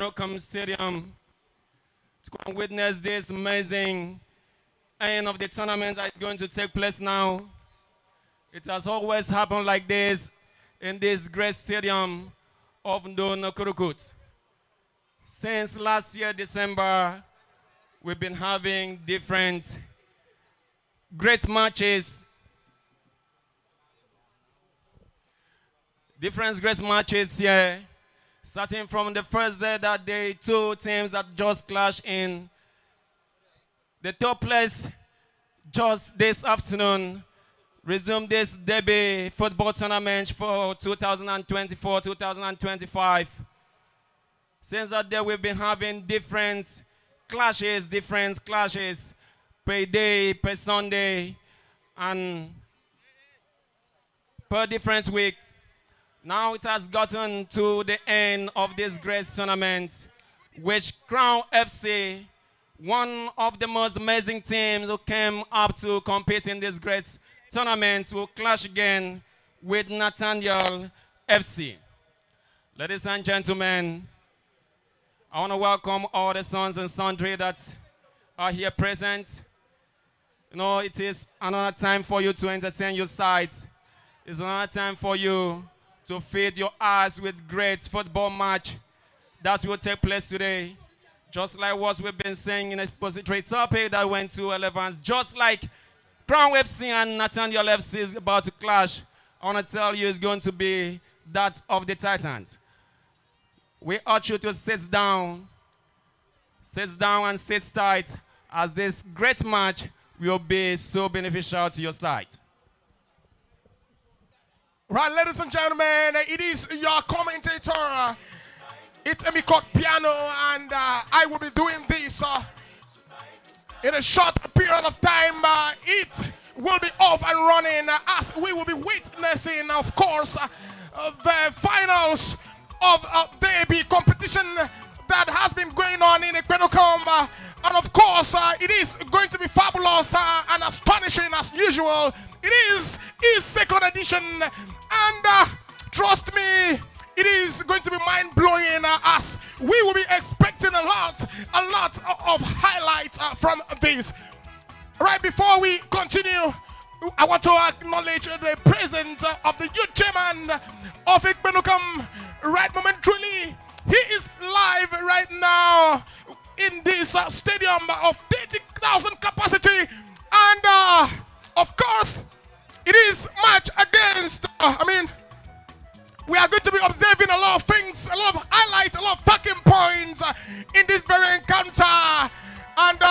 Ekpene Ukim Stadium to come witness this amazing end of the tournament that is going to take place now. It has always happened like this in this great stadium of Ndonokurukut. Since last year, December, we've been having different great matches. Different great matches here. Starting from the first day that the two teams that just clashed in the top place just this afternoon resumed this derby football tournament for 2024-2025. Since that day, we've been having different clashes per day, per Sunday, and per different weeks. Now it has gotten to the end of this great tournament, which Crown FC, one of the most amazing teams who came up to compete in this great tournament, will clash again with Nathaniel FC. Ladies and gentlemen, I want to welcome all the sons and sundry that are here present. You know, it is another time for you to entertain your sight. It's another time for you to feed your eyes with great football match that will take place today. Just like what we've been saying in a expository topic that went to 11, just like Crown FC and Nathaniel FC is about to clash, I want to tell you it's going to be that of the Titans. We urge you to sit down and sit tight, as this great match will be so beneficial to your side. Right, ladies and gentlemen, it is your commentator. It's Emicot Piano, and I will be doing this in a short period of time. It will be off and running as we will be witnessing, of course, the finals of the AB competition that has been going on in Ekpene Ukim. And of course, it is going to be fabulous and astonishing as usual. It is his second edition, and trust me, it is going to be mind-blowing as we will be expecting a lot of highlights from this. Right before we continue, I want to acknowledge the presence of the youth chairman of Ekpene Ukim right momentarily. He is live right now in this stadium of 30,000 capacity, and of course it is match against we are going to be observing a lot of things, a lot of highlights, a lot of talking points in this very encounter, and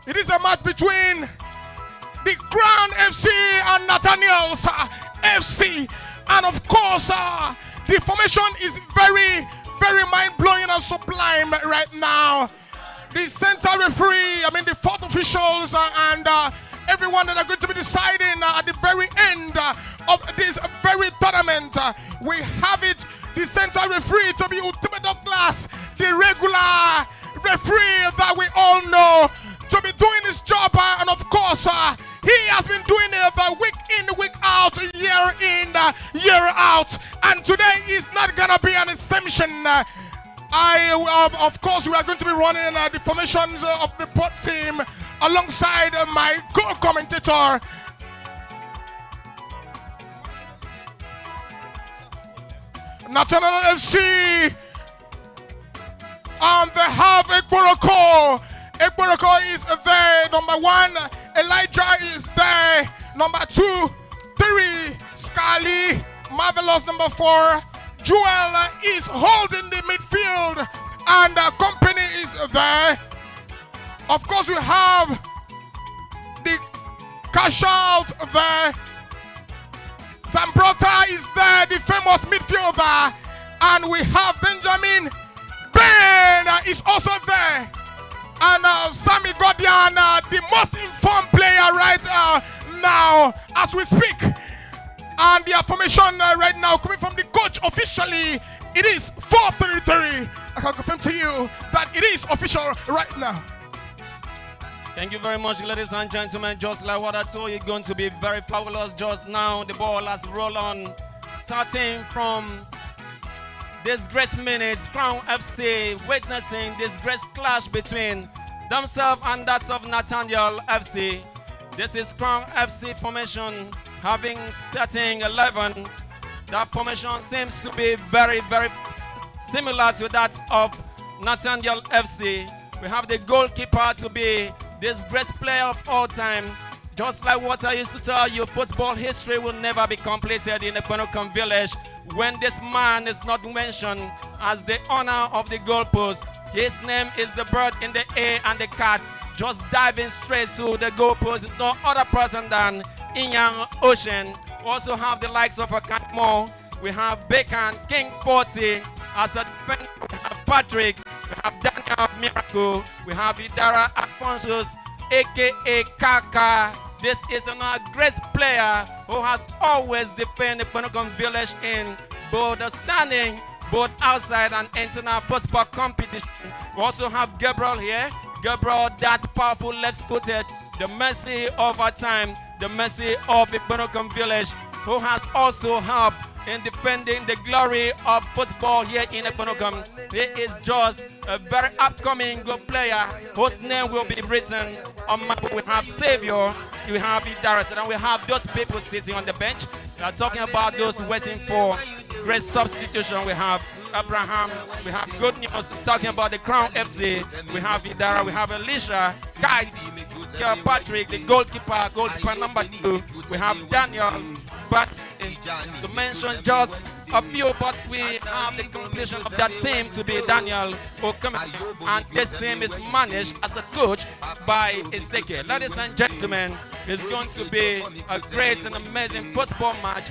it is a match between the Crown FC and Nathaniel's FC, and of course the formation is very mind-blowing and sublime right now. The center referee, the fourth officials, and everyone that are going to be deciding at the very end of this very tournament. We have it, the center referee to be Ultimate Class, the regular referee that we all know to be doing his job, and of course he has been doing it week in, week out, year in, year out, and today is not gonna be an exception. Of course, we are going to be running the formations of the port team alongside my co-commentator. Nathaniel FC, they have Ekpene Ukim. Ekpene Ukim is there, number 1. Elijah is there, number 2. 3, Scully, marvelous, number 4. Joel is holding the midfield, and company is there. Of course, we have the cash out there. Zambrota is there, the famous midfielder, and we have Benjamin Ben is also there, and Sammy Godian, the most informed player right now as we speak. And the formation right now coming from the coach officially, it is 4-3-3. I can confirm to you that it is official right now. Thank you very much, ladies and gentlemen. Just like what I told you, it's going to be very fabulous just now. The ball has rolled on, starting from this great minutes, Crown FC witnessing this great clash between themselves and that of Nathaniel FC. This is Crown FC formation having starting 11. That formation seems to be very, very similar to that of Nathaniel FC. We have the goalkeeper to be this great player of all time. Just like what I used to tell you, football history will never be completed in Ekpene Ukim village when this man is not mentioned as the owner of the goalpost. His name is the bird in the air and the cat just diving straight to the goalpost. It's no other person than Inyang Ocean. We also have the likes of Akantmo. We have Bacon, King 40 as a defender. We have Patrick. We have Daniel Miracle. We have Idara Alphonsus, aka Kaka. This is another great player who has always defended Ekpene Ukim village in both the standing, both outside and internal football competition. We also have Gabriel here. Gabriel, that powerful left-footed, the Messi of our time, the Messi of Ekpene Ukim village, who has also helped in defending the glory of football here in Ekpene Ukim. He is just a very upcoming good player whose name will be written on map. We have Savior, we have Idara, and we have those people sitting on the bench. We are talking about those waiting for great substitution. We have Abraham, we have good news talking about the Crown FC. We have Idara, we have Alicia, Kite, Patrick, the goalkeeper number 2. We have Daniel, but to mention just a few, but we have the completion of that team to be Daniel Ukim, and this team is managed as a coach by Ezeke. Ladies and gentlemen, it's going to be a great and amazing football match.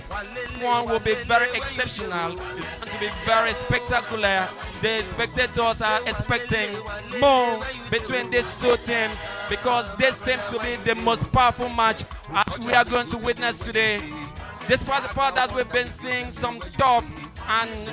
One will be very exceptional. It's going to be very spectacular. The spectators are expecting more between these two teams because this seems to be the most powerful match as we are going to witness today. Despite the fact that we've been seeing some top and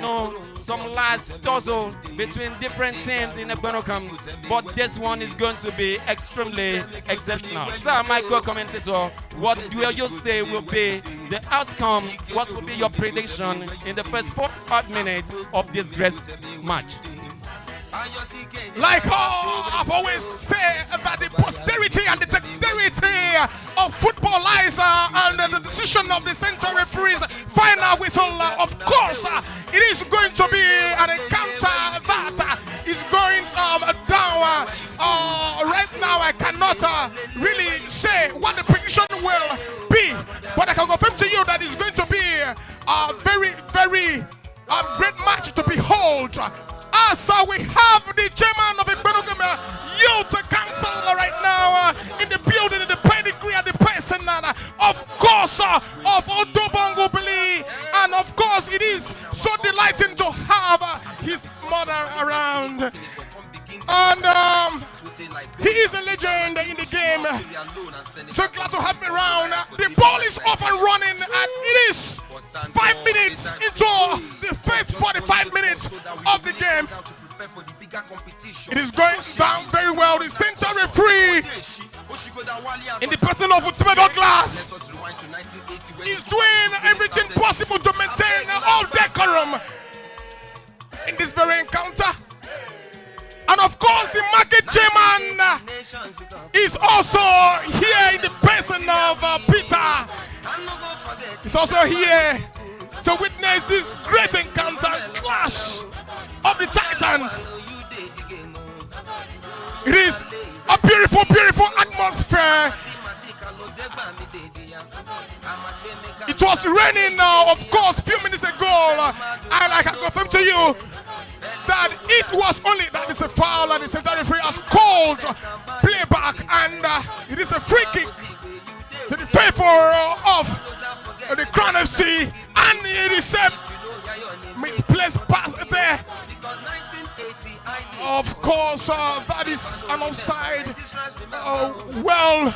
some last tussle between different teams in Ekpene Ukim, but this one is going to be extremely exceptional. Sir, my co-commentator, what will you say will be the outcome? What will be your prediction in the first 45 minutes of this great match? Like I've always said, that the posterity and the dexterity of football lies under the decision of the central referee's final whistle. Of course, it is going to be an encounter that is going down. Right now, I cannot really say what the prediction will be, but I can confirm to you that it's going to be a very, very great match to behold. So we have the chairman of the Ekpene Ukim Youth Council right now in the building, in the pedigree and the person, of course, of Odobongo Bili. And of course, it is so delighting to have his mother around. And he is a legend in the game. So glad to have him around. The ball is off and running, and it is 5 minutes into the first 45 minutes of the game. It is going down very well. The center referee, in the person of Utime Douglas, is doing everything possible to maintain all decorum in this very encounter. And of course, the market chairman is also here in the person of Peter. He's also here to witness this great encounter, clash of the Titans. It is a beautiful, beautiful atmosphere. It was raining, of course, a few minutes ago, and I can confirm to you that it was only that is a foul and the center referee has called playback, and it is a free kick to the favor of the Crown FC, and it is a misplaced pass there. Of course, that is an offside. Well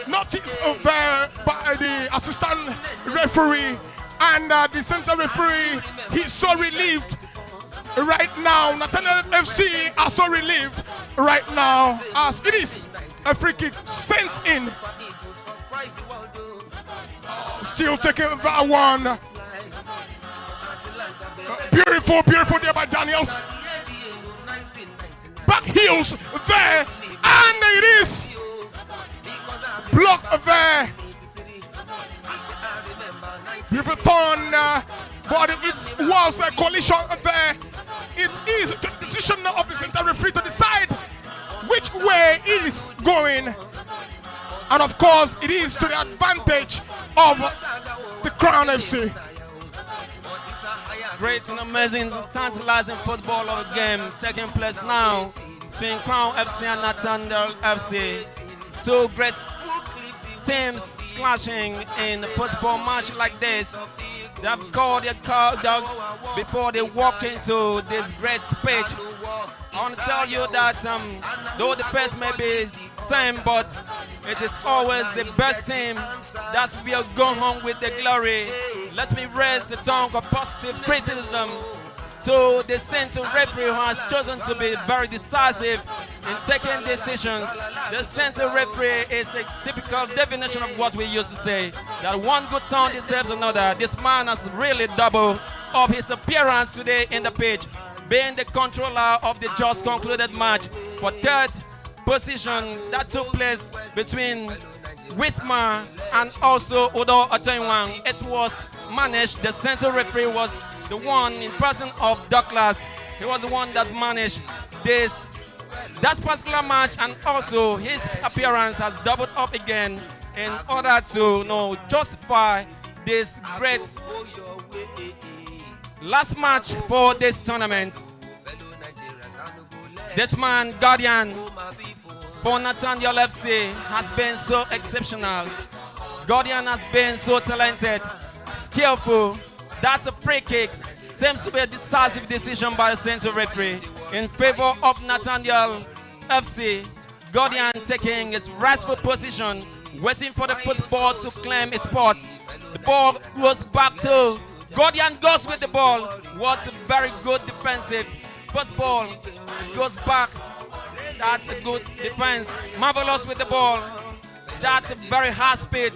noticed there by the assistant referee, and the center referee, he's so relieved right now. Nathaniel FC are so relieved right now as it is a free kick sent in. Still taking that one. Beautiful, beautiful there by Daniels. Back heels there, and it is blocked there. Beautiful turn, but it was a collision there. It is the decision of the center referee to decide which way it is going. And of course, it is to the advantage of the Crown FC. Great and amazing, tantalizing football of the game taking place now between Crown FC and Nathaniel FC. Two great teams clashing in a football match like this. They have called their call before they walk into this great pitch. I want to tell you that though the pace may be same, but it is always the best team that will go home with the glory. Let me raise the tongue of positive criticism to the center referee who has chosen to be very decisive in taking decisions. The center referee is a typical definition of what we used to say, that one good turn deserves another. This man has really doubled up his appearance today in the pitch, being the controller of the just concluded match for third position that took place between Wismar and also Udo Otoinwang. It was managed, the center referee was the one in person of Douglas. He was the one that managed that particular match, and also his appearance has doubled up again in order to justify this great last match for this tournament. This man, Guardian, for Nathaniel FC, has been so exceptional. Guardian has been so talented, skillful. That's a free kick. Seems to be a decisive decision by the center referee in favor of Nathaniel FC. Guardian taking its rightful position, waiting for the football to claim its spot. The ball goes back to Guardian, goes with the ball. What a very good defensive football. It goes back. That's a good defense. Marvelous with the ball. That's a very high speed.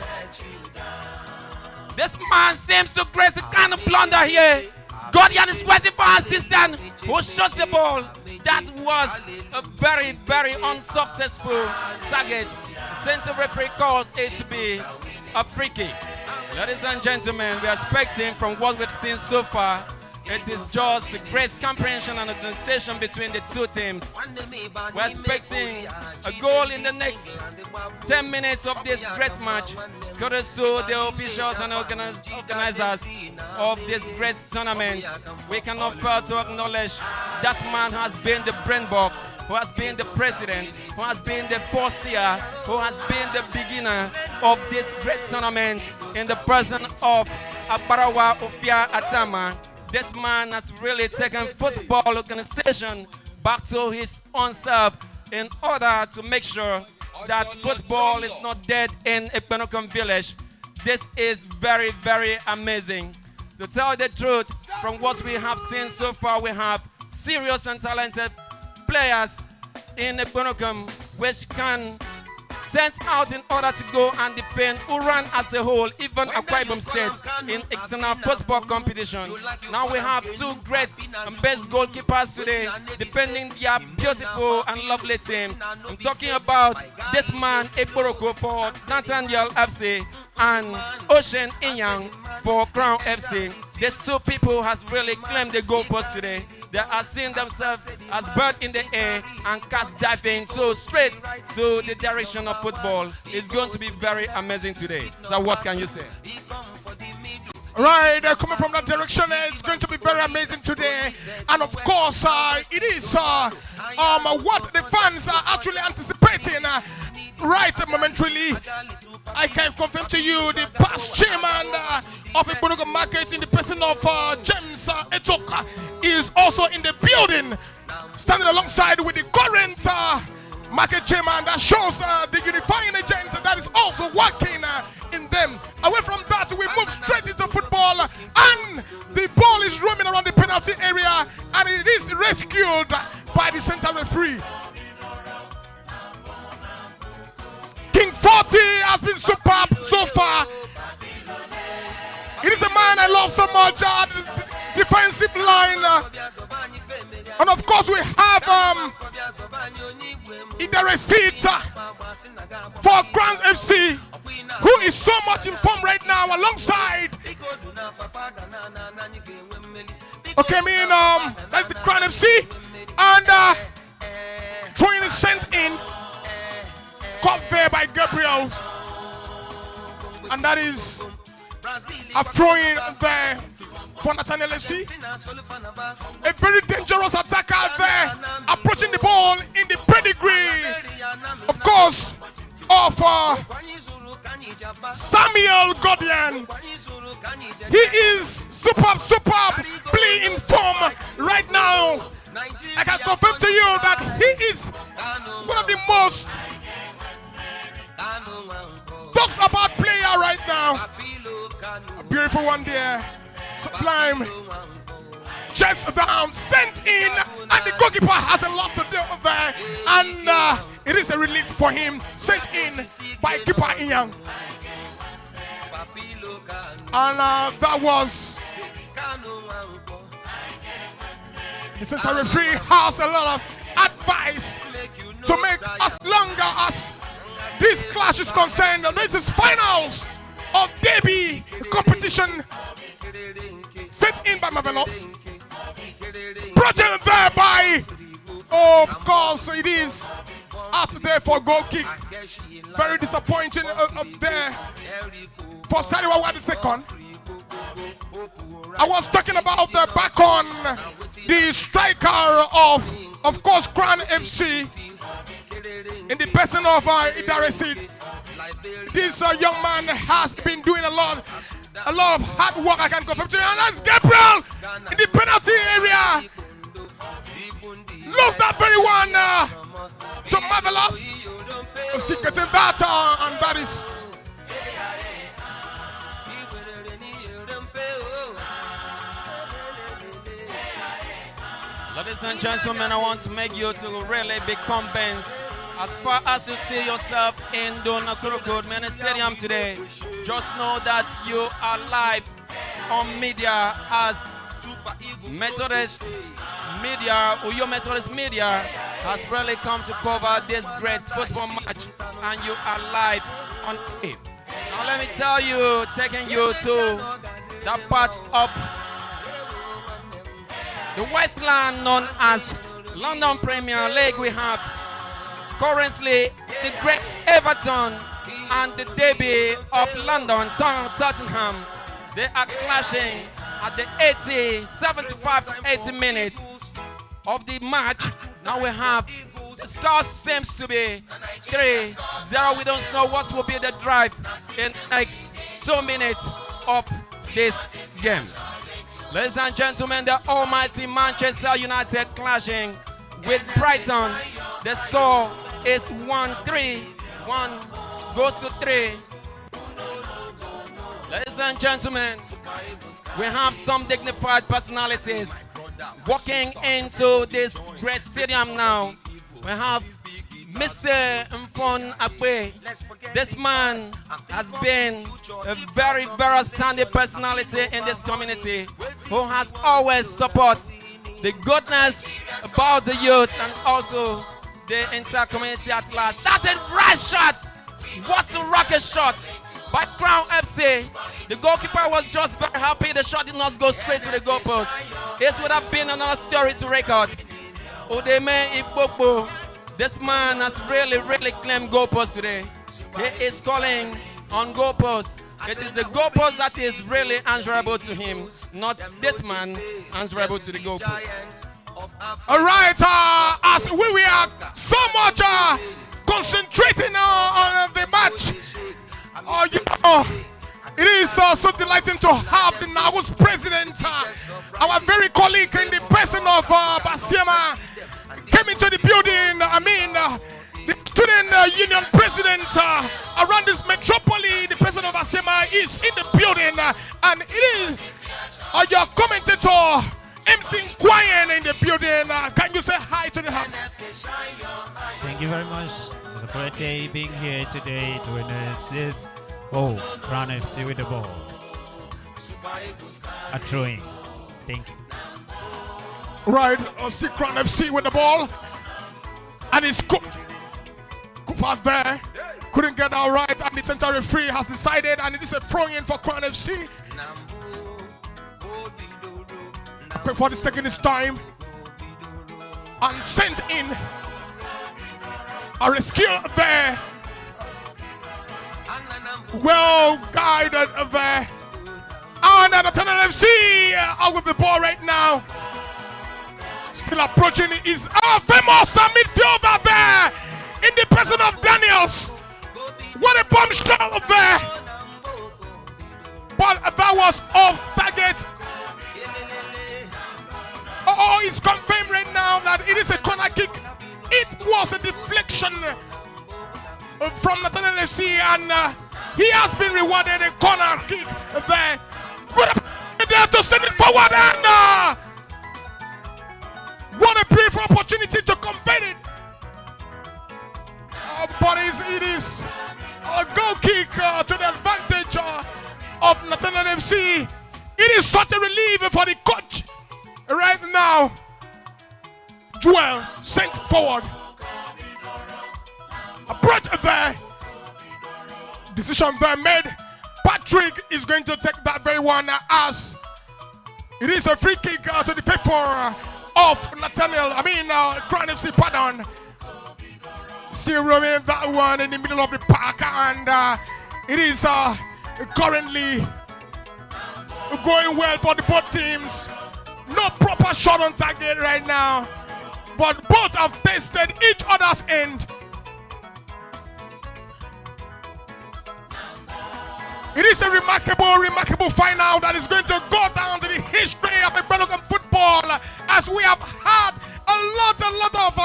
This man seems to grace a kind of blunder here. Guardian is waiting for assistant who shots the ball. That was a very, very unsuccessful target. Center referee calls it to be a free kick. Ladies and gentlemen, we are expecting from what we've seen so far, it is just a great comprehension and organization between the two teams. We're expecting a goal in the next 10 minutes of this great match. Kudos to the officials and organizers of this great tournament. We cannot fail to acknowledge that man who has been the brain box, who has been the president, who has been the foreseer, who has been the beginner of this great tournament in the person of Abarawa Ofia Atama. This man has really taken football organization back to his own self in order to make sure that football is not dead in Ekpene Ukim village. This is very, very amazing. To tell the truth, from what we have seen so far, we have serious and talented players in Ekpene Ukim which can sent out in order to go and defend Uran as a whole, even Akwa Ibom State in external football competition. Now we have two great and best goalkeepers today defending their beautiful and lovely teams. I'm talking about this man, Eporoko for Nathaniel FC and Ocean Inyang for Crown FC. These two people has really claimed the goal post today. They are seeing themselves as bird in the air and cast diving so straight to the direction of football. It's going to be very amazing today. So what can you say? Right, coming from that direction, it's going to be very amazing today. And of course, it is what the fans are actually anticipating right momentarily. I can confirm to you the past chairman of Ekpene Ukim Market in the person of James Etoka is also in the building, standing alongside with the current market chairman. That shows the unifying agent that is also working in them. Away from that, we move straight into football, and the ball is roaming around the penalty area, and it is rescued by the center referee. King 40 has been superb so far. It is a man I love so much. defensive line. And of course we have Idaresit for Crown FC, who is so much in form right now, alongside that's the Crown FC, and throwing is sent in, caught there by Gabriel, and that is a throwing there for Nathaniel FC. A very dangerous attacker there, approaching the ball in the pedigree, of course, of Samuel Godian. He is superbly in form right now. I can confirm to you that he is one of the most talked about player right now. A beautiful one there. Sublime. Chest down, sent in, and the goalkeeper has a lot to do there. And it is a relief for him. Sent in by keeper Ian. And that was the center referee has a lot of advice to make as longer as this clash is concerned. This is finals of derby competition. Set in by Marvelous. Project there by, of course, it is out there for goal kick. Very disappointing up there for Sariwa Wadi second. I was talking about the back on the striker of course, Crown FC, in the person of Idaresit. This young man has been doing a lot of hard work, I can confirm to you. And that's Gabriel in the penalty area. Lost that very one to Marvelous. Still getting that, and that is. Ladies and gentlemen, I want to make you to really be convinced. As far as you see yourself in Donakurukud Mini Stadium today, just know that you are live on media as Methodist Media, Uyo Methodist Media has really come to cover this great football match, and you are live on it. Now let me tell you, taking you to that part of the Westland known as London Premier League. We have currently the great Everton and the derby of London, Tottenham. They are clashing at the 75 to 80 minutes of the match. Now we have, the score seems to be 3-0. We don't know what will be the drive in the next 2 minutes of this game. Ladies and gentlemen, the almighty Manchester United clashing with Brighton. The score is 1-3. 1 goes to 3. Ladies and gentlemen, we have some dignified personalities walking into this great stadium now. We have Mr. Mfon Akwe. This man has been a very, very outstanding personality in this community, who has always supported the goodness about the youth and also the entire community at large. That's a right shot. What's a rocket shot by Crown FC? The goalkeeper was just very happy the shot did not go straight to the goalpost. This would have been another story to record. Udeme Ikpokpo. This man has really claimed goalpost today. He is calling on goalpost. It is the goalpost that is really answerable to him, not this man answerable to the goalpost. All right, as we are so much concentrating on the match, it is so delighting to have the Naus president, our very colleague in the person of Basiema, came into the building. The student union president around this metropolis, the person of Basiema, is in the building, and it is your commentator, MC Nkwayen, in the building. Can you say hi to the house? Thank you very much. It's a great day being here today to witness this. Oh, Crown FC with the ball. A throwing. Thank you. Right, still Crown FC with the ball. And it's Kufa there. Couldn't get out right, and the center referee has decided, and it is a throw-in for Crown FC. Before it's taking its time. And sent in. A rescue there. Well guided there. And Nathaniel FC out with the ball right now. Still approaching his famous midfielder there in the person of Daniels. What a bombshell there. But that was off target. Oh, it's confirmed right now that it is a corner kick. It was a deflection from Nathaniel FC, and he has been rewarded a corner kick there. Good there to send it forward, and what a beautiful opportunity to convert it. But it is a goal kick to the advantage of Nathaniel FC. It is such a relief for the coach right now. Joel sent forward. Approach there. Decision there made. Patrick is going to take that very one as it is a free kick to the favor of Nathaniel. Crown FC, pardon. Still roaming that one in the middle of the park, and it is currently going well for the both teams. No proper shot on target right now, but both have tested each other's end. It is a remarkable final that is going to go down to the history of Ekpene Ukim football, as we have had a lot of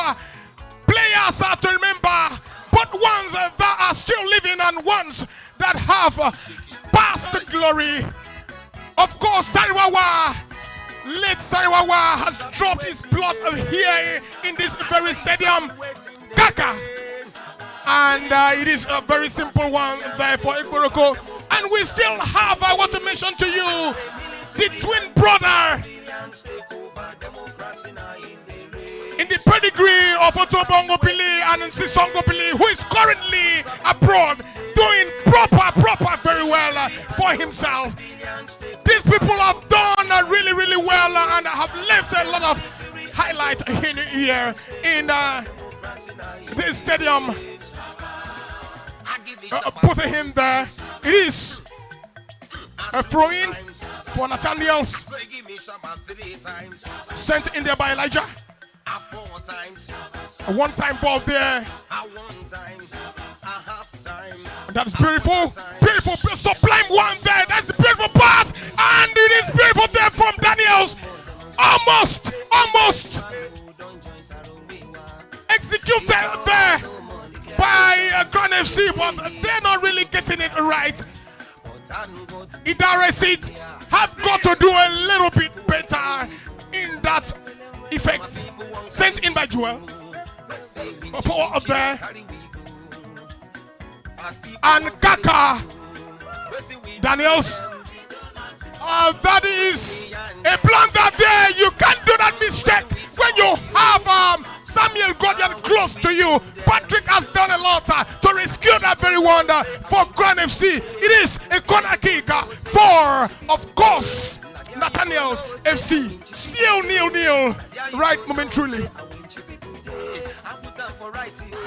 players to remember, but ones that are still living and ones that have passed the glory. Of course, late Sariwawa has dropped his blood here in this very stadium. Kaka. And it is a very simple one there for Ekpene Ukim. And we still have, I want to mention to you, the twin brother in the pedigree of Otobongo Pili and Sisongo Pili, who is currently abroad doing proper very well for himself. These people have done really well and have left a lot of highlight in here in this stadium. Putting him there. It is a throw-in for Nathaniel. Sent in there by Elijah. A one-time ball there. That's beautiful. Beautiful. Sublime one there. That's a beautiful pass. And it is beautiful there from Daniels. Almost executed there by Crown FC, but they're not really getting it right. Idare Seat have got to do a little bit better in that effect. Sent in by Joel. Forward there. And Kaka. Daniels. That is a blunder there. You can't do that mistake when you have Samuel Godian close to you. Patrick has done a lot to rescue that very one for Crown FC. It is a corner kick for, of course, Nathaniel FC. Still 0-0 right momentarily.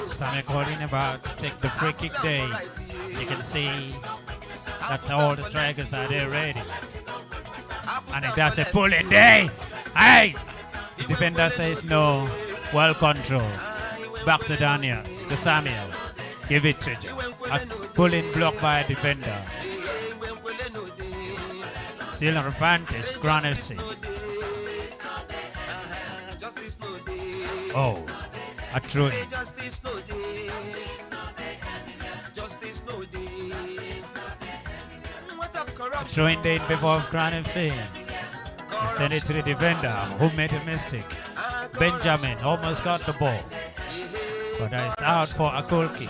Samuel Godian about to take the free kick there. You can see that all the strikers are there ready. And it does a pulling there. Hey! The defender says no. Well controlled. Back to Daniel. To Samuel. Give it to you. A pulling block by a defender. Still an advantage. Crown FC. Oh. A throw. A throw in there before Crown FC. He sent it to the defender who made a mistake. Benjamin almost got the ball, but it's out for a goal kick.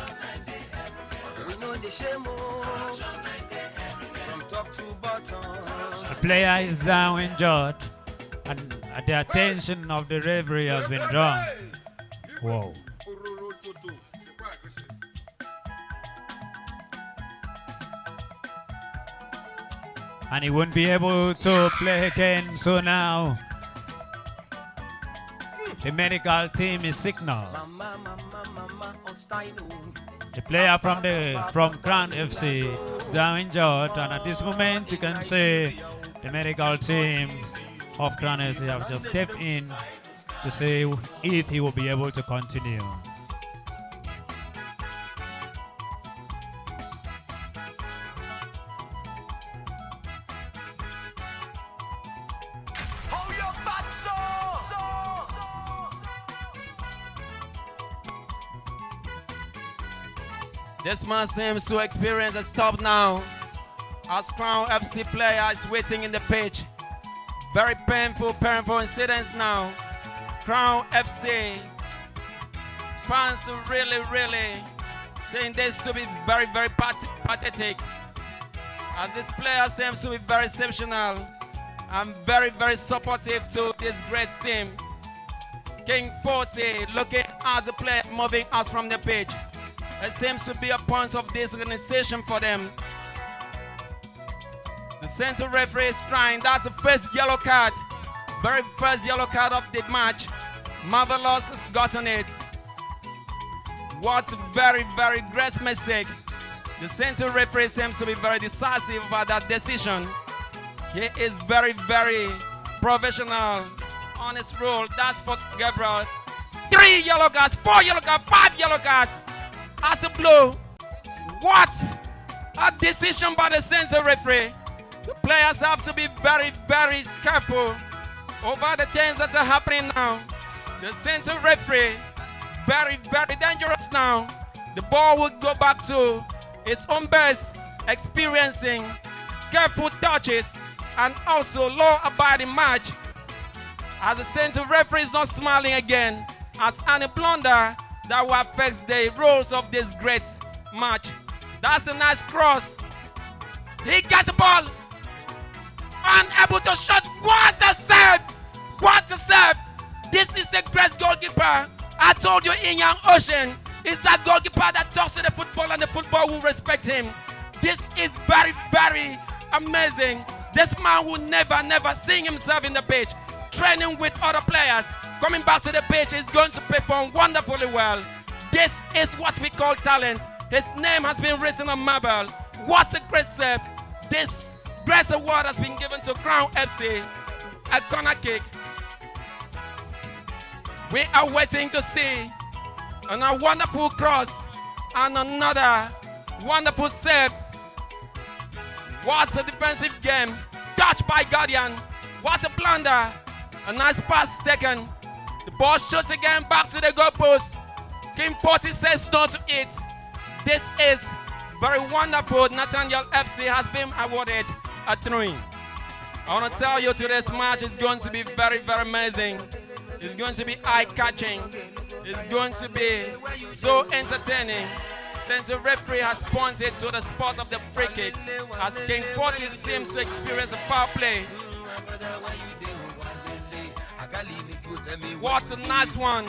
The player is down injured. And the attention of the referee has been drawn. Whoa. And he won't be able to play again, so now the medical team is signaled. The player from Crown FC is down injured, and at this moment you can see the medical team of Crown FC have just stepped in to see if he will be able to continue. This man seems to experience a stop now as Crown FC player is waiting in the pitch. Very painful incidents now. Crown FC fans really saying this to be very pathetic, as this player seems to be very exceptional and very supportive to this great team. King 40 looking at the player moving out from the pitch. It seems to be a point of disorganization for them. The central referee is trying. That's the first yellow card. Very first yellow card of the match. Marvelous has gotten it. What very great mistake. The central referee seems to be very decisive about that decision. He is very professional on his role. That's for Gabriel. 3 yellow cards, 4 yellow cards, 5 yellow cards. At the blow. What a decision by the central referee. The players have to be very careful over the things that are happening now. The central referee, very dangerous now. The ball will go back to its own base, experiencing careful touches and also law-abiding match. As the central referee is not smiling again at any blunder that will affect the rules of this great match. That's a nice cross. He gets the ball. Unable to shot. What a save! What a save! This is a great goalkeeper. I told you, in Young Ocean is that goalkeeper that talks to the football and the football will respect him. This is very amazing. This man will never see himself in the pitch, training with other players. Coming back to the pitch is going to perform wonderfully well. This is what we call talent. His name has been written on marble. What a great save. This great award has been given to Crown FC. A corner kick. We are waiting to see a wonderful cross and another wonderful save. What a defensive game. Touched by Guardian. What a blunder. A nice pass taken. The ball shoots again back to the goalpost. King 40 says no to it. This is very wonderful. Nathaniel FC has been awarded a 3. I want to tell you today's match is going to be very amazing. It's going to be eye-catching. It's going to be so entertaining. Since the referee has pointed to the spot of the free kick, as King 40 seems to experience a foul play. What a nice one.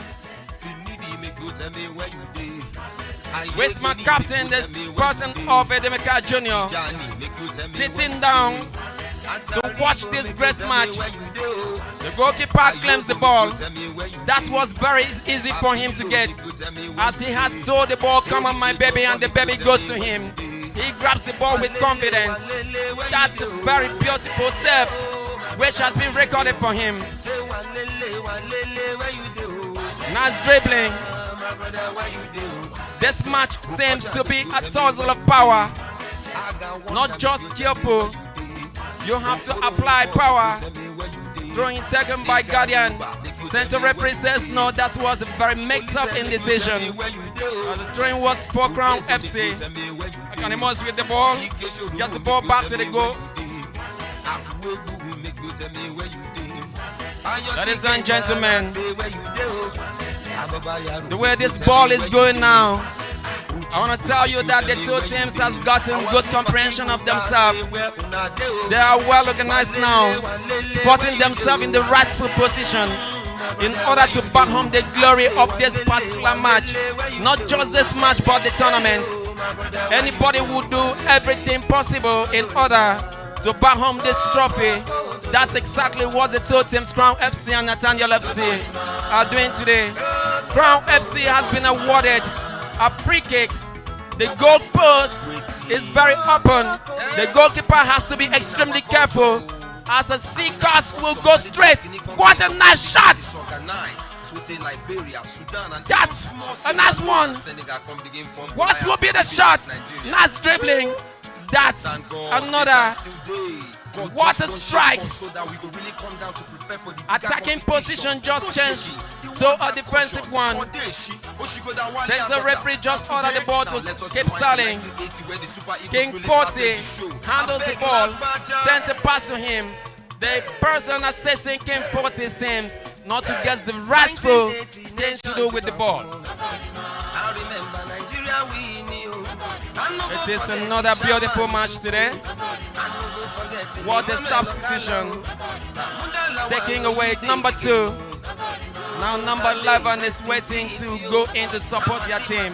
With my captain, this person of Edemeka Jr. sitting down to watch this great match. The goalkeeper claims the ball. That was very easy for him to get, as he has told the ball, come on my baby, and the baby goes to him. He grabs the ball with confidence. That's a very beautiful save, which has been recorded for him. Nice dribbling. This match seems to be a tussle of power, not just skillful. You have to apply power. Throwing taken by Guardian. Central referee says no, that was a very mixed-up indecision. The throwing was for Crown FC. Akanimos with the ball. Gets the ball back to the goal. Ladies and gentlemen, the way this ball is going now, I want to tell you that the two teams has gotten good comprehension of themselves. They are well organized now, putting themselves in the rightful position in order to back home the glory of this particular match. Not just this match, but the tournament. Anybody would do everything possible in order to back home this trophy. That's exactly what the two teams, Crown FC and Nathaniel FC, are doing today. Crown FC has been awarded a free kick. The goal post is very open. The goalkeeper has to be extremely careful as a seacast will go straight. What a nice shot! That's a nice one. What will be the shot? Nice dribbling. That's another. What a strike! Attacking position just changed to a defensive one. Since the referee just ordered the ball to keep stalling, King 40 handles the ball, sends a pass to him. The person assessing King 40 seems not to get the rightful thing to do with the ball. It is another beautiful match today. What a substitution. Taking away number 2. Now number 11 is waiting to go in to support their team.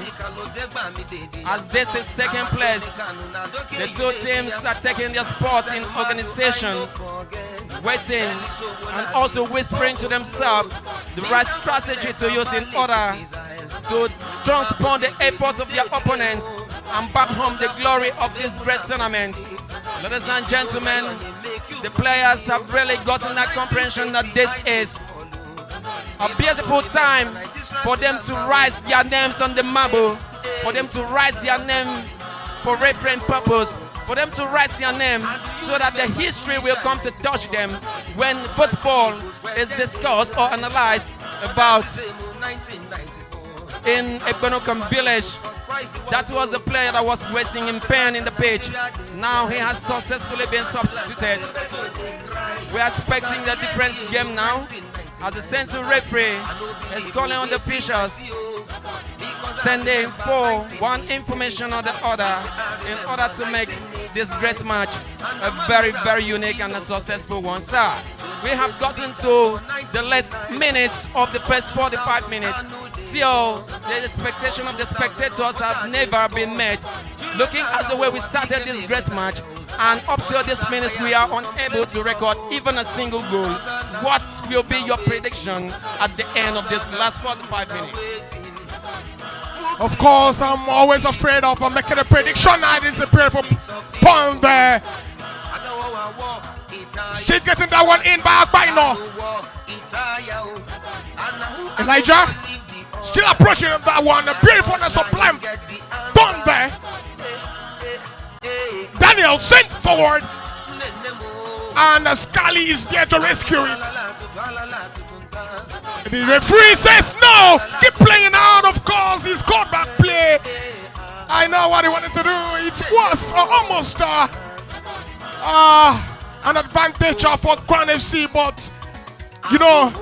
As this is second place, the two teams are taking their spot in organization, waiting and also whispering to themselves the right strategy to use in order to transpond the efforts of their opponents and back home the glory of this great tournament. Ladies and gentlemen, the players have really gotten that comprehension that this is a beautiful time for them to write their names on the marble, for them to write their name for reference purpose, for them to write their name so that the history will come to touch them when football is discussed or analyzed about in Ekpene Ukim village. That was the player that was wasting in pain in the pitch. Now he has successfully been substituted. We are expecting the different game now as the central referee is calling on the officials, sending for one information or the other in order to make this great match a very, very unique and a successful one, sir. We have gotten to the last minutes of the first 45 minutes. Still, the expectation of the spectators have never been met. Looking at the way we started this great match, and up to this minute we are unable to record even a single goal. What will be your prediction at the end of this last 45 minutes? Of course, I'm always afraid of making a prediction. It is a beautiful point there. Still getting that one in by Ekpene. Elijah still approaching that one. A beautiful and sublime done there. Daniel sent forward, and Scally is there to rescue him. The referee says no, keep playing out. Of course, he's caught back play. I know what he wanted to do. It was almost an advantage for Crown FC, but you know,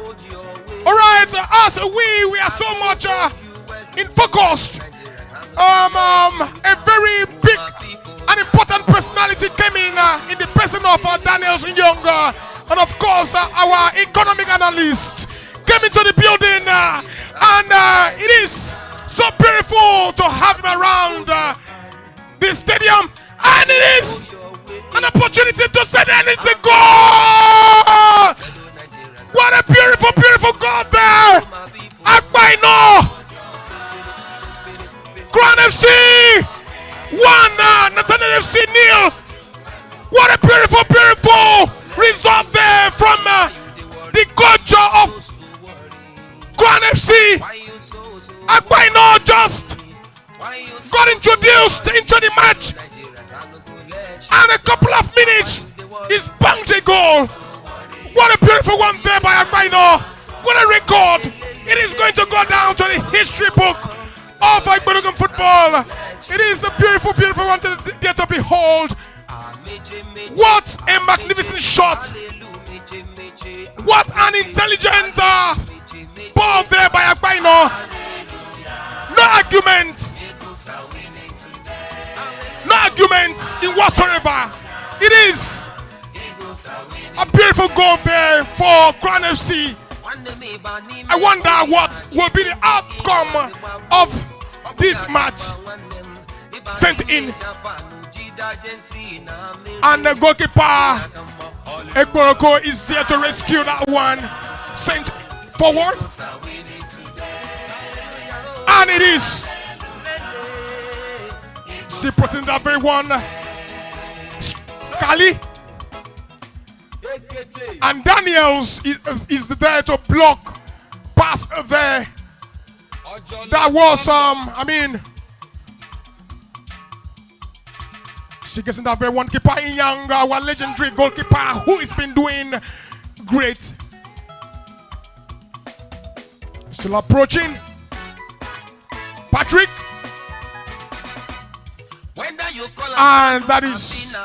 all right, as we are so much in focus. A very big and important personality came in the person of Daniel Younger, and of course our economic analyst came into the building, and it is so beautiful to have him around the stadium, and it is an opportunity to send anything goal. What a beautiful, beautiful goal there! Ekpene, Crown FC 1, Nathaniel FC 0. What a beautiful, beautiful result there from the coach of Crown FC. Ekpene just got introduced into the match, and a couple of minutes is banged a goal. What a beautiful one there by Ekpene. What a record. It is going to go down to the history book of Ekpene Ukim football. It is a beautiful, beautiful one to behold. What a magnificent shot. What an intelligent ball there by Ekpene. No argument. arguments in whatsoever. It is a beautiful goal there for Crown FC. I wonder what will be the outcome of this match. Sent in. And the goalkeeper Ekpene Ukim is there to rescue that one. Sent forward. And it is still putting that very one. Scally. And Daniels is there to block pass there. That was she gets in that very one. Keeper in Young, our legendary goalkeeper who has been doing great. Still approaching. Patrick. And that is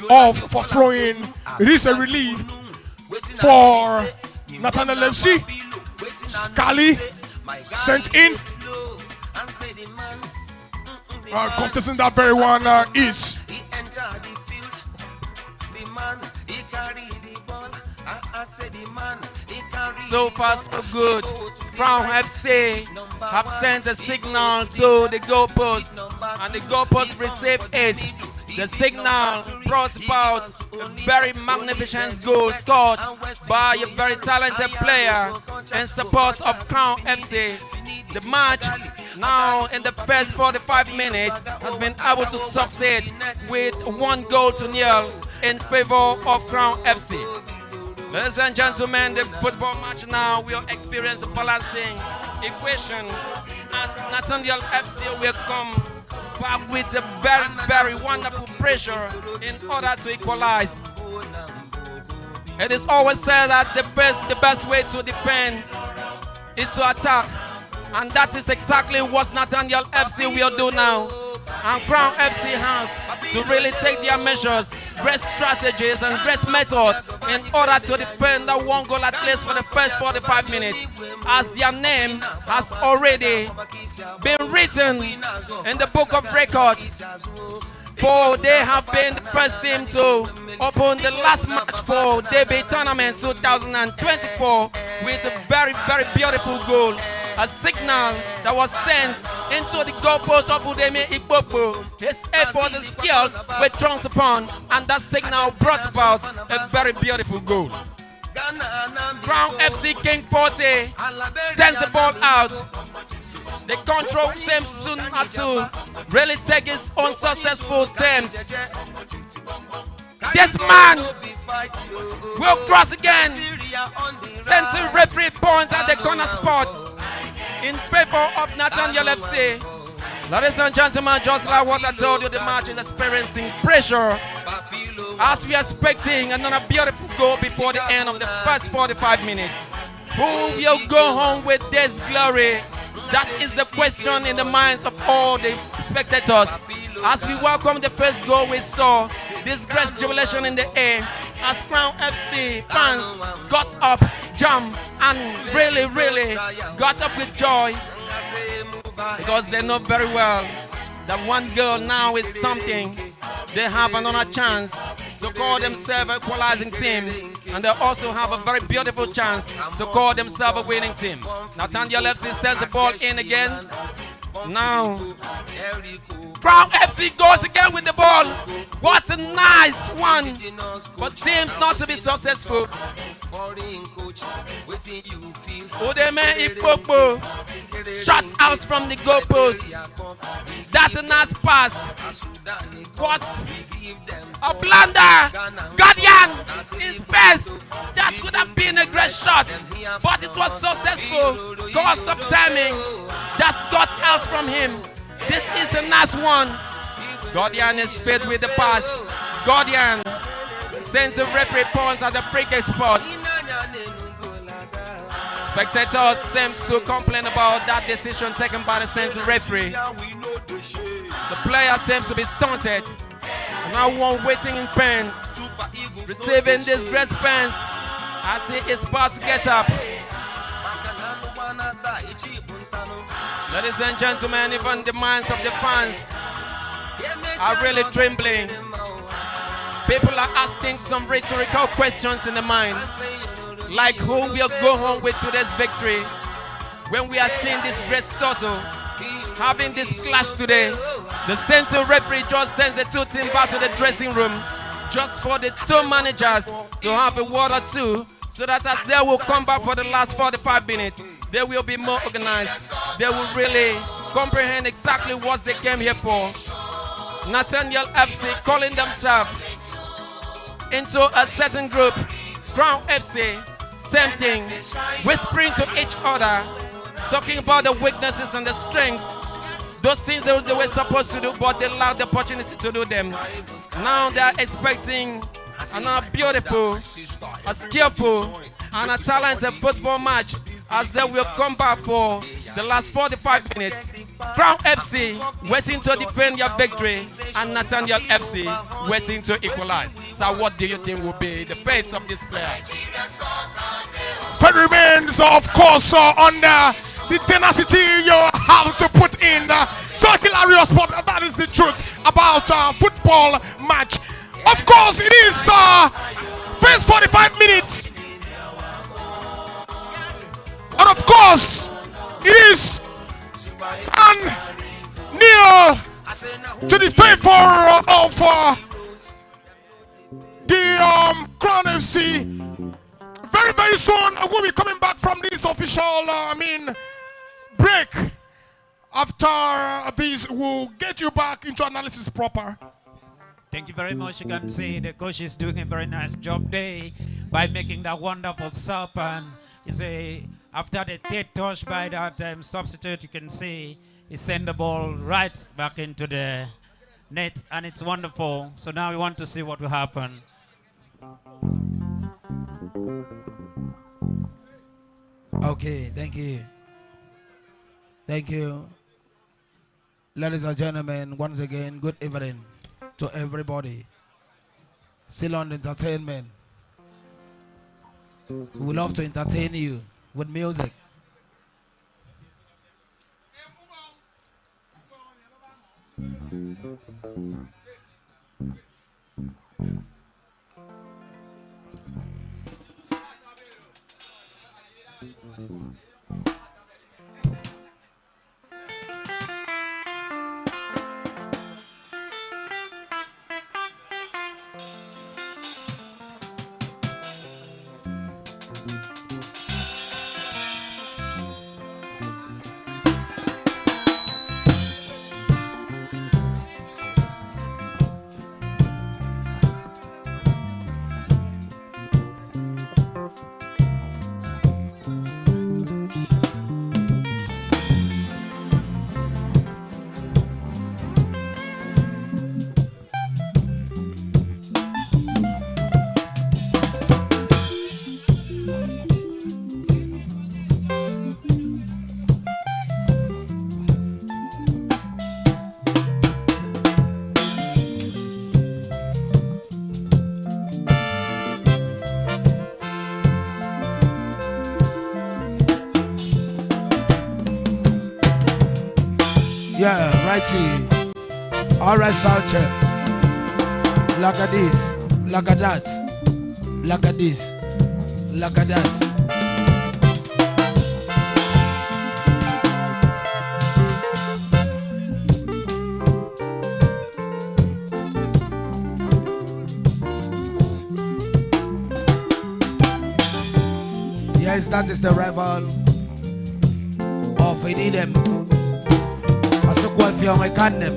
off for throwing. It is a relief for Nathaniel FC. Scally sent in. Contesting that very one is so far so good. Crown FC have sent a signal to the goalpost, and the goalpost received it. The signal brought about a very magnificent goal scored by a very talented player in support of Crown FC. The match now in the first 45 minutes has been able to succeed with 1-0 in favor of Crown FC. Ladies and gentlemen, the football match now will experience a balancing equation as Nathaniel FC will come back with a very, very wonderful pressure in order to equalize. It is always said that the best way to defend is to attack, and that is exactly what Nathaniel FC will do now. And Crown FC has to really take their measures, great strategies and great methods in order to defend that one goal at least for the first 45 minutes, as their name has already been written in the book of records. For they have been the first team to open the last match for DB Tournament 2024 with a very, very beautiful goal. A signal that was sent into the goalpost of Udeme Ikpopo. His effort and skills were thrown upon, and that signal brought about a very beautiful goal. Crown FC King 40 sends the ball out. The control seems soon to really take its own successful terms. This man will cross again. Sends referee points at the corner spot in favor of Nathaniel FC. Ladies and gentlemen, just like what I told you, the match is experiencing pressure as we are expecting another beautiful goal before the end of the first 45 minutes. Who will go home with this glory? That is the question in the minds of all the spectators. As we welcome the first goal, we saw this great jubilation in the air as Crown FC fans got up, jumped, and really got up with joy, because they know very well that one goal now is something. They have another chance to call themselves an equalizing team, and they also have a very beautiful chance to call themselves a winning team. Nathaniel FC sends the ball in again. Now Crown FC goes again with the ball. What a nice one, but seems not to be successful. Udeme Ikpopo shots out from the goalpost. That's a nice pass. What a blunder! Guardian is best. That could have been a great shot, but it was successful because of timing. That got out from him. This is a nice one. Guardian is fit with the pass. Guardian sends the referee points at the free kick spot. Spectators seem to complain about that decision taken by the Saints referee. The player seems to be stunted. Now one waiting in pens, receiving this great pens as he is about to get up. Ladies and gentlemen, even the minds of the fans are really trembling. People are asking some rhetorical questions in the mind, like who will go home with today's victory. When we are seeing this great tussle, having this clash today, the central referee just sends the two teams back to the dressing room just for the two managers to have a word or two, so that as they will come back for the last 45 minutes, they will be more organized. They will really comprehend exactly what they came here for. Nathaniel FC calling themselves into a certain group. Crown FC, same thing, whispering to each other, talking about the weaknesses and the strengths. Those things they were supposed to do, but they lacked the opportunity to do them. Now they are expecting another beautiful, a skillful, and a talented football match as they will come back for the last 45 minutes. Crown FC waiting to defend their victory, and Nathaniel FC waiting to equalize. So what do you think will be the fate of this player? Fate remains, of course, under the tenacity you have to put in. So hilarious, but that is the truth about football match. Of course, it is first 45 minutes. And of course, it is near to the favor of the Crown FC. Very, very soon, we'll be coming back from this official, break. After this, we'll get you back into analysis proper. Thank you very much. You can see the coach is doing a very nice job there by making that wonderful sub. And you see, after the third touch by that substitute, you can see he sent the ball right back into the net, and it's wonderful. So now we want to see what will happen. Okay, thank you. Thank you. Ladies and gentlemen, once again, good evening to everybody. Still on entertainment. We would love to entertain you with music. Yeah, righty. All right, Salcher. Look at this. Look at that. Look at this. Look at that. Yes, that is the rival of Edidem. If you're my condom.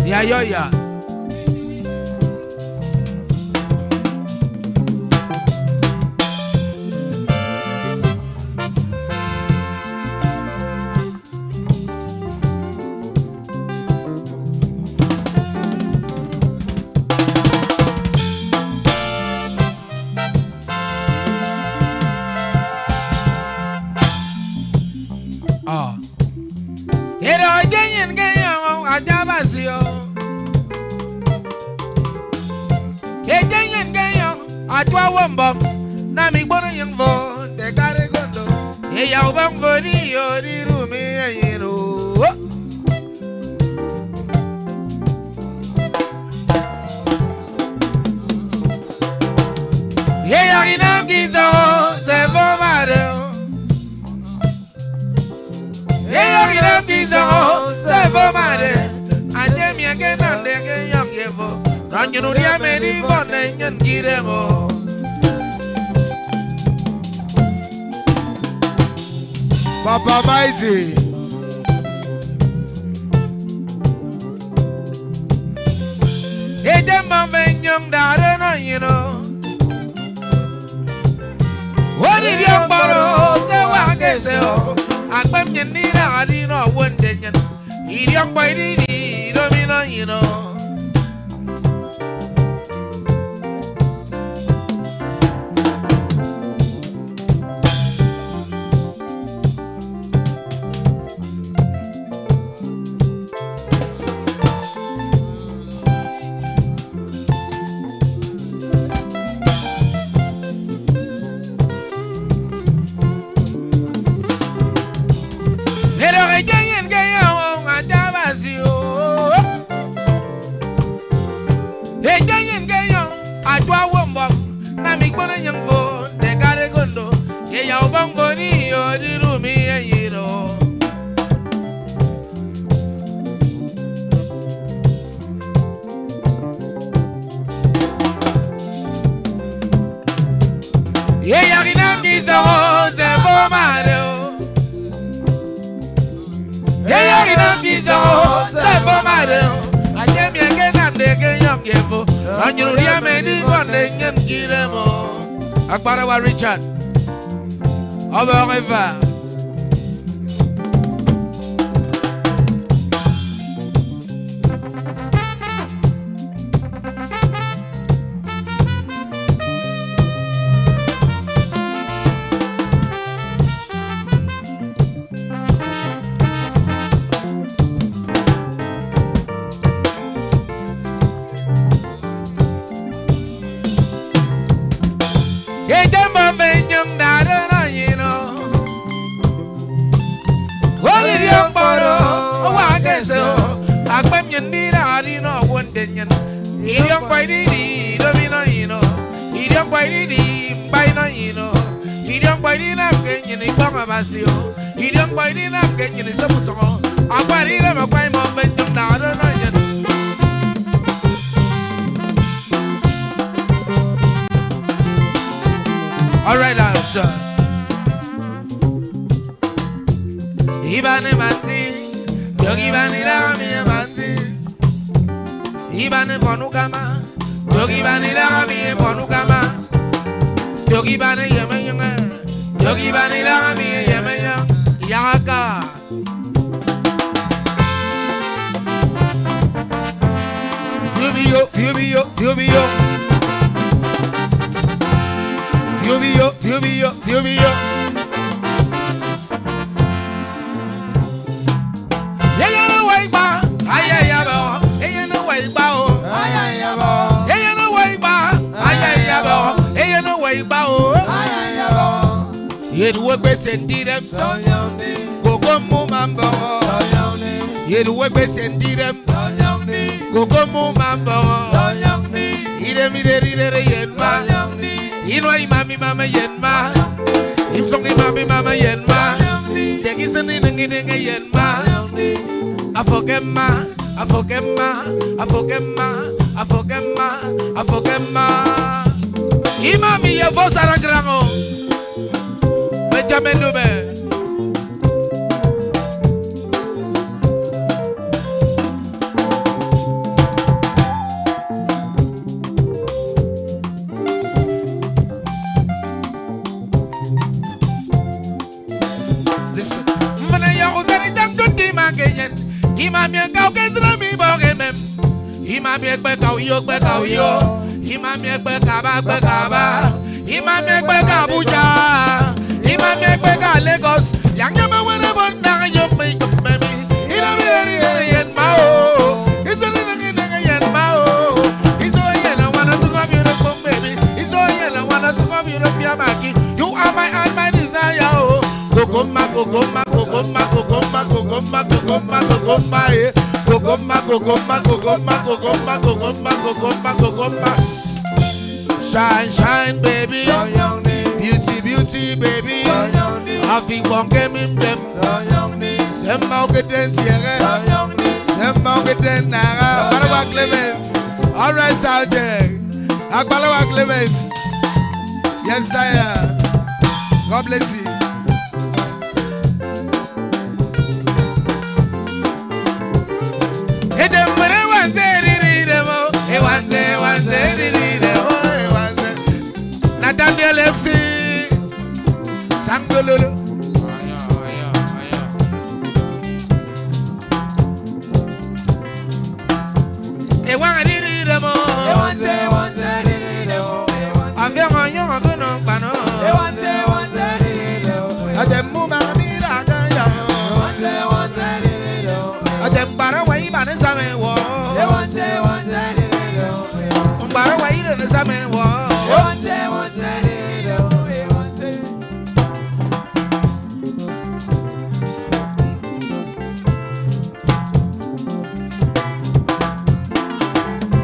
Yeah, yeah, yeah. Nami bono yang vo, te kare gondo, e ya bamboni yo di rumi ayiro. Yeah, you know gizo se bomare. Yeah, you know gizo se bomare. Anje mi again and again young yevo. Ranjunu dia meni bonne nyen giremo. Papa Mighty. Hey, them man young daughter, you know. What did you borrow? Say what I say. I'm going to I didn't know one day. He young boy did it, you know. Akbarawa Richard. Au revoir. All right, answer. Ibane mati, yogi bani la mi mati. Ibane ponukama, yogi bani la mi ponukama. Yogi bani yema yema, yogi bani la mi yema yema. Yaka. Fubio, fubio, fubio. Fubio, fubio, fubio. Yeah, no way ba. Ay abo. Yeah, no way ba. Ay abo. Yeah, no way ba. Ay abo. Yeah, no way ba. Ay abo. Ye do work better and did them. Go go mo mambo. Ye do work better and did them. Go go mo mambo. Ide yenma. Ino imami mama yenma. Imsongi mami mama yenma. Tegisani nengine yenma. Afogema, afogema, afogema, afogema, afogema. Imami ye vosara grango. Benjamin Dube. Imam yakau kesrami bogemem. Imam yakbekau yo bekau yo. Imam yakbekaba bekaba. Imam yakbekabuja. Imam yakbeka Lagos. Yang yama wana bonna yo make memi. Ina beri yen mao. Isana nanga yen mao. Iso yen wana to come you from baby. Iso yen wana to come you from Yamaki. You are my desire. Go Gogoma, gogoma, gogoma, gogoma, gogoma, gogoma, gogoma, eh. Gogoma, gogoma, gogoma, gogoma, gogoma, gogoma, gogoma. Shine, shine, baby. Beauty, beauty, baby. Afi bonke mim dem. Semma o geden tiere. Semma o geden nara. Agbalawa Clement. All right, Sergeant. Agbalawa Clement. Yes, sire. God bless you. Nathaniel FC Sangololo.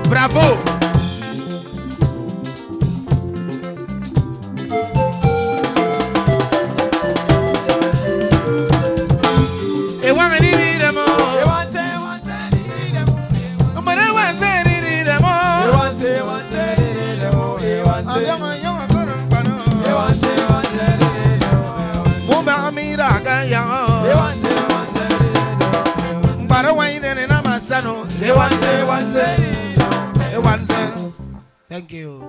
Bravo! Thank you.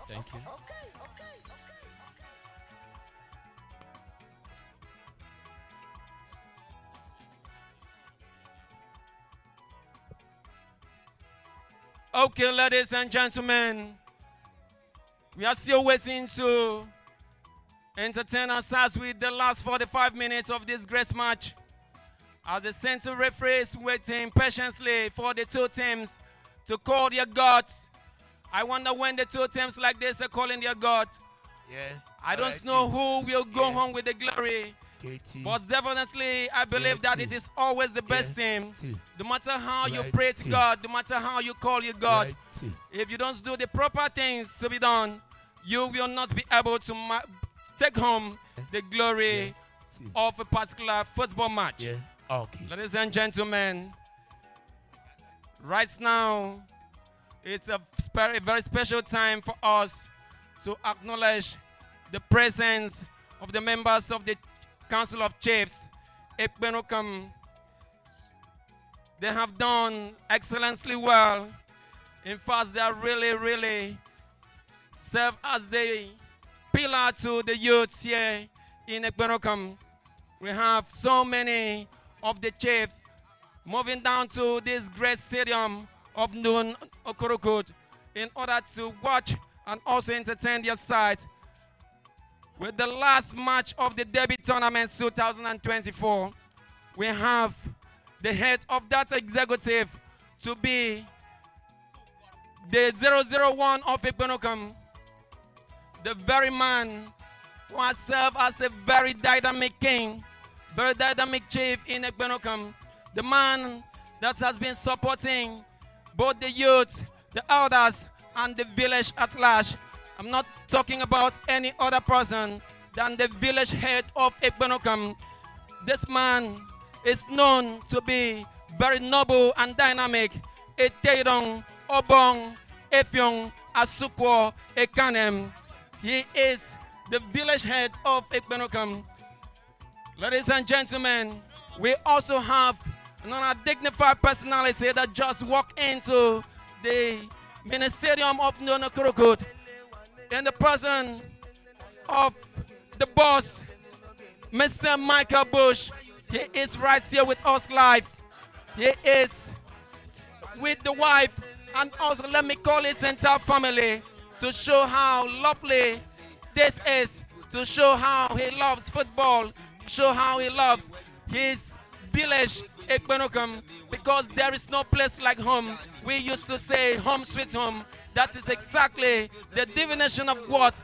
Thank you. Okay, ladies and gentlemen, we are still waiting to entertain ourselves with the last 45 minutes of this great match. As the center referee is waiting patiently for the two teams to call their gods. I wonder when the two teams like this are calling their god. Yeah. I don't know who will go home with the glory. But definitely, I believe that it is always the best team. No matter how you pray to God, no matter how you call your God, if you don't do the proper things to be done, you will not be able to take home the glory of a particular football match. Okay. Ladies and gentlemen, right now, it's a very special time for us to acknowledge the presence of the members of the Council of Chiefs, Ekpene Ukim. They have done excellently well. In fact, they are really serve as the pillar to the youth here in Ekpene Ukim. We have so many of the chiefs moving down to this great stadium of Nun Okorokot in order to watch and also entertain their side with the last match of the Derby Tournament 2024. We have the head of that executive to be the 001 of Ekpene Ukim, the very man who has served as a very dynamic king, very dynamic chief in Ekpene Ukim, the man that has been supporting both the youth, the elders, and the village at large. I'm not talking about any other person than the village head of Ekpene Ukim. This man is known to be very noble and dynamic. Eteidong, Obong, Efyong, Asukwo, Ekanem. He is the village head of Ekpene Ukim. Ladies and gentlemen, we also have another dignified personality that just walked into the ministerium of Nonokurukut in the person of the boss, Mr. Michael Bush. He is right here with us live. He is with the wife, and also let me call it entire family, to show how lovely this is, to show how he loves football, show how he loves his village, Ekpene Ukim, because there is no place like home. We used to say home sweet home. That is exactly the definition of what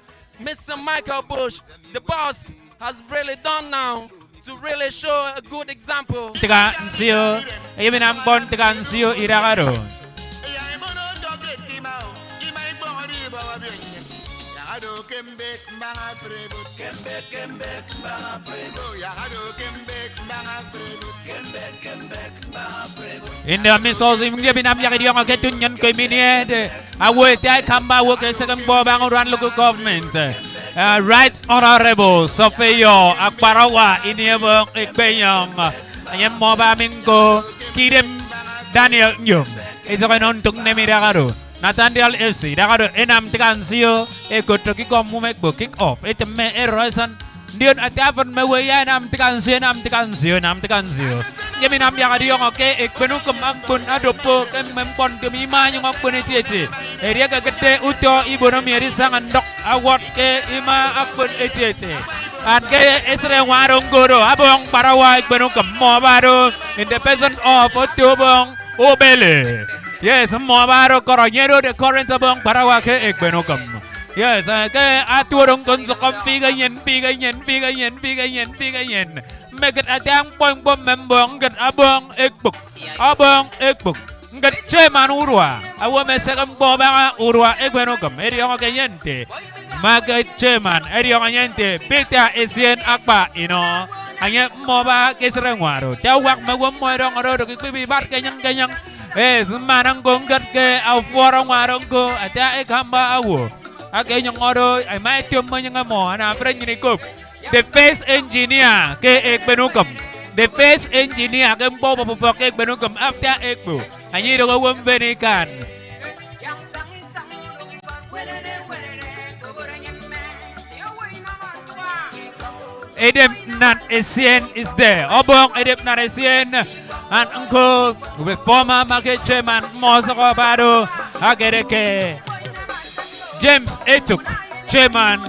Mr. Michael Bush, the boss, has really done now to really show a good example. Tiga nsio, ayam nampon tiga nsio irakaro. Inda misosi mungkin binam yang dia ngaket tunyan kau miniade. Awe tiai kamba awe kesekam bawa bangunan local government. Right Honorable Sofio Akbarawa ini abang Ekpene ayam mau bamingko kirim Daniel Nyum. Itu kan untuk nemirakaro. Nathaniel FC, dakado enam tekan sio, ikut kick off mumek bo kick off. Itu me erosan. Dion atiavan me waya enam tekan sio. Jadi nam yang ada yang oke, Ekpene Ukim angkun adopo kan mempon kemima yang angkun eti. Area kegede uto ibu nomi eri sangan dok award ke ima angkun eti. Anke esre warung goro abong parawa Ekpene Ukim mo baru independent of uto bong obele. Yes, semua baru koronyero de current abang parawa ke Ekpene Ukim. Yes, ke aturung konsokom pigayen. Megat adang poing bom membong gat abang ekbuk. Gat ceman urwa. Awa mesakam bobang urwa Ekpene Ukim. Eri yang kayente. Magat ceman. Eri yang kayente. Pita esien akba ino. Hanya moba kesreng waru. Tawak magwam moirong aro kibi bar kenyang. Semanang gonggat ke aforong warong ko ata ekamba awo. Ake nyong oro ay may tiom mo nyong amo na friend ni Cook. The face engineer ke Ekpene Ukim. The face engineer ke mpo papupok Ekpene Ukim after Ekpo. Anyi do ko benikan. Edep Nat Esien is there. Obong Edep Nat Esien. And uncle with former market chairman Mosoko Bado Agereke James Etuk chairman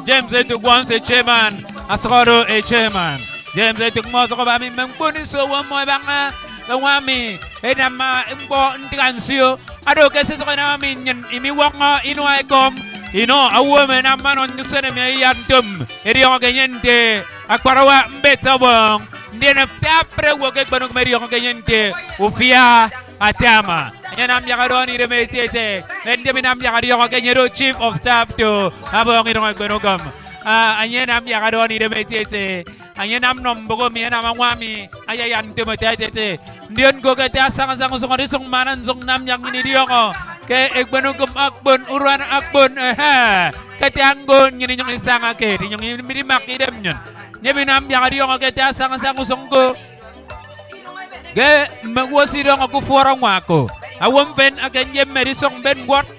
once a chairman Asoro a chairman James Etuk Mosoko Bami Mempuni so one more banga the wami Edama Imbo Ntigansio Ado Cases on Amin Imiwanga Inuaikom a woman a man on the Sename Yantum Ediogayente Aquarawa Betabong. Then after work Ekpene Ukim yung kanyente upia atama. Yan am yakadoni remetete. Then dem nam yakadi yung kanyero chief of staff to abong itong Ekpene Ukim. Anyan am yakadoni remetete. Anyan am nombogo mi nam wami ayayan tumetete. Diyon ko kaya sang song manan song nam yang ini dia ko. Ke Ekpene Ukim akbon uruan akbon katanggon ngini yung isang ake. Yung minimak idem nyon. Nyebinam yang ada yang kita sang usungko. Ge mewasi dong aku forang wako. Awam pen akan jem merisong ben buat.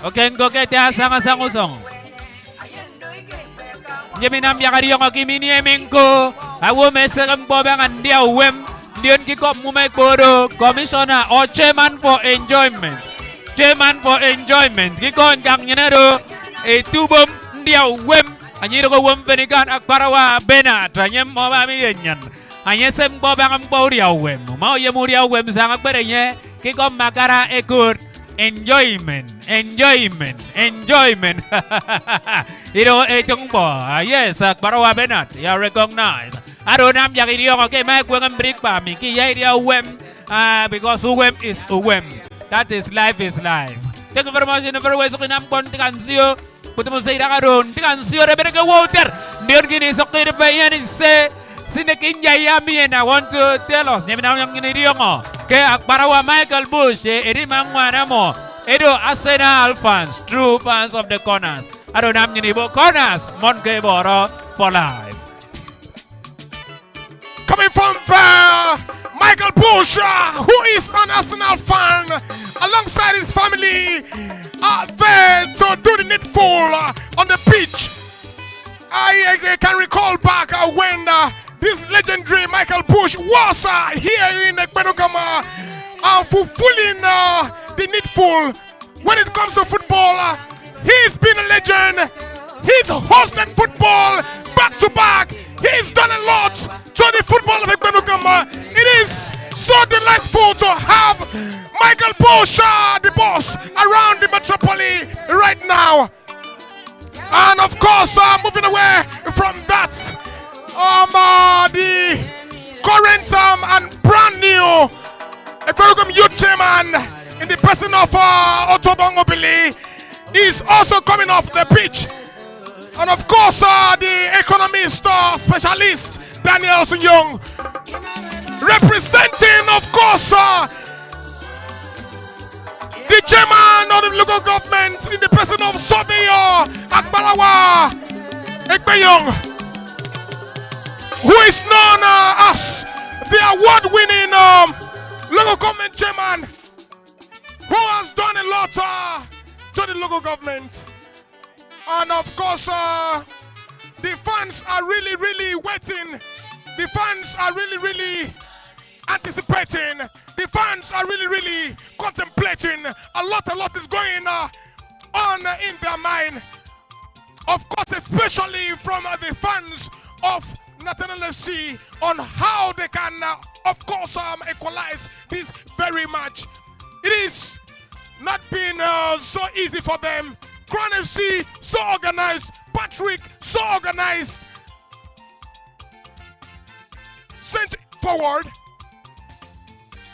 Oke, engkau kita sang usung. Nyebinam yang ada yang aku mini emingko. Awam mesem bobangan dia wem. Dion kikop mumek bodo commissioner or chairman for enjoyment. Kikon kang nyenero tubom dia wem anyiro ko wem penikan akbarawa bena tranyem mo bami yenyan. Anya sem bo bangam bo dia wem. Mau ye mu dia wem sangat berenya kikom makara ekut enjoyment. Iro etong bo. Yes, akbarawa benat. Ya recognize. Aro nam yang ini okay, may kuang break pa miki ya dia wem because wem is wem. That is life. Thank you very much. Never waste kinam kon tigansio. Puto mo sa ira karon tigansio rebere ka water. Diyon gini so kire pa yan se Sineking Yami, I want to tell us, Akbarawa Michael Bush, Edimangwanamo, Edo Arsenal fans, true fans of the corners. I don't have any corners, Monke Boro for life. Coming from there, Michael Bush, who is an Arsenal fan, alongside his family, are there to do the needful on the pitch. I can recall back when this legendary Michael Bush was here in Ekpene Ukim, fulfilling the needful when it comes to football. He's been a legend. He's hosted football back to back. He's done a lot to the football of Ekpene Ukim. It is so delightful to have Michael Bush, the boss, around the metropole right now. And of course, moving away from that, the current and brand new Ekpene Ukim youth chairman in the person of Otobongo Billy is also coming off the pitch. And of course, the economist specialist Daniel Young, representing, of course, the chairman of the local government in the person of Surveyor Akbarawa Ekpene, who is known as the award-winning local government chairman, who has done a lot to the local government. And of course, the fans are really waiting. The fans are really anticipating. The fans are really contemplating. A lot is going on in their mind. Of course, especially from the fans of Nathaniel FC on how they can, of course, equalize this very match. It is not been so easy for them. Crown FC so organized. Patrick so organized. Sent forward.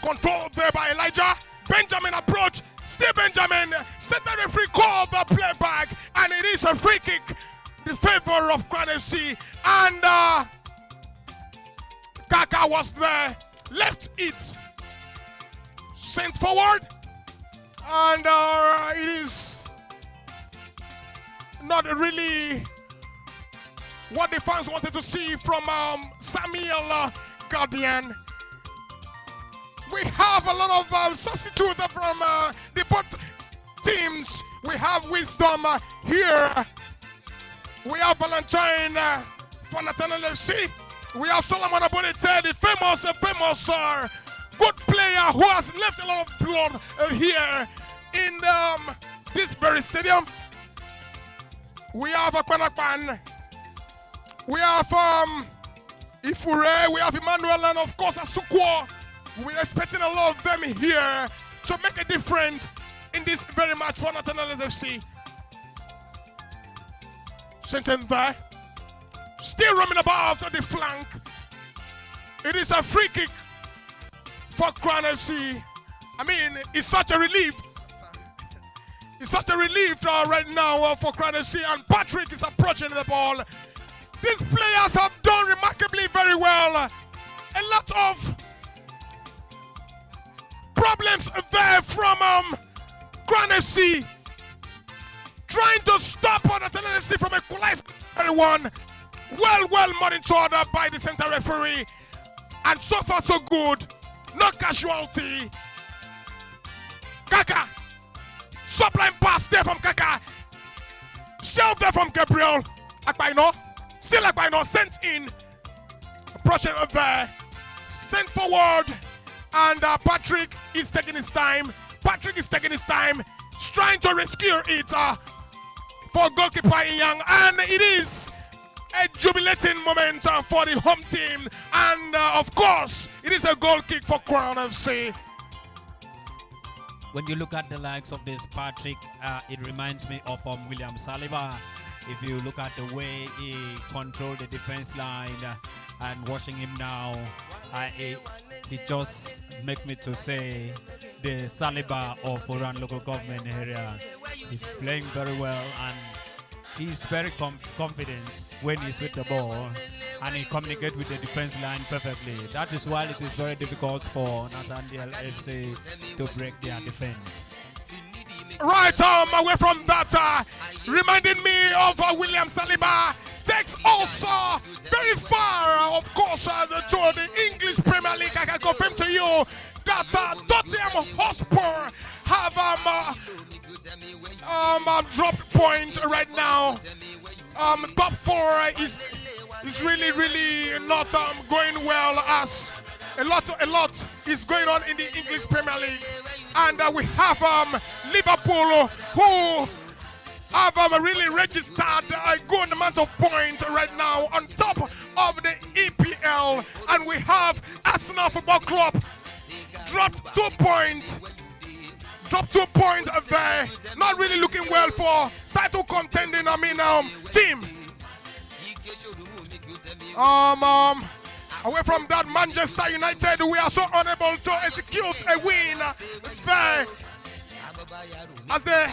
Controlled there by Elijah. Benjamin approach. Still Benjamin. Center referee called the playback. And it is a free kick in favor of Crown FC. And Kaka was there. Left it. Sent forward. And it is not really what the fans wanted to see from Samuel Guardian. We have a lot of substitutes from the both teams. We have Wisdom here. We have Valentine for Nathaniel FC. We have Solomon Abonete, the famous good player who has left a lot of blood here in this very stadium. We have Ekpene, we have Ifure, we have Emmanuel, and of course Asukwo. We're expecting a lot of them here to make a difference in this very match for Nathaniel FC. Shenton there, still roaming about on the flank. It is a free kick for Crown FC. I mean, it's such a relief. It's such a relief right now for Crown FC, and Patrick is approaching the ball. These players have done remarkably very well. A lot of problems there from Crown FC. Trying to stop Nathaniel FC from equalizing everyone. Well monitored by the center referee. And so far so good. No casualty. Kaka. Subline pass there from Kaka. Still there from Gabriel. Ekpene. Still Ekpene. Sent in. Approaching there. Sent forward. And Patrick is taking his time. He's trying to rescue it for goalkeeper Young. And it is a jubilating moment for the home team. And of course, it is a goal kick for Crown FC. When you look at the likes of this Patrick, it reminds me of William Saliba. If you look at the way he controlled the defense line and watching him now, it just makes me to say the Saliba of Oran local government area. He's playing very well and he's very confident when he's with the ball. and he communicates with the defense line perfectly. That is why it is very difficult for Nathaniel FC to break their defense. Right, away from that, reminding me of William Saliba. Takes also very far, of course, to the English Premier League. I can confirm to you that Tottenham Hotspur have dropped point right now. Top four is really not going well, as a lot is going on in the English Premier League. And we have Liverpool, who have really registered a good amount of points right now on top of the EPL. And we have Arsenal Football Club dropped 2 points. Dropped 2 points there. Not really looking well for title contending, team. Away from that, Manchester United, we are so unable to execute a win there, as they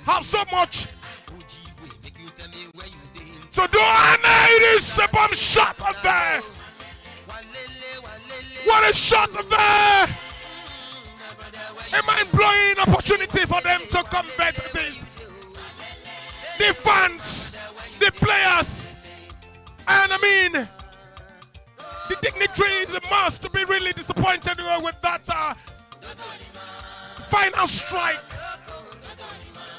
have so much to do, and it is a bomb shot there. What a shot there! A mind-blowing opportunity for them to convert this. The fans, the players, and the dignitaries must be really disappointed with that final strike.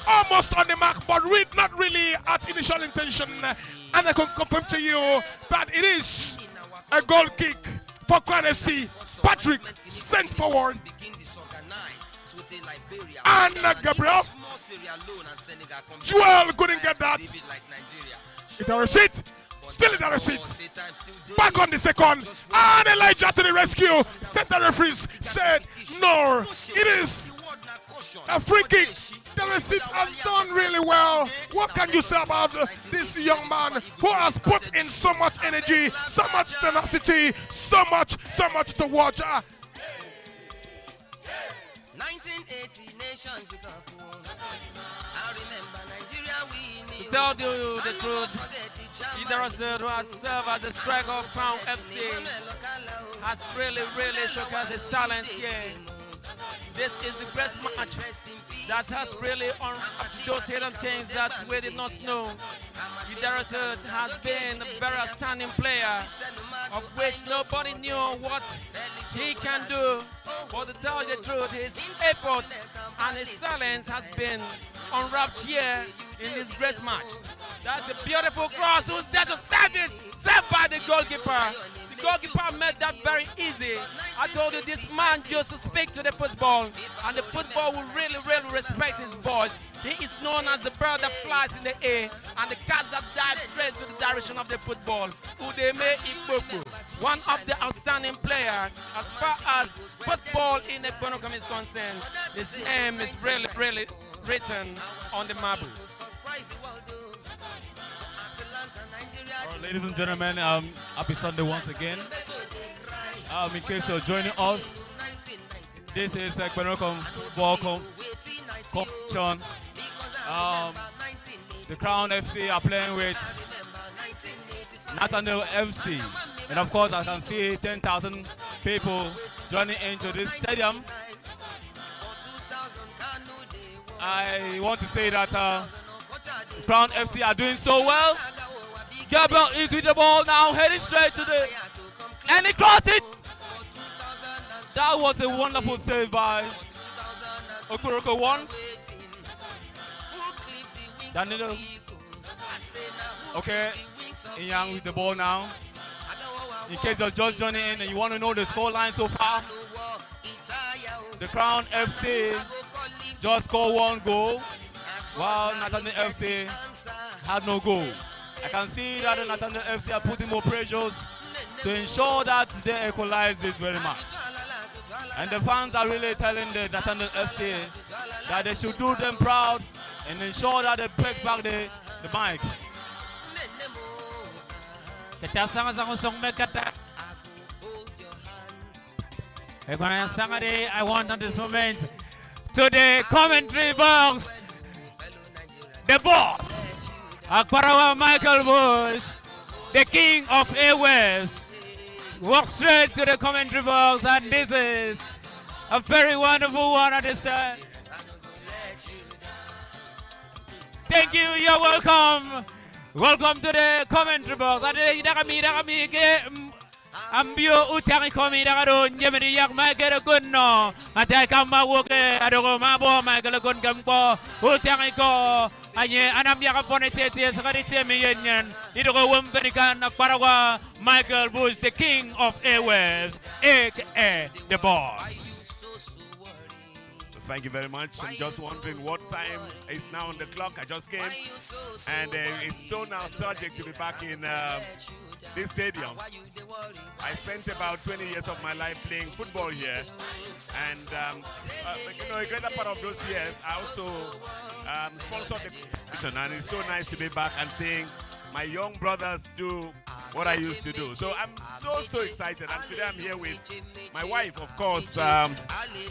Almost on the mark, but not really at initial intention. And I can confirm to you that it is a goal kick for Crown FC. Patrick sent forward. And Gabriel. Joel couldn't get that. It a receipt. Still in the receipt. Back on the second. And Elijah to the rescue. Center referees said no. It is a free kick. The receipt has done really well. What can you say about this young man who has put in so much energy, so much tenacity, so much to watch? 1980 nations I remember Nigeria winning. To tell you the truth, Idris, who has served as the striker of Crown FC, has really showcased his talents here. This is the best match that has really unwrapped those hidden things that we did not know. Idris has been a very outstanding player, of which nobody knew what he can do. But to tell you the truth, his effort and his talents has been unwrapped here in this great match. That's a beautiful cross. Who's there to save it? Saved by the goalkeeper. The goalkeeper made that very easy. I told you, this man just to speak to the football, and the football will really respect his voice. He is known as the bird that flies in the air and the cat that dives straight to the direction of the football. Udeme Ikpoku, one of the outstanding players as far as football in Ekpene Ukim is concerned. His name is really written on the marble. Ladies and gentlemen, happy Sunday once again. In case you're joining us, this is Ekpene Ukim football competition. The Crown FC are playing with Nathaniel FC, and of course I can see 10,000 people joining into this stadium. I want to say that Crown FC are doing so well. Gabriel is with the ball now, heading straight to the, and he caught it. That was a wonderful save by Okoroko 1. Danilo. Okay, Inyang with the ball now. In case you're just joining in and you want to know the scoreline so far, the Crown FC just scored 1 goal, while Nathaniel FC had no goal. I can see that the Nathaniel FC are putting more pressures to ensure that they equalize this very much. And the fans are really telling the Nathaniel FC that they should do them proud and ensure that they break back the mic. I want on this moment to the commentary box, the boss, Akbarawa Michael Bush, the king of airwaves, walk straight to the commentary box, and this is a very wonderful one at this time. Thank you, you're welcome. Welcome to the commentary box. Ambio utang komi dagado nyemedi yak magere kunno ate kama woke adogo mabo magele kun kampo utang ko anye anam yak ponete sakari temi yenyen idogo wemberikan parawa Michael Bush, the king of airwaves, aka the boss. Thank you very much. I'm just wondering what time is now on the clock. I just came, and it's so nostalgic to be back in this stadium. I spent about 20 years of my life playing football here, and a greater part of those years I also sponsored the competition, and it's so nice to be back and seeing my young brothers do what I used to do. So I'm so excited, and today I'm here with my wife, of course, Her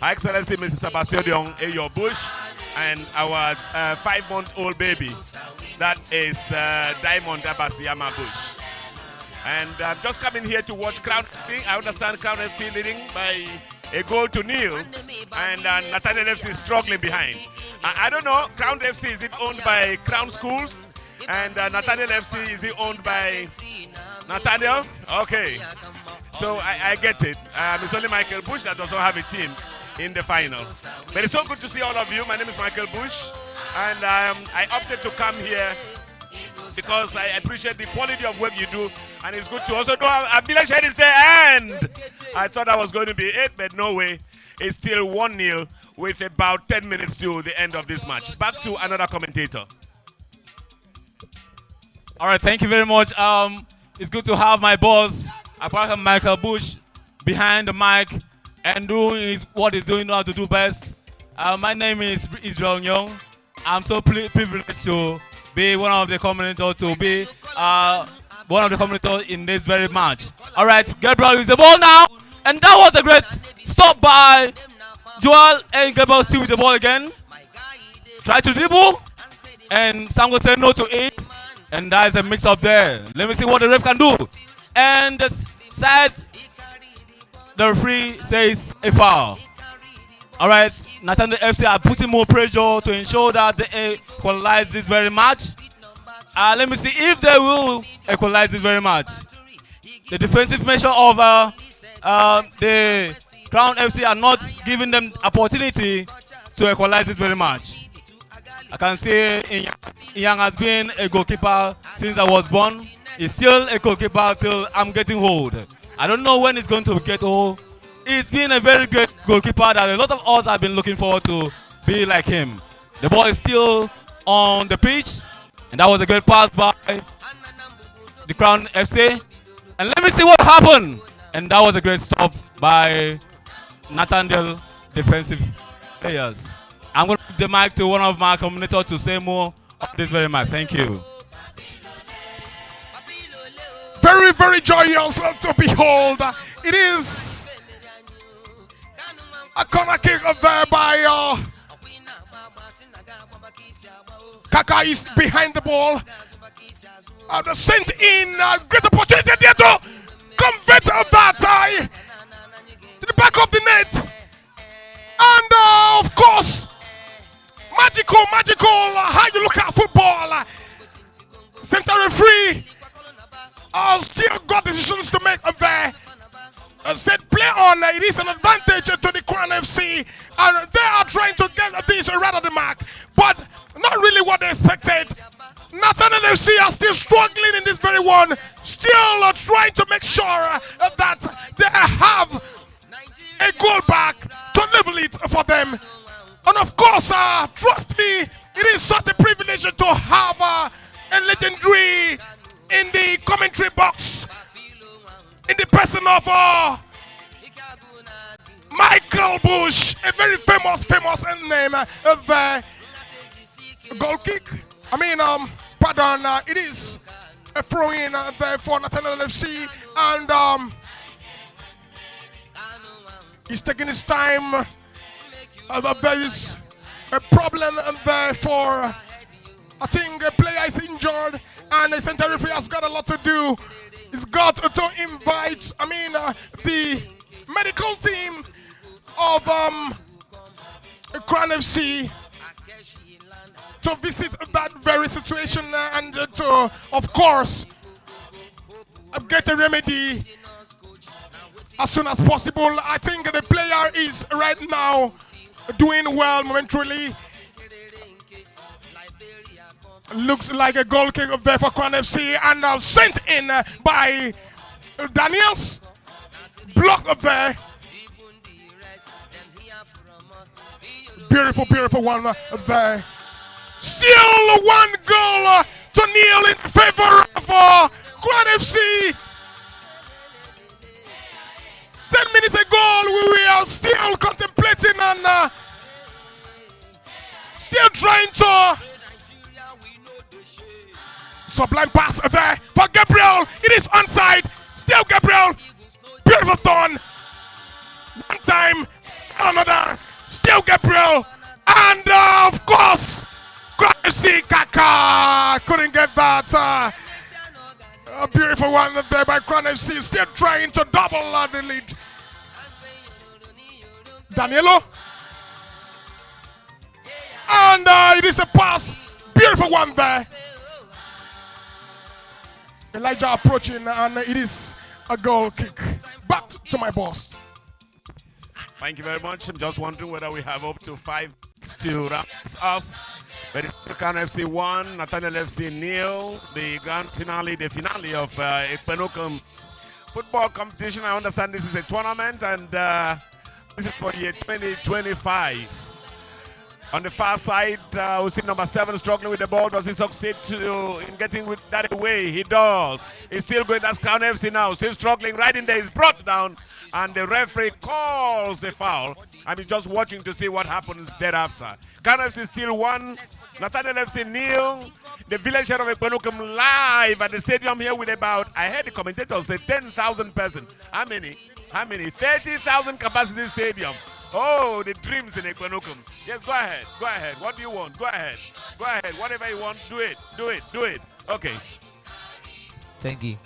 Excellency Mrs. Abasiodion Eyo Bush, and our 5-month-old baby, that is Diamond Abasiyama Bush. And I'm just coming here to watch Crown FC. I understand Crown FC leading by a goal to nil, and Nathaniel FC is struggling behind. I don't know, Crown FC, is it owned by Crown Schools? And Nathaniel FC, is it owned by Nathaniel? Okay. So I get it. It's only Michael Bush that doesn't have a team in the final. But it's so good to see all of you. My name is Michael Bush, and I opted to come here because I appreciate the quality of work you do, and it's good to also know a village head is there. And I thought I was going to be 8, but no way. It's still 1-0 with about 10 minutes to the end of this match. Back to another commentator. All right, thank you very much. It's good to have my boss, apart from Michael Bush, behind the mic and doing what he's doing how to do best. My name is Israel Young. I'm so privileged to be one of the commentators, in this very match. All right, Gabriel is the ball now, and that was a great stop by Joel, and Gabriel still with the ball again. Try to dribble, and Tango said no to it. And that is a mix up there. Let me see what the ref can do. And the side, the referee says a foul. All right, Nathaniel FC are putting more pressure to ensure that they equalize this very match. Let me see if they will equalize this very match. The defensive measure of the Crown FC are not giving them opportunity to equalize this very match. I can say Iyan has been a goalkeeper since I was born. He's still a goalkeeper till I'm getting old. I don't know when he's going to get old. He's been a very great goalkeeper that a lot of us have been looking forward to be like him. The ball is still on the pitch, and that was a great pass by the Crown FC. And let me see what happened. And that was a great stop by Nathaniel defensive players. I'm going to give the mic to one of my commentators to say more on this very much. Thank you. Very, very joyous to behold. It is a corner kick there by Kaka is behind the ball. Sent in great opportunity there to convert that to the back of the net. And of course, magical, how you look at football. Center referee still got decisions to make there. Said play on, it is an advantage to the Crown FC, and they are trying to get this right at the mark, but not really what they expected. Nathaniel FC are still struggling in this very one, still trying to make sure that they have a goal back to level it for them. And of course, trust me, it is such a privilege to have a legendary in the commentary box, in the person of Michael Bush, a very famous name of goal kick. It is a throw-in there for Nathaniel FC, and he's taking his time. There is a problem there for, I think a player is injured, And the center referee has got a lot to do. He's got to invite, the medical team of Crown FC to visit that very situation and to, of course, get a remedy as soon as possible. I think the player is right now doing well momentarily. Looks like a goal kick there for Crown FC and sent in by Daniels. Block up there. Beautiful, beautiful one there. Still one goal to kneel in favor of Crown FC. 10 minutes ago, we are still contemplating and still trying to. Sublime pass there for Gabriel. It is onside. Still Gabriel. Beautiful turn. One time, another. Still Gabriel. And of course, Gracie Kaka couldn't get that. A beautiful one there by Crown FC. Still trying to double the lead. Danilo. And it is a pass. Beautiful one there. Elijah approaching, and it is a goal kick. Back to my boss. Thank you very much. I'm just wondering whether we have up to 5 to wrap this up. But Crown FC 1, Nathaniel FC 0. The grand finale, the finale of Ekpene Ukim football competition. I understand this is a tournament, and this is for year 2025. On the far side, we see number 7 struggling with the ball. Does he succeed in getting that away? He does. He's still going. That's Crown FC now. Still struggling. Right in there. He's brought down. And the referee calls a foul. I'm just watching to see what happens thereafter. Crown FC still 1. Nathaniel FC 0. The village share of Ekpene Ukim live at the stadium here with about, I heard the commentators say 10,000 persons. How many? 30,000 capacity stadium. Oh, the dreams in Ekpene Ukim. Yes, go ahead. Go ahead. What do you want? Go ahead. Go ahead. Whatever you want, do it. Do it. Do it. Okay. Thank you.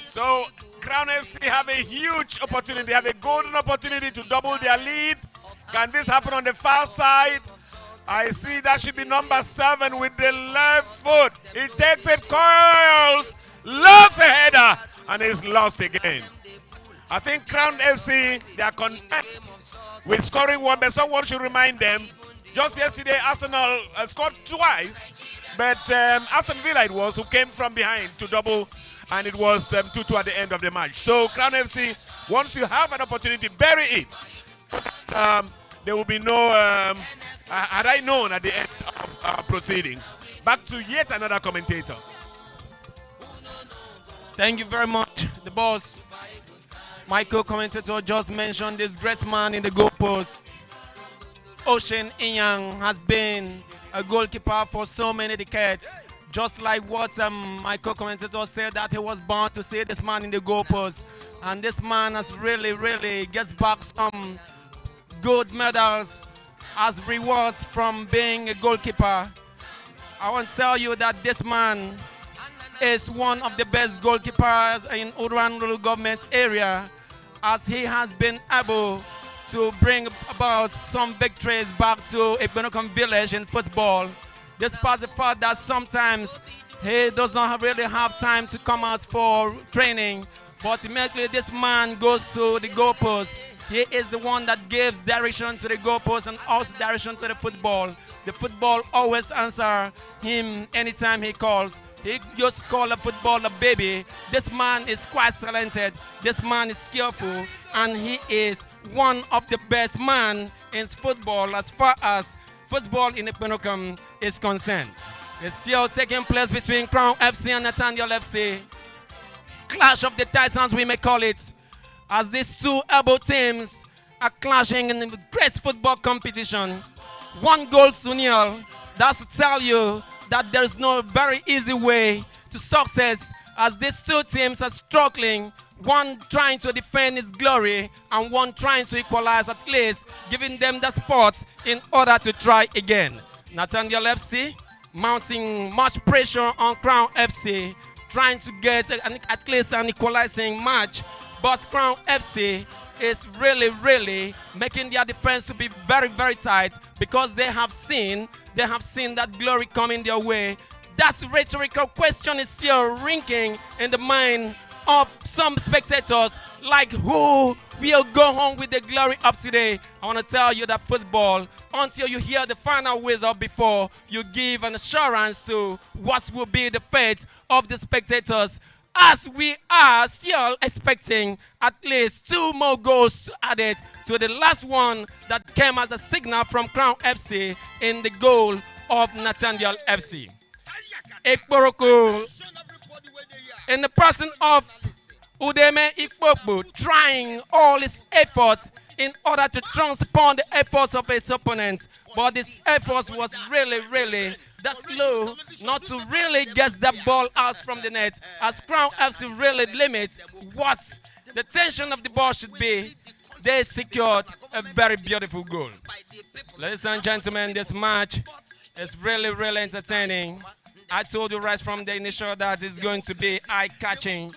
So, Crown FC have a huge opportunity, have a golden opportunity to double their lead. Can this happen on the far side? I see that should be number 7 with the left foot. He takes it, coils, looks a header, and is lost again. I think Crown FC, they are content with scoring 1, but someone should remind them. Just yesterday, Arsenal scored twice, but Aston Villa it was who came from behind to double, and it was 2-2 at the end of the match. So Crown FC, once you have an opportunity, bury it. There will be no, had I known at the end of proceedings. Back to yet another commentator. Thank you very much, the boss. My co-commentator just mentioned this great man in the goalpost. Ocean Inyang has been a goalkeeper for so many decades. Just like what my co-commentator said, that he was born to see this man in the goalpost. And this man has really gets back some gold medals as rewards from being a goalkeeper. I want to tell you that this man is one of the best goalkeepers in Uduran rural government area, as he has been able to bring about some victories back to Ekpene Ukim village in football. Despite the fact that sometimes he does not really have time to come out for training, but immediately this man goes to the goalpost. He is the one that gives direction to the goalpost and also direction to the football. The football always answers him anytime he calls. He just calls the football a baby. This man is quite talented. This man is skillful, and he is one of the best men in football as far as football in Ekpene Ukim is concerned. It's still taking place between Crown FC and Nathaniel FC. Clash of the Titans, we may call it, as these two able teams are clashing in the great football competition. 1 goal to 0. That's to tell you that there's no very easy way to success as these two teams are struggling, one trying to defend his glory and one trying to equalize at least, giving them the spot in order to try again. Nathaniel FC mounting much pressure on Crown FC, trying to get at least an equalizing match, but Crown FC is really making their defense to be very tight because they have seen that glory coming their way. That rhetorical question is still ringing in the mind of some spectators, like who will go home with the glory of today. I want to tell you that football, until you hear the final whistle before you give an assurance to what will be the fate of the spectators, as we are still expecting at least 2 more goals added to the last one that came as a signal from Crown FC in the goal of Nathaniel FC. Ekpene Ukim, in the person of Udeme Ikpokpo, trying all his efforts in order to transpond the efforts of his opponents, but his efforts was really that slow not to really get the ball out from the net, as Crown FC really limits what the tension of the ball should be. They secured a very beautiful goal. Ladies and gentlemen, this match is really entertaining. I told you right from the initial that it's going to be eye-catching.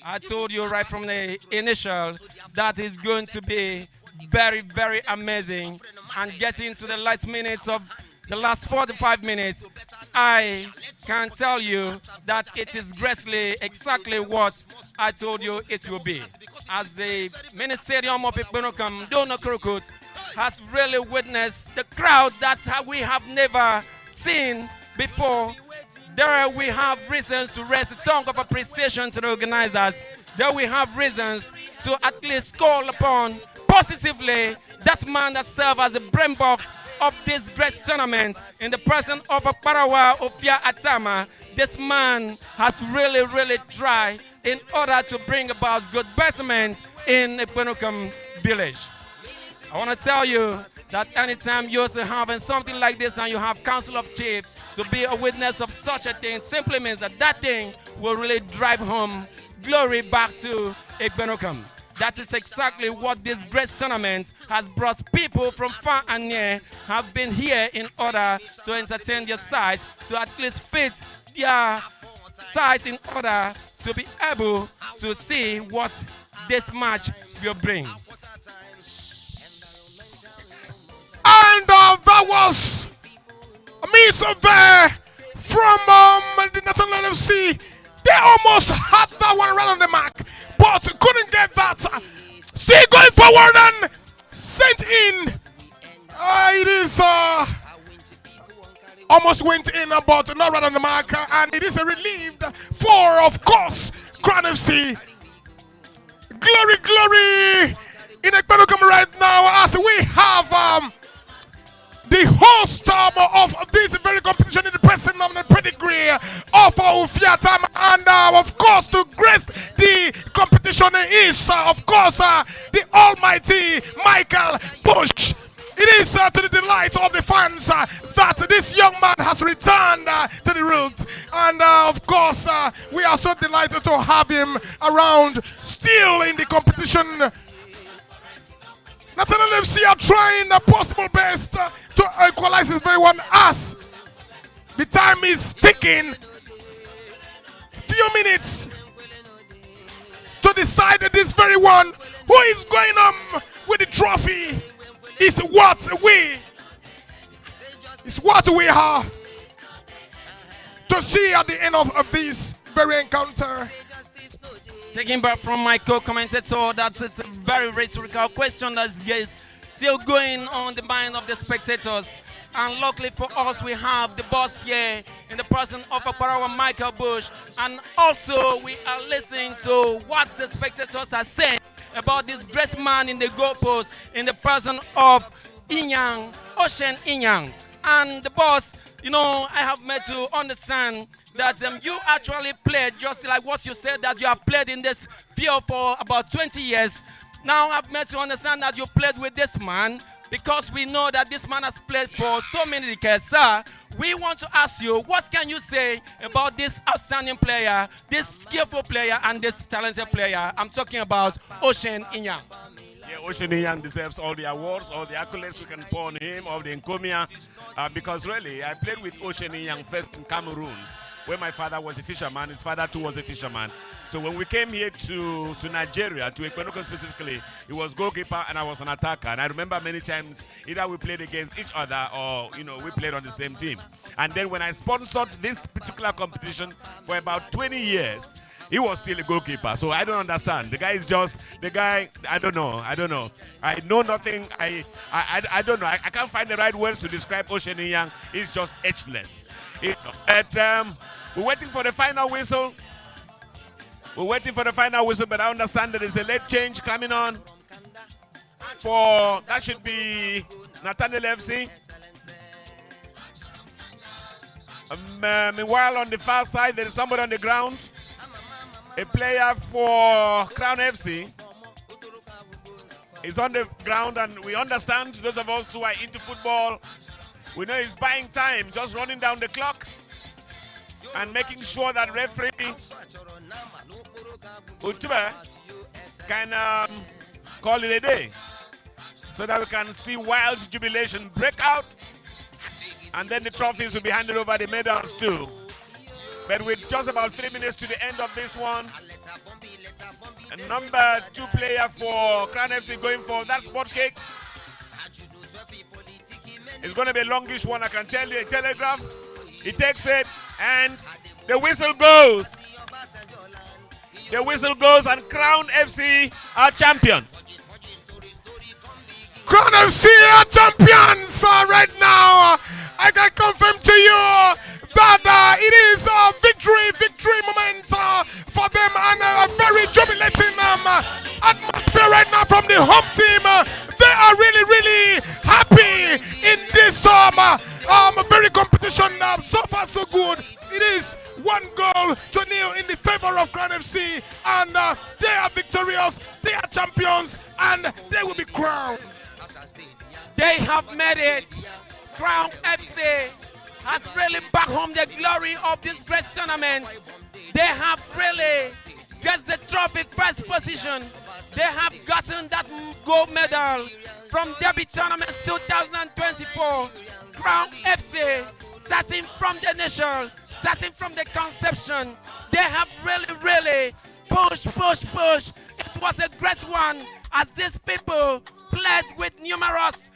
I told you right from the initial that it's going to be very amazing. And getting to the last minutes of the last 45 minutes, I can tell you that it is greatly exactly what I told you it will be. As the mini stadium of Ekpene Ukim, Dona Krukut, has really witnessed the crowds that we have never seen before. There we have reasons to raise a tongue of appreciation to the organizers. There we have reasons to at least call upon positively that man that served as the brain box of this great tournament in the person of Parawa Ofia Atama. This man has really tried in order to bring about good betterment in Ekpene Ukim village. I want to tell you that anytime you're having something like this and you have Council of Chiefs to be a witness of such a thing, simply means that that thing will really drive home glory back to Ekpene Ukim. That is exactly what this great tournament has brought. People from far and near have been here in order to entertain their sides, to at least fit their sides in order to be able to see what this match will bring. And that was a miss there from the Nathaniel FC. They almost had that one right on the mark, but couldn't get that. Still going forward and sent in. It is almost went in, but not right on the mark. And it is a relieved for, of course, Crown FC. Glory in Ekpene Ukim right now, as we have the host of this very competition in the person of the pedigree of Ufiatam, and of course to grace the competition is of course the almighty Michael Bush. It is to the delight of the fans that this young man has returned to the root, and of course we are so delighted to have him around still in the competition. Nathaniel FC are trying the possible best to equalize this very one, as the time is ticking. Few minutes to decide this very one. Who is going with the trophy is what we are to see at the end of this very encounter. Taking back from my co-commentator, that's a very rhetorical question that is still going on the mind of the spectators. And luckily for us, we have the boss here in the person of Parawa Michael Bush. And also, we are listening to what the spectators are saying about this great man in the goalpost in the person of Inyang, Ocean Inyang. And the boss, you know, I have made to understand that you actually played, just like what you said, that you have played in this field for about 20 years. Now I've made to understand that you played with this man because we know that this man has played for so many decades, sir, we want to ask you, what can you say about this outstanding player, this skillful player, and this talented player? I'm talking about Ocean Inyang. Yeah, Ocean Young deserves all the awards, all the accolades we can pour on him, all the encomia, because really, I played with Ocean Young first in Cameroon, where my father was a fisherman. His father too was a fisherman. So when we came here to Nigeria, to Ekpene Ukim specifically, he was goalkeeper and I was an attacker. And I remember many times either we played against each other or we played on the same team. And then when I sponsored this particular competition for about 20 years, he was still a goalkeeper. So I don't understand. The guy is just the guy. I don't know. I know nothing. I don't know. I can't find the right words to describe Ocean Young. He's just edgeless. But we're waiting for the final whistle. But I understand there is a late change coming on. That should be Nathaniel FC. Meanwhile, on the far side, there is somebody on the ground. A player for Crown FC is on the ground, and we understand, those of us who are into football, we know he's buying time, just running down the clock and making sure that referee Utube can call it a day so that we can see wild jubilation break out, and then the trophies will be handed over, the medals too. But with just about 3 minutes to the end of this one, and number 2 player for Crown FC going for that spot kick. It's going to be a longish one, I can tell you, a telegraph. He takes it, and the whistle goes. The whistle goes, and Crown FC are champions. Crown FC are champions right now. I can confirm to you that it is a victory moment for them, and a very jubilating atmosphere right now from the home team. They are really happy in this very competition. So far so good. It is 1-0 in the favor of Crown FC, and they are victorious. They are champions, and they will be crowned. They have made it. Crown FC has really back home the glory of this great tournament. They have really got the trophy first position. They have gotten that gold medal from Derby Tournament 2024. Crown FC, starting from the initial, starting from the conception, they have really pushed. It was a great one as these people played with numerous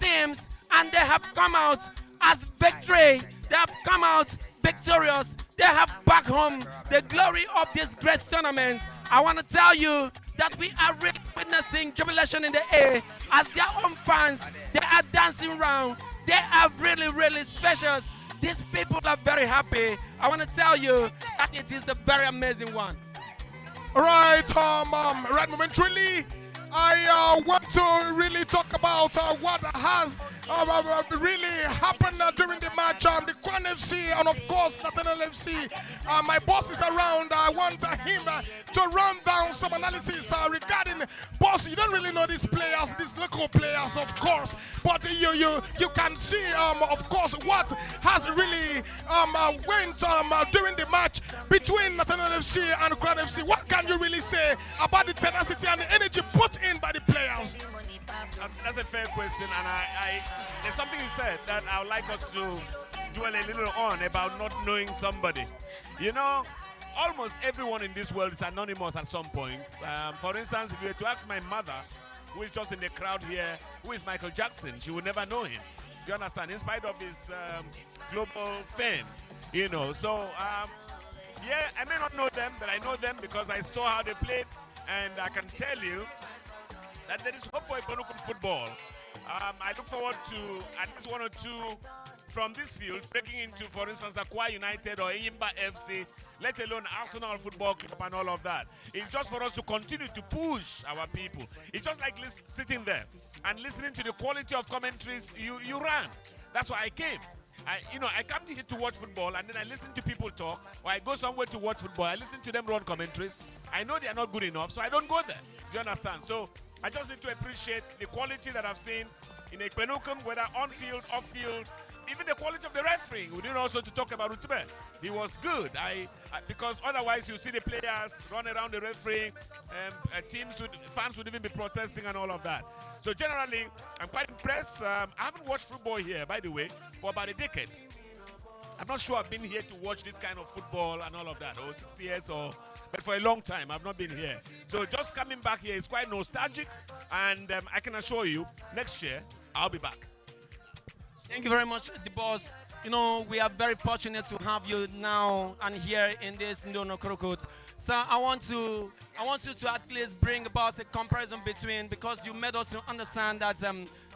teams, and they have come out as victory. They have come out victorious. They have back home the glory of this great tournament. I want to tell you that we are really witnessing jubilation in the air as their own fans. They are dancing around. They are really special. These people are very happy. I want to tell you that it is a very amazing one. Right, right momentarily, I want to really talk about what has really happened during the match. The Crown FC and of course Nathaniel FC. My boss is around. I want him to run down some analysis regarding. Boss, you don't really know these players, these local players, of course, but you can see, of course, what has really went during the match between Nathaniel FC and Crown FC. What can you really say about the tenacity and the energy put in by the players? That's a fair question, and there's something you said that I would like us to dwell a little on about not knowing somebody. You know, almost everyone in this world is anonymous at some point. For instance, if you were to ask my mother, who is just in the crowd here, who is Michael Jackson, she would never know him. Do you understand? In spite of his global fame, you know. So, yeah, I may not know them, but I know them because I saw how they played, and I can tell you that there is hope for Ekpene Ukim football. I look forward to at least 1 or 2 from this field breaking into, for instance, Akwa United or Eyimba FC, let alone Arsenal Football Club and all of that. It's just for us to continue to push our people. It's just like sitting there and listening to the quality of commentaries you ran. That's why I came. I come here to watch football, and then I listen to people talk, or I go somewhere to watch football. I listen to them run commentaries. I know they are not good enough, so I don't go there. Do you understand? So I just need to appreciate the quality that I've seen in Ekpene Ukim, whether on field, off field, even the quality of the refereeing. We didn't also to talk about Utube. He was good. Because otherwise you see the players run around the refereeing, fans would even be protesting and all of that. So generally, I'm quite impressed. I haven't watched football here, by the way, for about a decade. I'm not sure I've been here to watch this kind of football and all of that, 6 years but for a long time, I've not been here. So just coming back here is quite nostalgic, and I can assure you, next year, I'll be back. Thank you very much, the boss. You know, we are very fortunate to have you now and here in this Ndono Krokot. So I want you to at least bring about a comparison between, because you made us understand that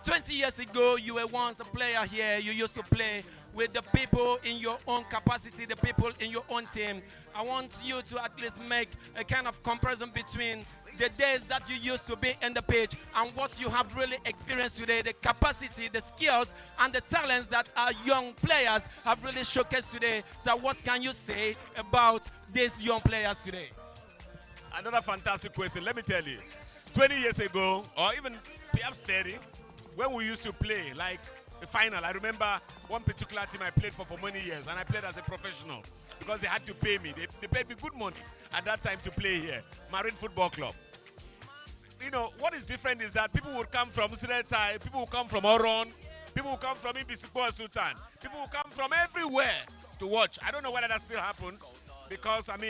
20 years ago, you were once a player here. You used to play with the people in your own capacity, the people in your own team. I want you to at least make a kind of comparison between the days that you used to be in the pitch and what you have really experienced today, the capacity, the skills, and the talents that our young players have really showcased today. So what can you say about these young players today? Another fantastic question. Let me tell you, 20 years ago, or even perhaps 30, when we used to play, like the final, I remember one particular team I played for many years, and I played as a professional because they had to pay me. They paid me good money at that time to play here, Marine Football Club. You know, what is different is that people would come from Suretai, people will come from Oron, people will come from Ibisuko Sultan, people will come from everywhere to watch. I don't know whether that still happens, because, but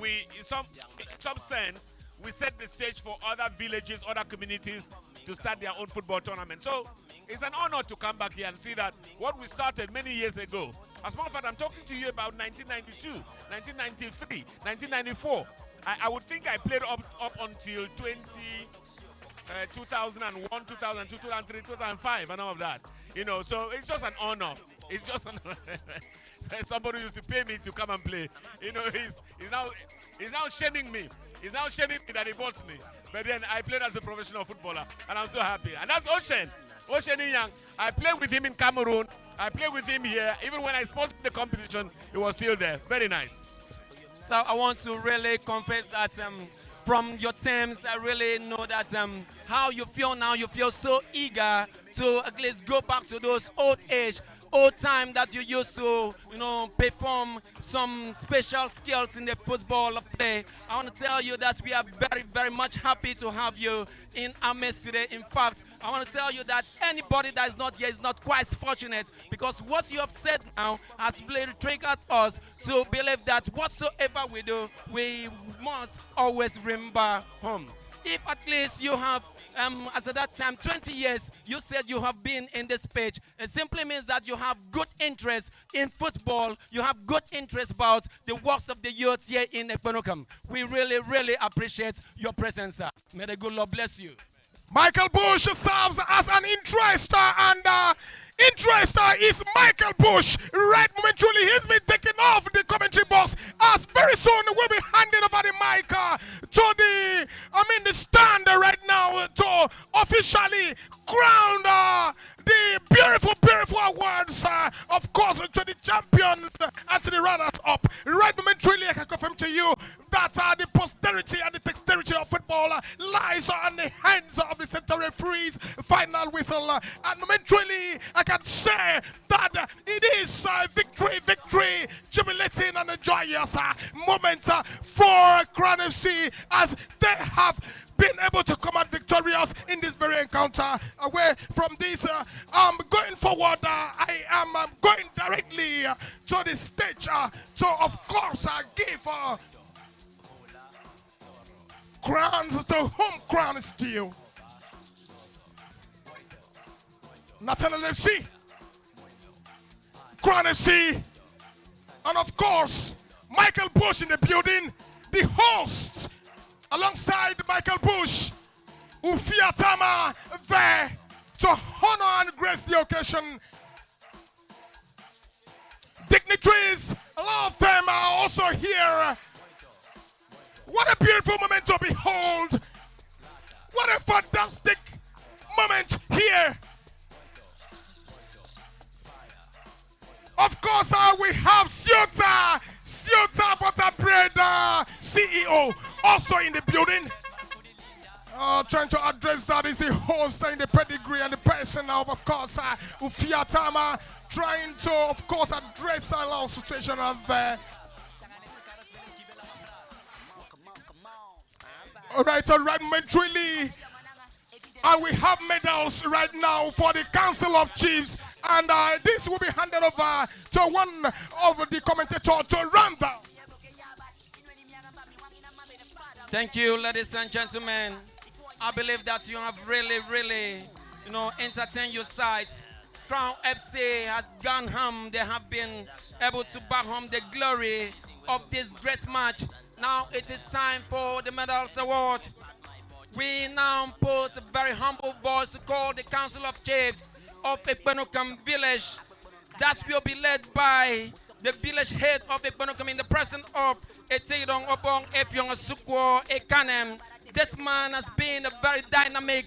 in some sense, we set the stage for other villages, other communities to start their own football tournament. So it's an honor to come back here and see that what we started many years ago. As a matter of fact, I'm talking to you about 1992, 1993, 1994. I would think I played up until 2001, 2002, 2003, 2005, and all of that. You know, so it's just an honor. It's just an somebody used to pay me to come and play. You know, he's now shaming me. He's now shaming me that he bought me. But then I played as a professional footballer, and I'm so happy. And that's Ocean Young. I played with him in Cameroon. I played with him here. Even when I sponsored the competition, he was still there. Very nice. So I want to really confess that from your terms, I really know that how you feel now. You feel so eager to at least go back to those old time that you used to, perform some special skills in the football play. I want to tell you that we are very, very much happy to have you in our midst today. In fact, I want to tell you that anybody that is not here is not quite fortunate, because what you have said now has really triggered us to believe that whatsoever we do, we must always remember home. If at least you have, as at that time, 20 years, you said you have been in this page, it simply means that you have good interest in football, you have good interest about the works of the youth here in Ekpene Ukim. We really, really appreciate your presence, sir. May the good Lord bless you. Michael Bush serves as an interester, and interester is Michael Bush. Right momentarily, he's been taken off the commentary box, as very soon we'll be handing over the mic to the stand right now to officially crown the beautiful, beautiful awards, of course, to the champions and to the runners-up. Right momentarily, I can confirm to you that the posterity and the dexterity of football lies on the hands of the center referees. Final whistle, and momentarily, I can say that it is victory, jubilating and a joyous moment for Crown FC, as they have been able to come out victorious in this very encounter. Away from this, going forward, I am going directly to the stage to, of course, give crowns to whom crown is due. Nathaniel FC, Crown FC, and of course, Michael Bush in the building, the host, alongside Michael Bush, Ufiatama there to honor and grace the occasion. Dignitaries, a lot of them are also here. What a beautiful moment to behold. What a fantastic moment here. Of course, we have Siota Butter Bread CEO also in the building. trying to address that is the host in the pedigree and the person of course, Ufiatama, trying to, of course, address a lot of situation out there. All right, momentarily. And we have medals right now for the Council of Chiefs. And this will be handed over to one of the commentators to run down. Thank you, ladies and gentlemen. I believe that you have really, entertained your side. Crown FC has gone home. They have been able to back home the glory of this great match. Now it is time for the medals award. We now put a very humble voice to call the Council of Chiefs of Ekpene Ukim village. That will be led by the village head of Ekpene Ukim in the person of Etidong Obong Efyong Sukwo Ekanem. This man has been a very dynamic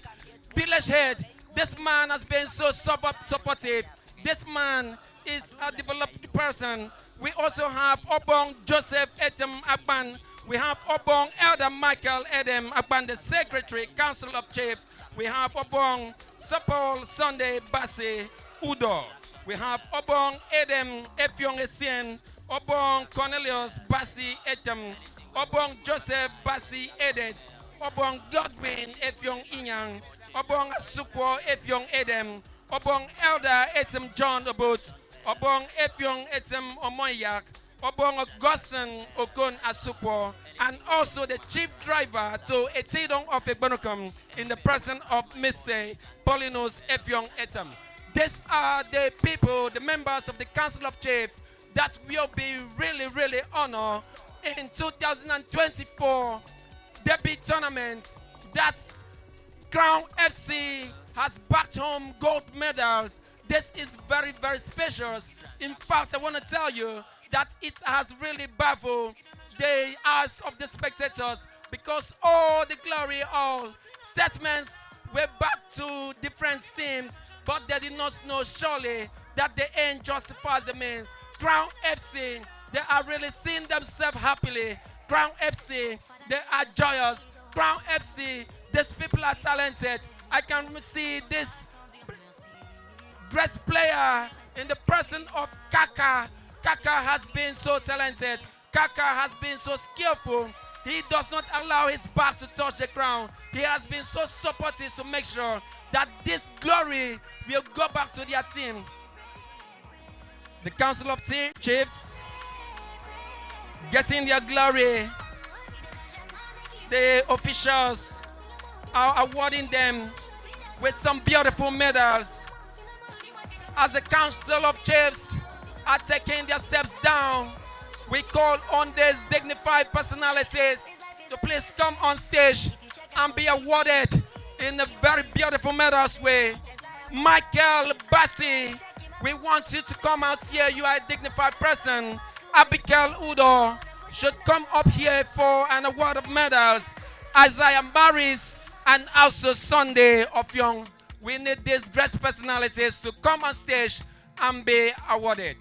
village head. This man has been so supportive. This man is a developed person. We also have Obong Joseph Etem Akban. We have Obong Elder Michael Edem Akban, the Secretary, Council of Chiefs. We have Obong Sapol Sunday Basi Udo. We have Obong Edem Efyong Esien, Obong Cornelius Basi Etem, Obong Joseph Basi Edet, Obong Godwin Efyong Inyang, Obong Sukwo Efyong Edem, Obong Elder Etem John Obot, Obong Efyong Etem Omoyak, Obong Augustine Okon Asukwo, and also the chief driver to Etidong of Ekpene Ukim in the person of Mr. Paulinus Efyong Etem. These are the people, the members of the Council of Chiefs that will be really honored in 2024 debut tournament. That's Crown FC has backed home gold medals. This is very special. In fact, I want to tell you that it has really baffled the eyes of the spectators because all the glory, all statements were back to different teams, but they did not know surely that the end justifies the means. Crown FC, they are really seeing themselves happily. Crown FC, they are joyous. Crown FC, these people are talented. I can see this great player in the person of Kaka. Kaka has been so talented. Kaka has been so skillful. He does not allow his back to touch the ground. He has been so supportive to make sure that this glory will go back to their team. The Council of Chiefs getting their glory. The officials are awarding them with some beautiful medals. As the Council of Chiefs are taking their steps down, we call on these dignified personalities to please come on stage and be awarded in a very beautiful medals way. Michael Bassi, we want you to come out here. You are a dignified person. Abigail Udo should come up here for an award of medals. Isaiah Maris and also Sunday of Young. We need these great personalities to come on stage and be awarded.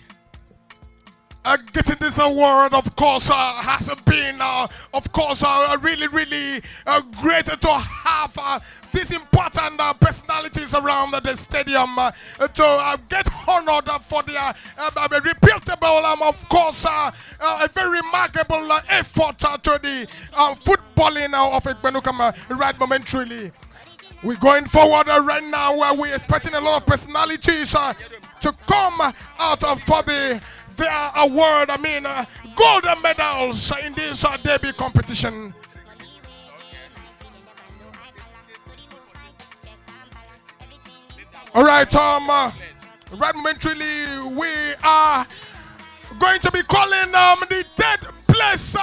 Getting this award, of course, has been, of course, really great to have these important personalities around the stadium to get honored for their reputable, of course, a very remarkable effort to the footballing of Ekpene Ukim right momentarily. We're going forward right now where we're expecting a lot of personalities to come out for their award, gold medals in this debut competition. All right, right momentarily we are going to be calling the third place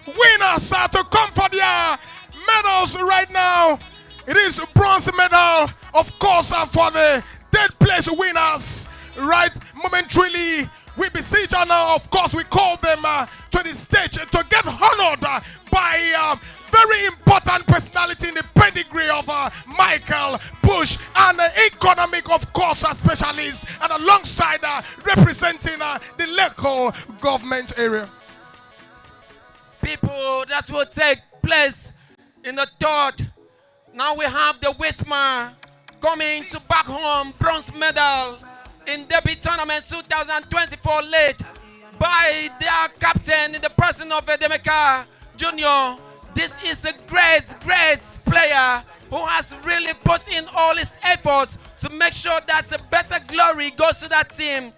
winners to come for their medals right now. It is bronze medal, of course, for the third place winners. Right momentarily, we beseech now, of course, we call them to the stage to get honored by very important personality in the pedigree of Michael Bush, an economic, of course, specialist, and alongside representing the local government area. People, that will take place in the third Now we have the Wismar coming to back home bronze medal in Derby Tournament 2024 led by their captain in the person of Edemeka Jr. This is a great player who has really put in all his efforts to make sure that a better glory goes to that team.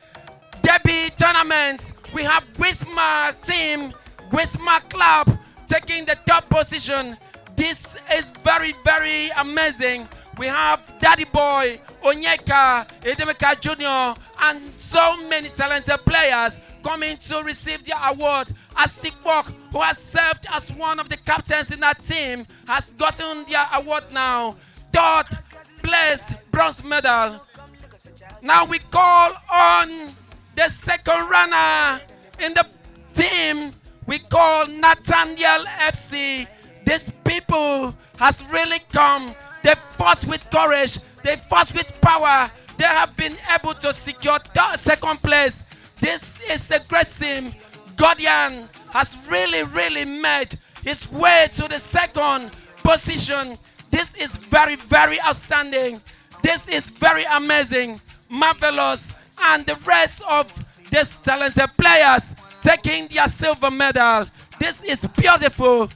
Derby Tournament, we have Wismar team, Wismar club taking the top position. This is very, very amazing. We have Daddy Boy, Onyeka, Edemeka Jr., and so many talented players coming to receive their award. As Sikbok, who has served as one of the captains in that team, has gotten their award now. Third place bronze medal. Now we call on the second runner in the team. We call Nathaniel FC. These people has really come. They fought with courage. They fought with power. They have been able to secure second place. This is a great team. Guardian has really made his way to the second position. This is very, very outstanding. This is very amazing, marvelous, and the rest of these talented players taking their silver medal. This is beautiful.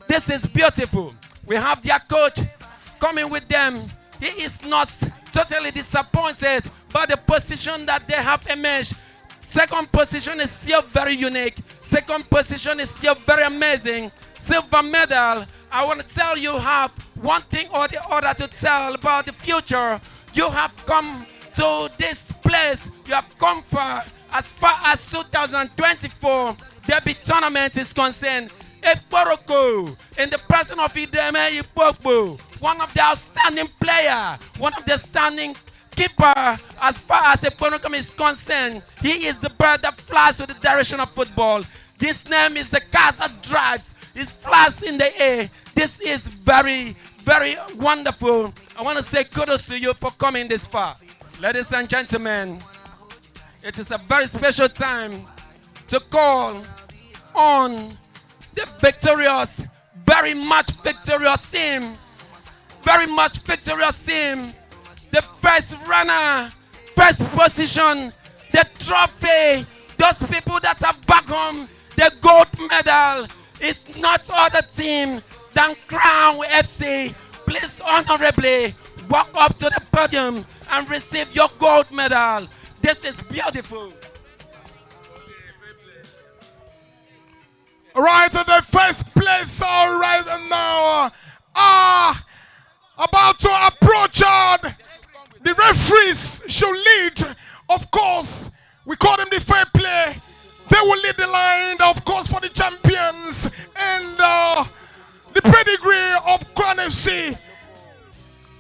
This is beautiful. We have their coach coming with them. He is not totally disappointed by the position that they have emerged. Second position is still very unique. Second position is still very amazing. Silver medal. I want to tell you have one thing or the other to tell about the future. You have come to this place. You have come far as 2024 Derby Tournament is concerned. Ekporoko, in the person of Ideme Ipokbo, one of the outstanding player, one of the standing keeper as far as Ekporoko is concerned. He is the bird that flies to the direction of football. This name is the car that drives. It flies in the air. This is very, very wonderful. I want to say kudos to you for coming this far. Ladies and gentlemen, it is a very special time to call on the victorious, very much victorious team. Very much victorious team. The first runner, first position, the trophy, those people that have back home the gold medal is not other team than Crown FC. Please honorably walk up to the podium and receive your gold medal. This is beautiful. Right at the first place, all right now, about to approach the referees should lead. Of course, we call them the fair play. They will lead the line, of course, for the champions and the pedigree of Crown FC.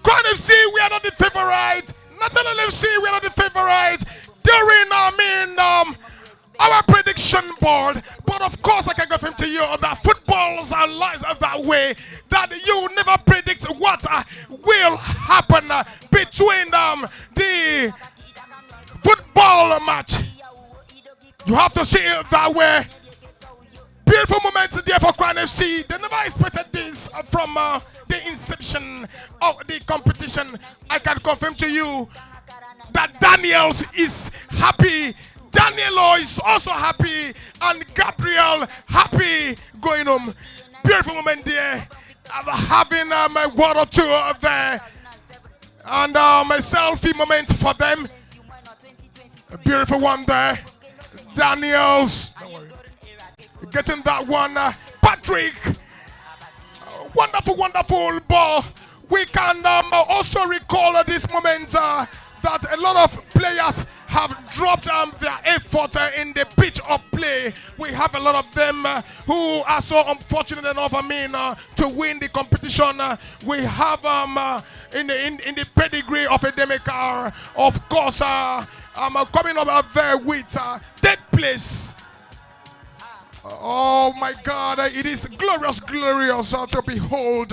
Crown FC, we are not the favorite. Nathaniel FC, we are not the favorite. During, our prediction board, but of course I can confirm to you that footballs are lies that way, that you never predict what will happen between the football match. You have to see it that way. Beautiful moments there for Crown FC. They never expected this from the inception of the competition. I can confirm to you that Daniels is happy. Danielo is also happy, and Gabriel happy going home. Beautiful moment there. Having my one or two there, and my selfie moment for them. A beautiful one there. Daniels getting that one. Patrick, wonderful ball. We can also recall this moment that a lot of players have dropped their effort in the pitch of play. We have a lot of them who are so unfortunate enough, to win the competition. We have in the pedigree of Edemeka, of course, coming up there with 10th place. Oh my God, it is glorious to behold.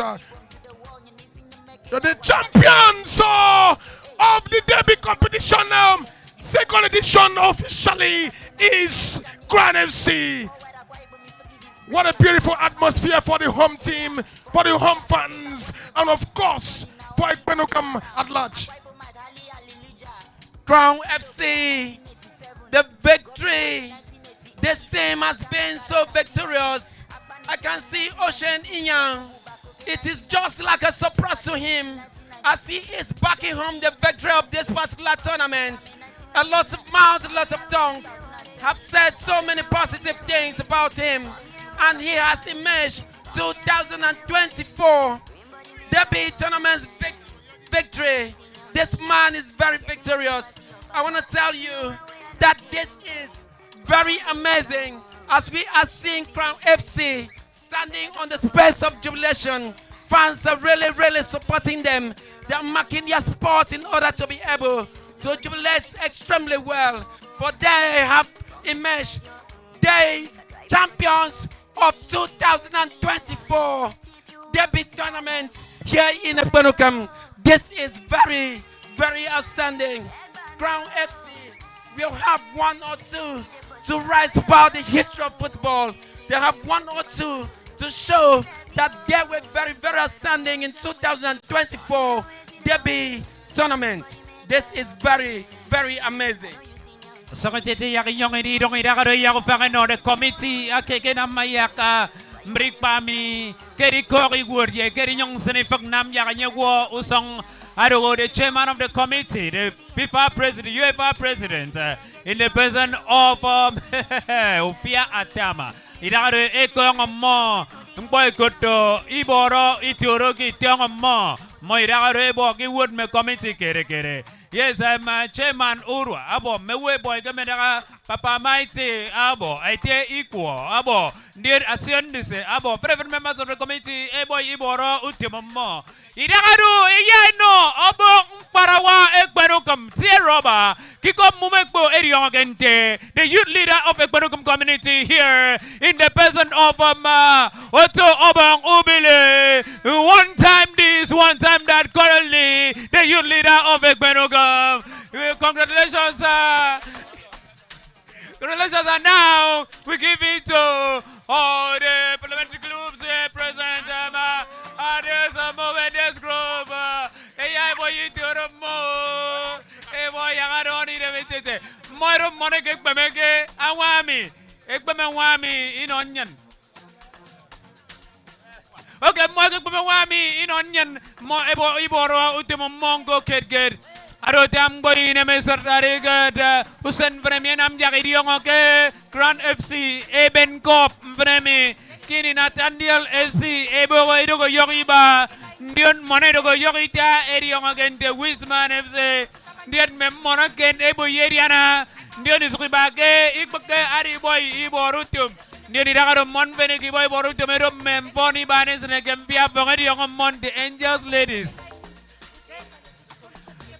The champions of the Derby competition, second edition officially is Crown FC. What a beautiful atmosphere for the home team, for the home fans, and of course, for Ekpene Ukim at large. Crown FC, the victory. This team has been so victorious. I can see Ocean Inyang. It is just like a surprise to him as he is backing home the victory of this particular tournament. A lot of mouths, a lot of tongues have said so many positive things about him, and he has emerged 2024 Derby tournament victory. This man is very victorious. I want to tell you that this is very amazing as we are seeing Crown FC standing on the space of jubilation. Fans are really supporting them. They are marking their sport in order to be able to jubilate extremely well. For they have emerged the champions of 2024 Derby tournament here in Ekpene Ukim. This is very outstanding. Crown FC will have one or two to write about the history of football. They have one or two to show that they were very outstanding in 2024 Derby tournament. This is very amazing. Secretary Yakinyong Idong Idakaro Yakofano, the committee, Akekenamaya, Mrikpami, Kerikori Wood, Yakerinyong Senifak Nam Yakanyawa, Usong, Ado, the chairman of the committee, the FIFA president, UEFA president, in the person of Ufia Atama. Idakaro Ekong Mo, Mboy Koto, Iboro, Itioroki, Tiong Mo, Moidakaro Eboki Wood, me committee Kere. Yes, I'm chairman Urwa. Abo, mewe boy kamera Papa Mighty. Abo, ite equal. Abo, dear Ascendise. Abo, private members of the committee. Ebo Iboro Utimamo. Idagaru, Iyano, Abo Parawa Ekpene Ukim, Tieroba, Kiko Mumekbo Eriongente, the youth leader of Ekpene Ukim community here in the person of Otto Obang Ubile. One time this, one time that, currently the youth leader of Ekpene Ukim. Congratulations, congratulations, and now we give it to all the parliamentary groups present at this moment, this group. Hey, boy, you do the more. Hey, boy, I don't need a visit. More money, Ekpene Awami, Ekpene Wami in onion. Okay, more Ekpene Wami in onion. More Iboro Ultimo Mongo Kid. Arotam boy ne mesartari gada Usen premier nam jakiriong oke Grand FC Eben Kop premi kini Nathaniel FC Ebo idogo yogiba Ndion mone dogo yogita eriong agente Wisman FC Ndion memona ken Ebo yeriana Ndion isukibake ikbake ari boy Ibo rutum Ndion idakaro mon vene ki boy borutum erom memponi banes ne kempia pongeriong mon the Angels Ladies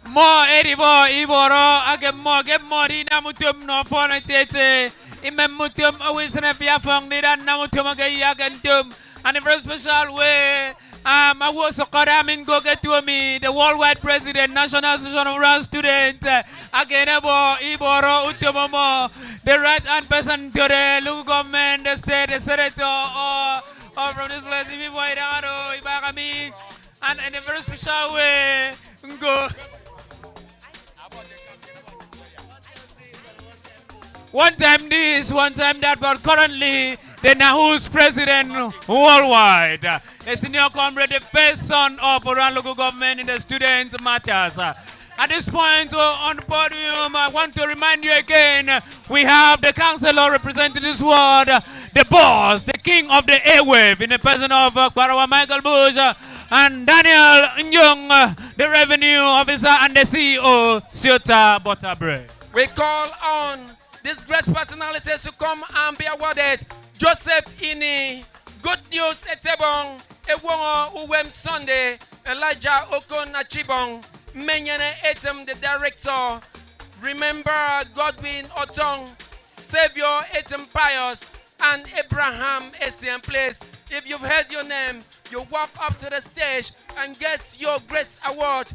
Mo eribo iboro age mo rina mutum no fona tete imem mutum always na pia fong ni dan na mutum age yagentum and in a very special way I was Karamin go get to me the worldwide president National Association of Rural Students again iboro utumomo the right hand person to the local government the state the senator or from this place Ibakami and in a very special way go one time this, one time that, but currently the Nahus president worldwide, a senior comrade, the first son of Oran local government in the students matters. At this point on the podium, I want to remind you again, we have the councillor representing this ward, the boss, the king of the airwave in the person of Kwarawa Michael Bush, and Daniel Nyong, the revenue officer and the CEO, Siota Botabre. We call on these great personalities to come and be awarded. Joseph Ini, Good News Etebong, Ewongo Uwem Sunday, Elijah Okon Achibong, Menyene Etem, the director. Remember Godwin Otong, Savior Etem Pius, and Abraham Essien Place. If you've heard your name, you walk up to the stage and get your Grace Award.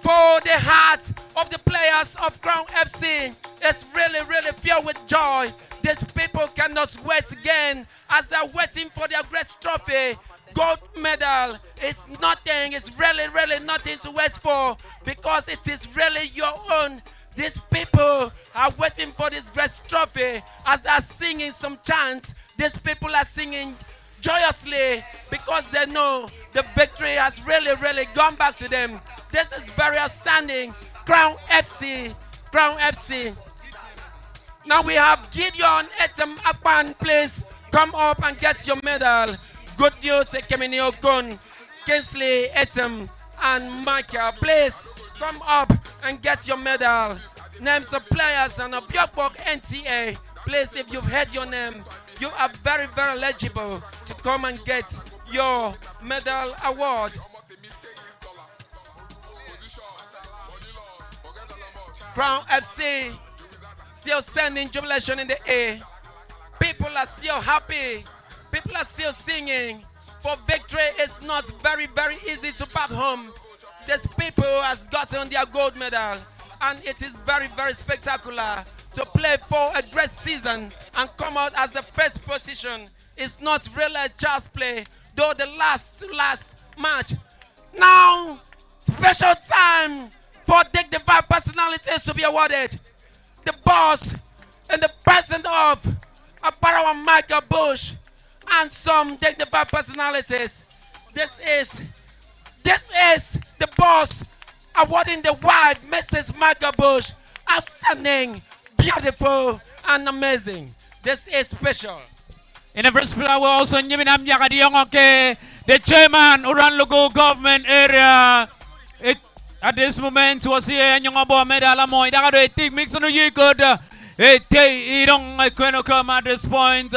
For the heart of the players of Crown FC, it's really filled with joy These people cannot wait again as they're waiting for their great trophy. Gold medal is nothing. It's really, really nothing to wait for because it is really your own. These people are waiting for this great trophy as they're singing some chants. These people are singing joyously because they know the victory has really, really gone back to them. This is very outstanding. Crown FC. Crown FC. Now we have Gideon Etem Akpan. Please come up and get your medal. Good news, Ekpene Ukim, Kingsley Etem, and Michael. Please come up and get your medal. Names of players and a Björkborg NTA. Please, if you've heard your name, you are very, very eligible to come and get your medal award. Crown FC still sending jubilation in the air. People are still happy. People are still singing. For victory, it's not very, very easy to back home. These people has gotten their gold medal, and it is very, very spectacular to play for a great season and come out as the first position. It's not really a child's play, though the last match. Now, special time for dignified personalities to be awarded. The boss and the president of Aparawa Michael Bush and some dignified personalities. This is the boss awarding the wife, Mrs. Michael Bush. Outstanding, beautiful, and amazing. This is special. In the first place, we also the chairman Uran local government area. At this moment, was here and young boy medal amoy. That I think mix on you good. It don't come at this point.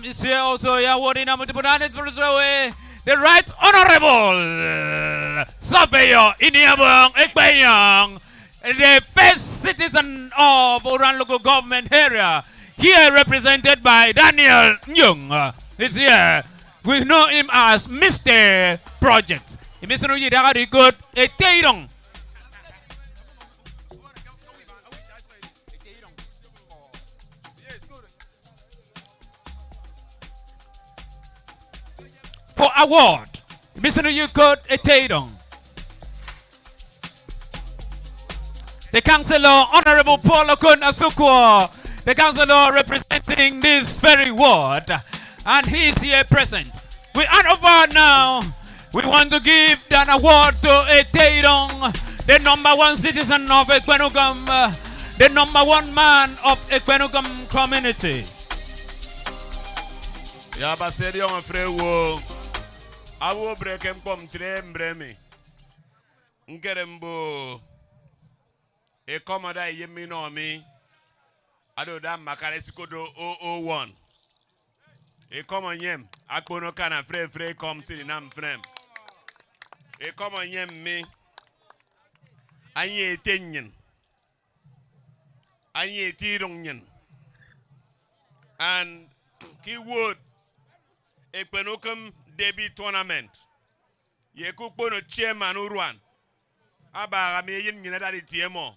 Is here also awarding number to put on it for the Right Honorable Sabeyo Iniabong Ekpene, the first citizen of Uran local government area. Here represented by Nathaniel Young. Is here. We know him as Mr. Project. Mr. Nuyi Dagari good Eteirong. For award, Mr. Nuyi good Eteirong. The Councillor Honorable Paul Okun Asukwo, the Councillor representing this very ward, and he is here present. We hand over now. We want to give an award to Eteirong, the #1 citizen of Ekpene Ukim, the #1 man of Ekpene Ukim community. Ya baseri on frewo. Awo brekem kom tre mbremi. Ngerembo. E komoda yemi no mi. Ado da makare sikodo 001. E komo nyem akpono kana free kom siri nam frem. E komo nyem mi. Anye etenyen. Anye etirongyen. And keyword Ekpene Ukim debut tournament. Ye kukpono chairman Uruan. Aba me yin nyina dadi tiemo.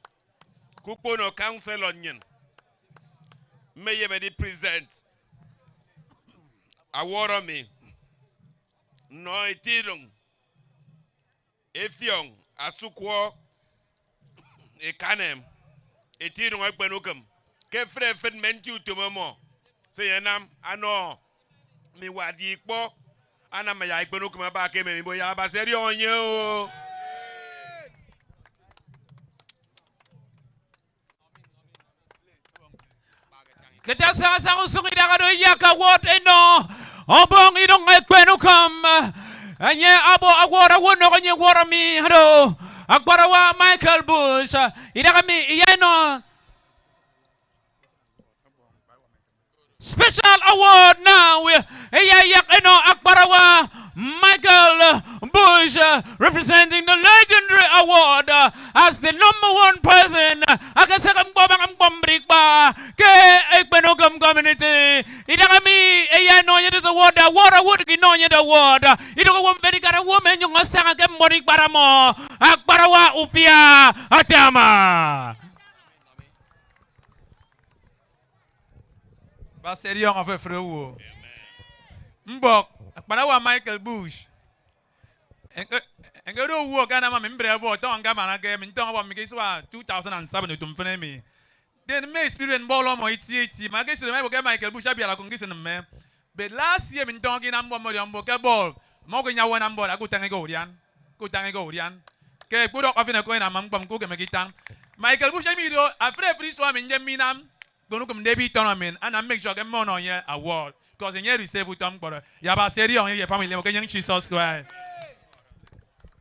Kukpono council onyen. Meye me di present. Award me. No etirong. Efiong Asukwo Ekanem Etirong Ekpene Ukim. Ke frère fait mentu to momo. Se yanam ano mi wadi po ana ma ya Ekpene Ukim ba ke me bo ya ba seri onye o. Kita sa usung idagado yaka ward eno obong idong Ekpene Ukim. Anye abo agwara wono kanye wara mi hado agbara wa Michael Bush idagami iyeno special award now iyayak eno agbara wa Michael Bush representing the legendary award as the #1 person akasakam bobang bombrik ba ke Ekpene Ukim community idagami iyeno yedis award award ginonya the award idogo won very gara woman yung asanga ke morik para mo agbara wa upia atama. Baserion of a Frewo. Mbok, Panawa Michael Bush. And go to work and I'm a member of Tonga game in Tonga Mikiswa 2007 to Mfenemi. Then may experience Bolo Moiti, my guess to the Michael Bush, I'll be a condition man. But last year in Tonga, I'm one more ball. Mogging your one on board, I could thank a Godian. Good thank a Godian. Okay, put off in a coin among Cook and Makitan. Michael Bush, I'm afraid free swam in Yeminam, going to come debut tournament, and I make sure I get more on your award. Because in here we save with Tom Porter. Yabaseri on your family, okay, young Jesus Christ.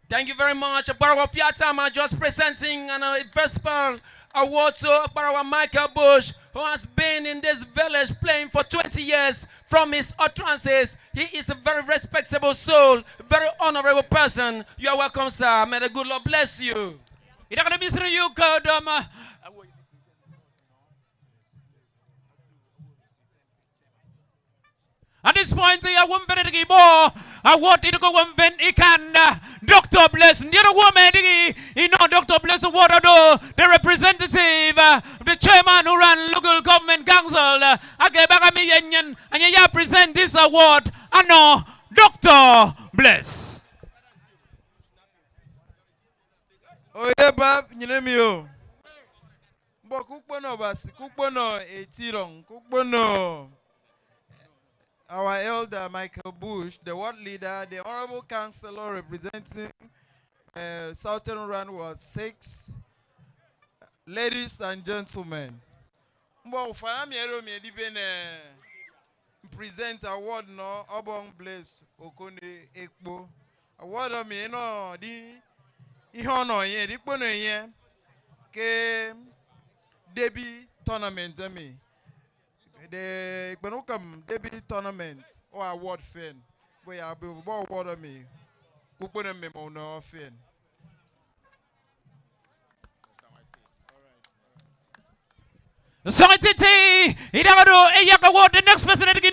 Thank you very much. Barawa Fiatama just presenting an Vesper award to Barawa Michael Bush, who has been in this village playing for 20 years. From his utterances, he is a very respectable soul, very honorable person. You are welcome, sir. May the good Lord bless you. At this point, I want to give more. I want to go and vent. Dr. Bless, the other woman, you know, Dr. Bless, what I do, the representative, the chairman who ran local government council, and you present this award. I know, Dr. Bless. Oh, yeah, Bab, you know me. But Kukbono Basi, Kukbono, Etirong, Kukbono. Our elder Michael Bush, the world leader, the honorable councillor representing Southern Rand was 6. Ladies and gentlemen, well, for me, even present award no Obong Bless Okone Ekpo. Award of me no the honor here, the pono here, ke debut tournament me. The Ekpene Ukim debut tournament or award fan, where I will award of me. Kupone me no fan. Society, Idagado, Eyak Award, the next president,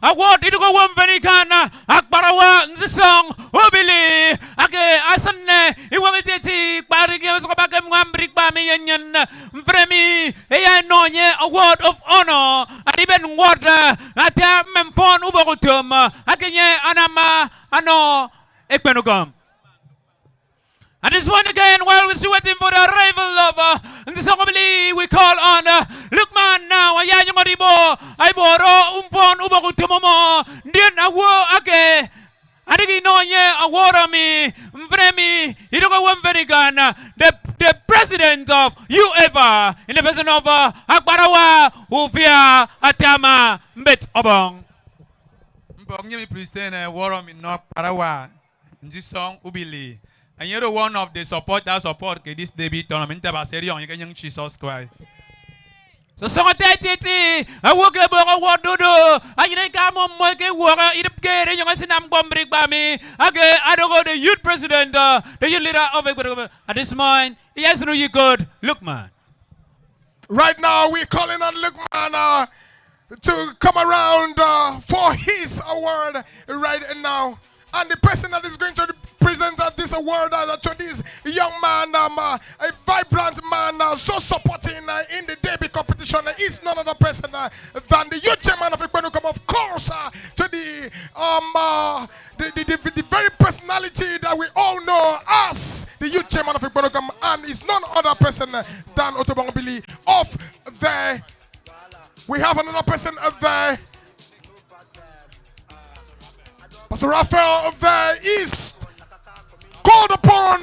award, Idugo Wamvenikana, Akbarawa, Nzisong, Obili, Ake, Asane, Iwamiti, Barigos, Robakam, Wambrik, Bami, Vremi, Eya Award of Honor, and even water, Atam, Mempon, Uborutum, Akenye, Anama, Ano, Ekpene Ukim. At this point again, while we're waiting for the arrival of the family, we call on Lukman now. Ayan yung maribo ay boro umpon ubakutumomo din awo ake. Adigi no ye award mi vremi idogo wemverigan the president of UEFA in the person of Akbarawa Ufia Atama Mbet Obong. Mbong yemi present award mi no Akbarawa Njisong Ubili. And you're one of the support this debut tournament about Serion, you can Jesus Christ. So Titi, I work about what do I didn't come on my work, it get you see I'm bombing by me. Okay, I don't go the youth president, the youth leader of Ekpene. At this moment, yes, no, you good. Look, man. Right now, we're calling on Lukman to come around for his award right now. And the person that is going to present this award to this young man, a vibrant man, so supporting in the debut competition, is none other person than the youth chairman of Ekpene Ukim, of course, to the very personality that we all know as the youth chairman of Ekpene Ukim, and is none other person than Otobongobili of there. We have another person of there. Pastor Raphael of the East called upon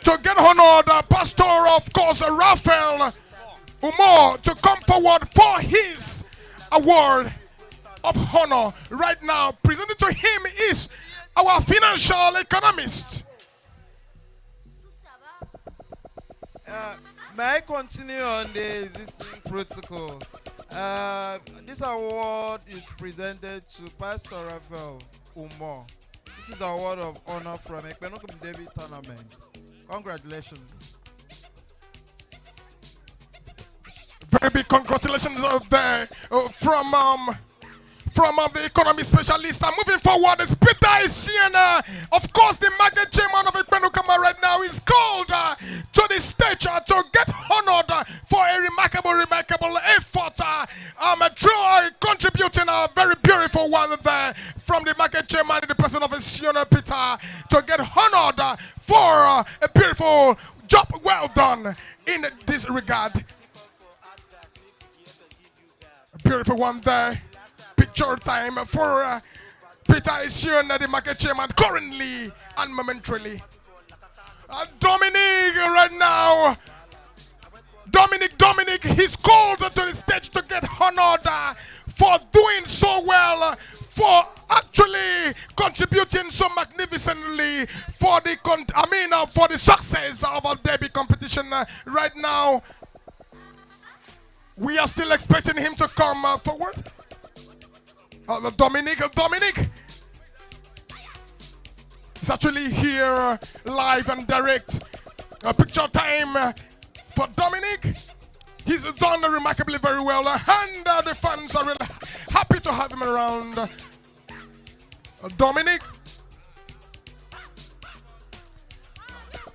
to get honored. Pastor, of course, Raphael Umar, to come forward for his award of honor. Right now, presented to him is our financial economist. May I continue on the existing protocol? This award is presented to Pastor Raphael Umar. This is the award of honor from Ekpene Ukim debut tournament. Congratulations. Very big congratulations there from the economy specialist. Moving forward is Peter Isiana. Of course, the market chairman of Ekpene Ukim right now is called to the stage to get honored for a remarkable effort contributing a very beautiful one there from the market chairman in the person of Siona Peter to get honored for a beautiful job well done in this regard. A beautiful one there. Picture time for Peter Siona, the market chairman, currently and momentarily. Dominic right now. Dominic, he's called to the stage to get honored for doing so well, for actually contributing so magnificently for the for the success of our derby competition. Right now, we are still expecting him to come forward. Dominic is actually here live and direct. Picture time for Dominic. He's done remarkably very well, and the fans are really happy to have him around. Dominic.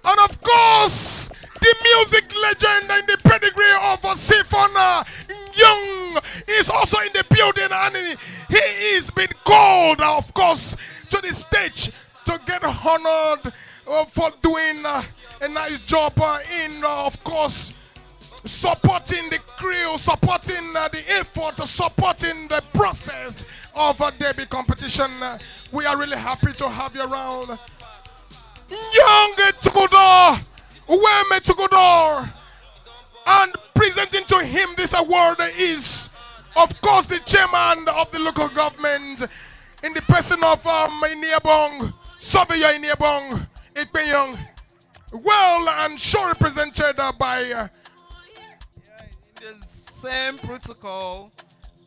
And of course, the music legend in the pedigree of Siphon Young is also in the building, and he is being called, of course, to the stage to get honored for doing a nice job in, of course, supporting the crew, supporting the effort, supporting the process of a derby competition. We are really happy to have you around. Young Tukudor, Weme Tukudor, and presenting to him this award is, of course, the chairman of the local government in the person of Iniebong, Surveyor Iniebong, Ekpene, well and sure represented by the same protocol.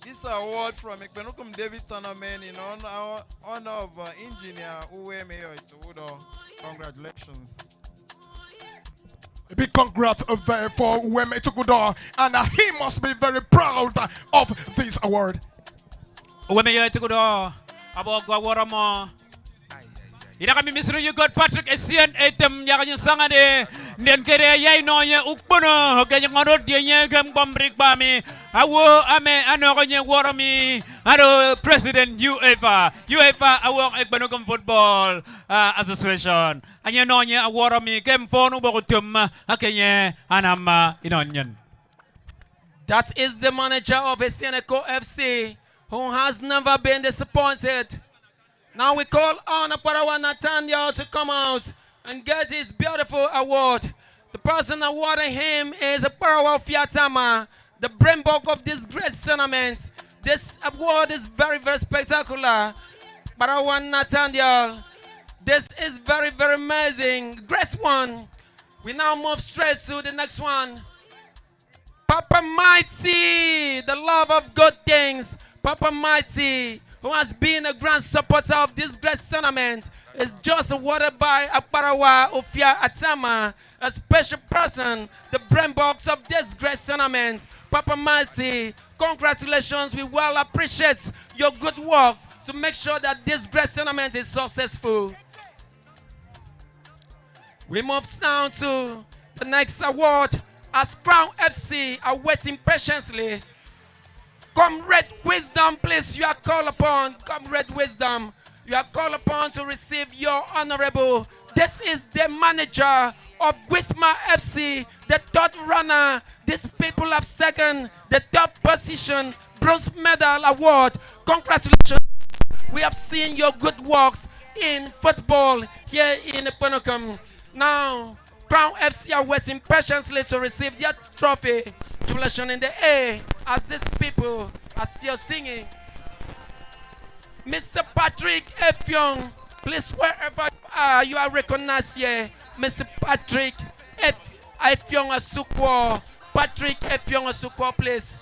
This award from Ekpene Ukim David Tournament in honor of engineer Uwe Mayor Itudo. Congratulations. A big congrats for Uwe Itudo, and he must be very proud of this award. Uwe Mayor Itudo, Abogwa ida kami misru you got Patrick Essien item yakanya sangade nen kere yai no nya ukbono kanya ngodot dia nya gam bombrik bami awo ame ano kanya warami ado president UEFA awo Ekpene Ukim football association anya no nya warami kem fonu bokutum akanya anama inonyan. That is the manager of Esieneko FC who has never been disappointed. Now we call on Nathaniel to come out and get his beautiful award. The person awarding him is Parawa Fiatama, the brainbog of this great tournament. This award is very, very spectacular. Parawa Nathaniel, this is very, very amazing. Great one. We now move straight to the next one. Papa Mighty, the love of good things. Papa Mighty, who has been a grand supporter of this great tournament, is just awarded by Aparawa Ofia Atama, a special person, the brain box of this great tournament. Papa Mighty, congratulations. We well appreciate your good work to make sure that this great tournament is successful. We move now to the next award as Crown FC are waiting patiently. Comrade Wisdom, please, you are called upon. Comrade Wisdom, you are called upon to receive your honorable. This is the manager of Wisma FC, the third runner. These people have second the top position, bronze medal award. Congratulations. We have seen your good works in football here in Ekpene Ukim. Now, Crown FC are waiting patiently to receive their trophy. Congratulations in the air as these people are still singing. Mr. Patrick Effiong, please, wherever you are recognized here. Mr. Patrick Effiong Asukwo. Patrick Effiong Asukwo, please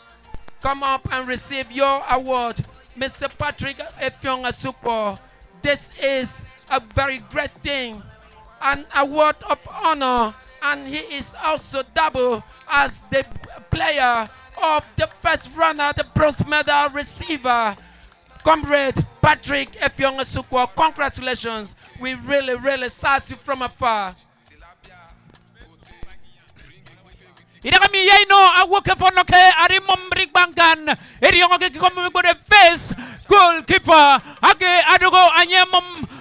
come up and receive your award. Mr. Patrick Effiong Asukwo, this is a very great thing, an award of honor, and he is also double as the player of the first runner, the bronze medal receiver. Comrade Patrick Effiong Asukwo, congratulations. We really, really salute you from afar. Ida kami yay no awak ke fono ke ari membrik bangkan. Eri yang ke komi ko de face goalkeeper. Age adugo anye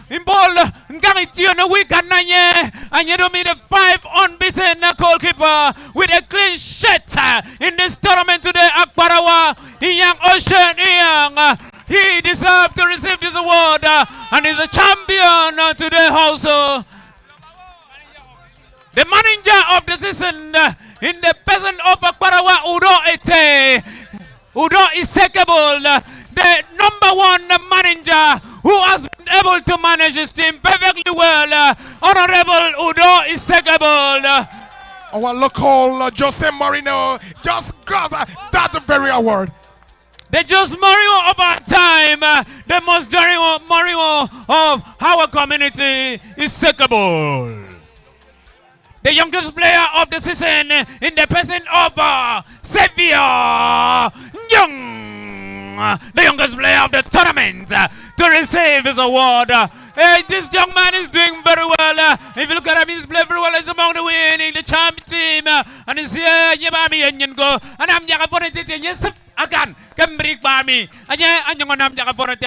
imbol ngang itio no weekend nanye. Anye do me the 5 unbeaten goalkeeper with a clean sheet in this tournament today. Akbarawa Iyang Ocean Iyang. He deserves to receive this award and is a champion today also. The manager of the season in the person of Akbarawa Udo Ete. Udo Isekable, the #1 manager who has been able to manage his team perfectly well. Honorable Udo Isekable. Our local Jose Marino just got that very award. The Jose Mario of our time, the most Mario of our community, Isekable. The youngest player of the season in the person of Xavier Young, the youngest player of the tournament to receive his award. This young man is doing very well. If you look at him, he's playing very well. He's among the winning, the champion team. And he's here, Yabami and go. And I'm Yaka for it. Yes, again, Cambridge Bami. And yeah, I'm Yaka for it.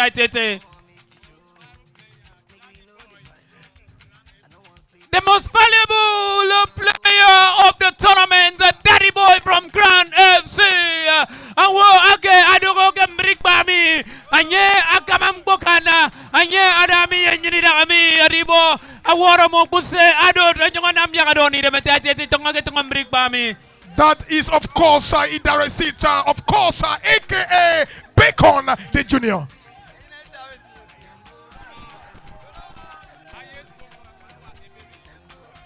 The most valuable player of the tournament, the Daddy Boy from Grand FC. And I don't go Cambridge Bami. And yeah, Akamam Bokana. And yeah, Adami and Yinidami, Aribo, Awaramo Buse, Adot, and Yoganam Yagadoni, the Metati Tonga Brick Bami. That is, of course, Idaresita, of course, aka Bacon, the junior.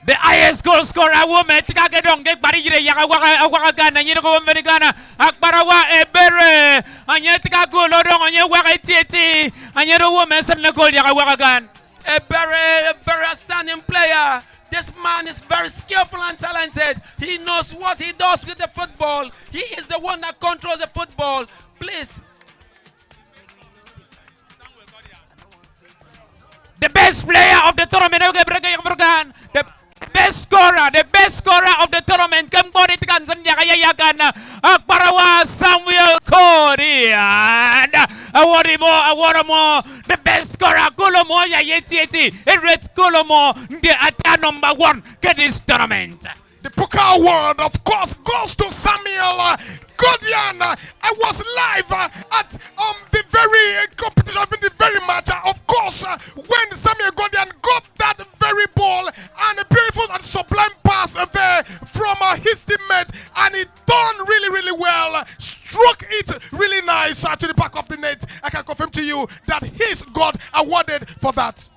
The highest goal scorer woman, Tikakadong, get Barigre, Yakawakan, and Yoko Americana, Akbarawa, Ebere, and Yetikago, Lodong, and Yawaka, and Yellow woman, and Nicole Yakawakan. A very outstanding player. This man is very skillful and talented. He knows what he does with the football. He is the one that controls the football. Please. The best player of the tournament, the best scorer of the tournament. Kembali tekan senjata Akbarawa Samuel Korean. Award the best scorer. Kolomo ya yeti. Red Kolomo the at #1 get this tournament. The Puka Award, of course, goes to Samuel Godian. I was live at the very competition, the very match. Of course, when Samuel Godian got that very ball and a beautiful and sublime pass there from his teammate, and he done really well, struck it really nice to the back of the net. I can confirm to you that he's got awarded for that.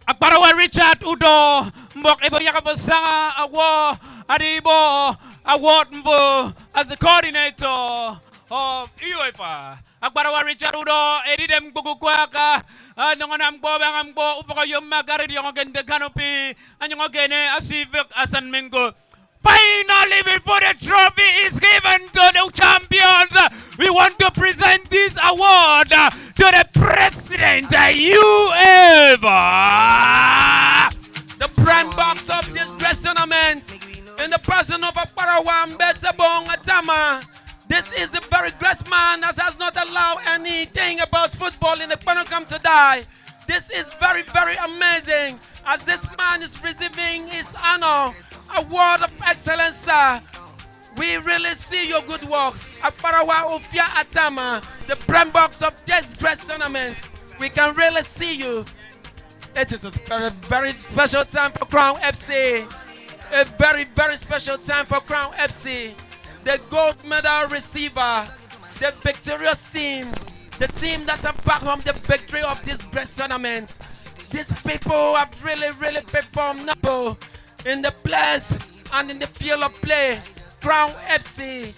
Akbarawa Richard Udo Mbok Ebo Yakabasanga Awo Adibo Award Mbo as the coordinator of UEFA. Akbarawa Richard Udo Edidem Gugukwaka Nonganam Bobang Bo Upaka Yomagari Yongan Canopy and Yongene Asivik Asan Mingo. Finally, before the trophy is given to the champions, we want to present this award to the president, UEFA. The brand box of this dress tournament in the person of Akbarawa Mbetsabong Atama. This is a very great man that has not allowed anything about football in the Ekpene to die. This is very amazing as this man is receiving his honor. Award of excellence, sir. We really see your good work. Akbarawa Ufia Atama, the brand box of this great tournament. We can really see you. It is a very special time for Crown FC. A very special time for Crown FC. The gold medal receiver, the victorious team, the team that have back home the victory of this great tournament. These people have really performed now in the place and in the field of play. Crown FC,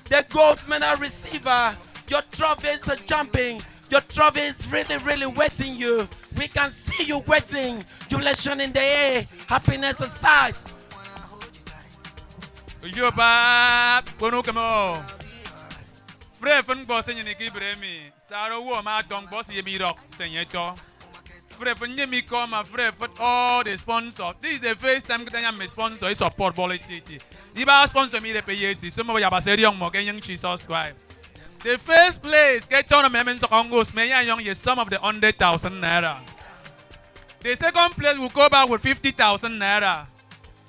the gold medal receiver. Your trophies are jumping. Your trophy is really waiting you. We can see you waiting. Jubilation in the air, happiness aside. Yo ba kono kamo. Frefun boss ni ki bremi. Saro wo ma dong boss yemi rock senyeto. all the sponsors. This is the first time I am a sponsor. It's support quality. If I sponsor me the PAC, some of you are saying young Morgan Jesus Christ. The first place get tournament to Congos, may young is some of the 100,000 naira. The second place will go back with 50,000 naira.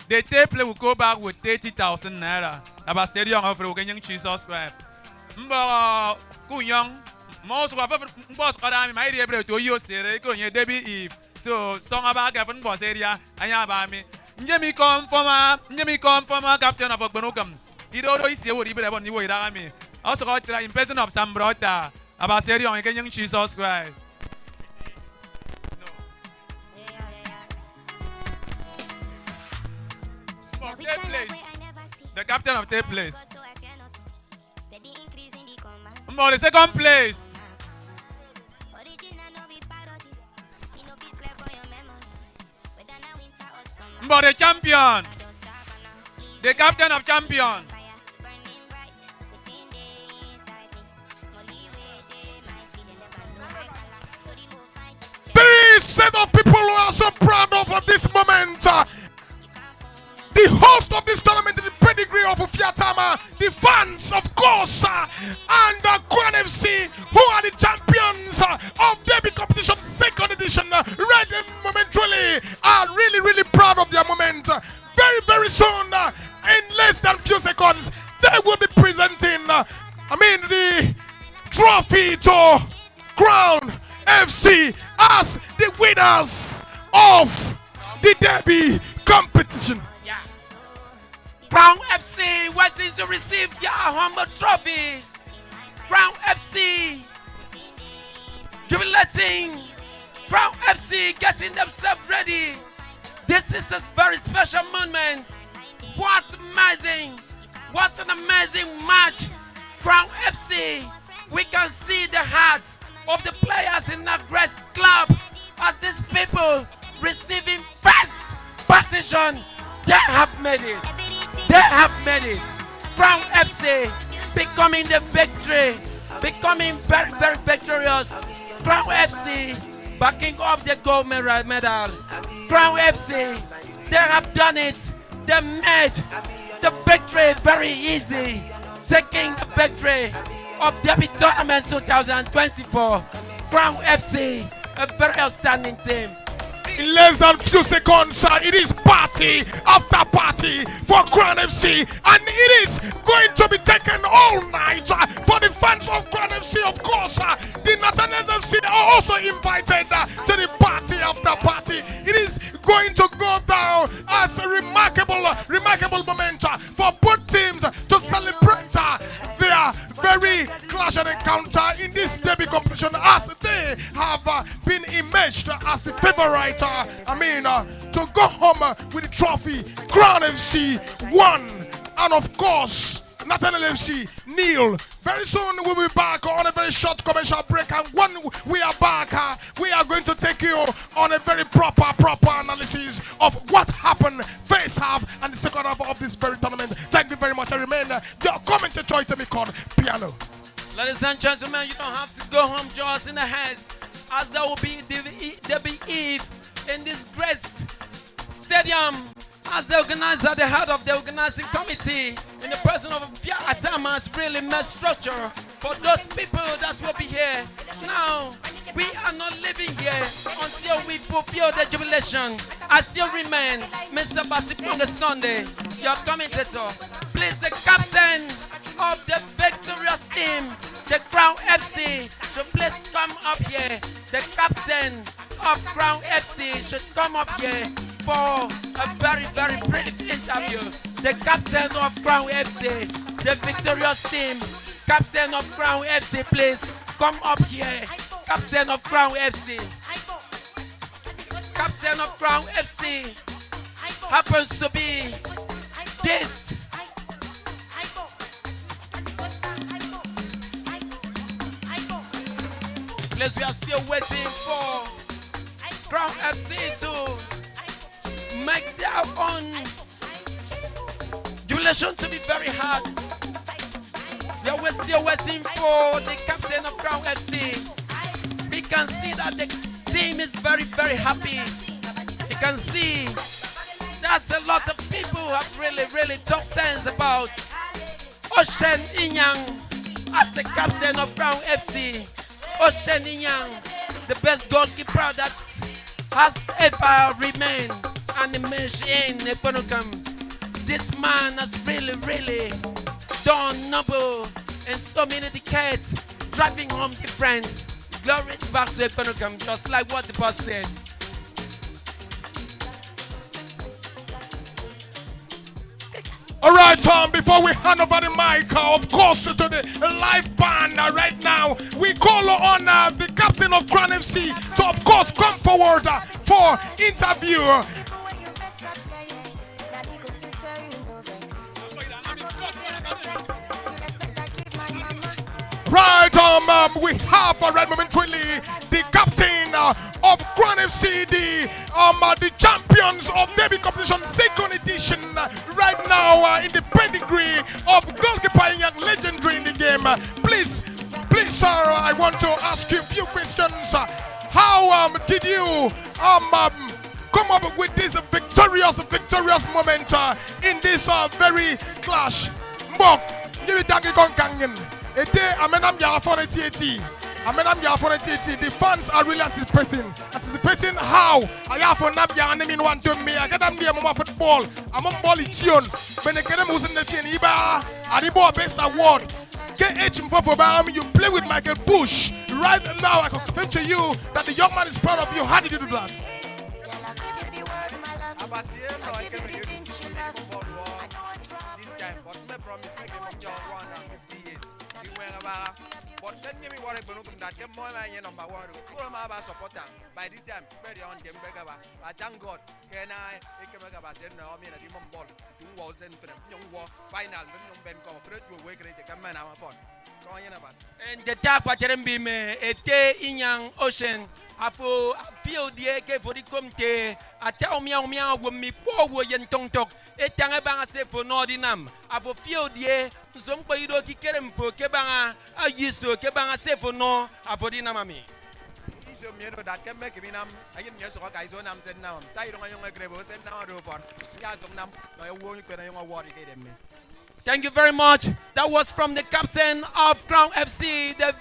The third place will go back with 30,000 naira. About saying young of Morgan Jesus Christ. Mba Kuyang. Most of the boss are my able to use it. Debbie Eve. So, song about Gavin Boss area. I am by me. Jimmy come from a captain of Ekpene Ukim. He don't always say what he would you would me. Also got the impression of some brother about saying on young Jesus Christ. The captain of third place. For the second place. For the champion. The captain of champion. There is a set of people who are so proud of this moment. The host of this tournament, the pedigree of Ufiatama, the fans, of course, and Crown FC, who are the champions of Derby competition, second edition, right momentarily, are really proud of their moment. Very, very soon, in less than few seconds, they will be presenting, the trophy to Crown FC as the winners of the Derby competition. Crown FC waiting to receive their humble trophy. Crown FC jubilating. Crown FC getting themselves ready. This is a very special moment. What amazing! What an amazing match. Crown FC. We can see the heart of the players in that great club as these people receiving first position. They have made it. They have made it. Crown FC becoming the victory, becoming very, very victorious. Crown FC backing up the gold medal. Crown FC, they have done it. They made the victory very easy. Taking the victory of Derby Tournament 2024. Crown FC, a very outstanding team. In less than few seconds, it is party after party for Crown FC, and it is going to be taken all night for the fans of Crown FC. Of course, the Nathaniel FC are also invited to the party after party. It is going to go down as a remarkable moment for both teams to celebrate their very clash and encounter in this derby competition, as they have been immersed as the favorite. To go home with the trophy. Crown FC won, and of course, Nathaniel FC nil. Very soon we'll be back on a very short commercial break, and when we are back, we are going to take you on a very proper analysis of what happened first half and the second half of this very tournament. Thank you very much. I remain your commentator, Ekpene Piano. Ladies and gentlemen, you don't have to go home just in the hands, as there will be Derby Eve in this great stadium, as the organizer, the head of the organizing committee, in the person of Atama, has really made structure for those people that will be here. Now, we are not living here until we fulfill the jubilation. I still remain Mr. Basifunga Sunday, your commentator. Please, the captain of the victorious team, the Crown FC, should please come up here. The captain of Crown FC should come up here for a very, very brief interview. The captain of Crown FC, the victorious team, captain of Crown FC, please come up here. Captain of Crown FC. Captain of Crown FC happens to be this. Please, we are still waiting for Crown FC to make their own jubilation to be very hard. We're still waiting for the captain of Crown FC. We can see that the team is very, very happy. You can see that's a lot of people who have really, really talk sense about Ocean Inyang as the captain of Crown FC. Ocean Inyang, the best goalkeeper that has ever remained and emerged in Ekpene Ukim. This man has really, really done noble in so many decades, driving home difference. Glory back to Ekpene Ukim, just like what the boss said. All right, Tom, before we hand over the mic, of course, to the live band right now, we call on the captain of Crown FC to, of course, come forward for interview. Right, we have right momentarily the captain of Crown FC, the champions of Derby competition, second edition, right now in the pedigree of goalkeeper young legendary in the game. Please, sir, I want to ask you a few questions. How did you come up with this victorious moment in this very clash? Mbok, give it the fans are really anticipating how I have for Nabia and mean one to me. I get them near Mama football. I'm on Bolition. When I get them who's in the Iba, Adibo Best Award. You play with Michael Bush. Right now, I can confirm to you that the young man is proud of you. How did you do that? But then give me what I believe that get more than number one. All my supporter by this time, very on them. I thank God. Can I make a said no, I mean, a demon ball, 2 walls and young war, final, Ben Concrete, you wake it, come man, our phone. And the tap at Rembime, a day in young ocean. I feel the AK for the comte. I tell me, when me poor and tongue talk, a tangabanga say for Nordinam. I feel the some Paido Kikerem for Kebanga, I used to Kebanga say for no, I for Dinamami. That can make me I can just rock I zone. I'm saying now, I'm tired of my young agreeable, and now I do for Yazum, I won't get a young award. Thank you very much. That was from the captain of Crown FC, the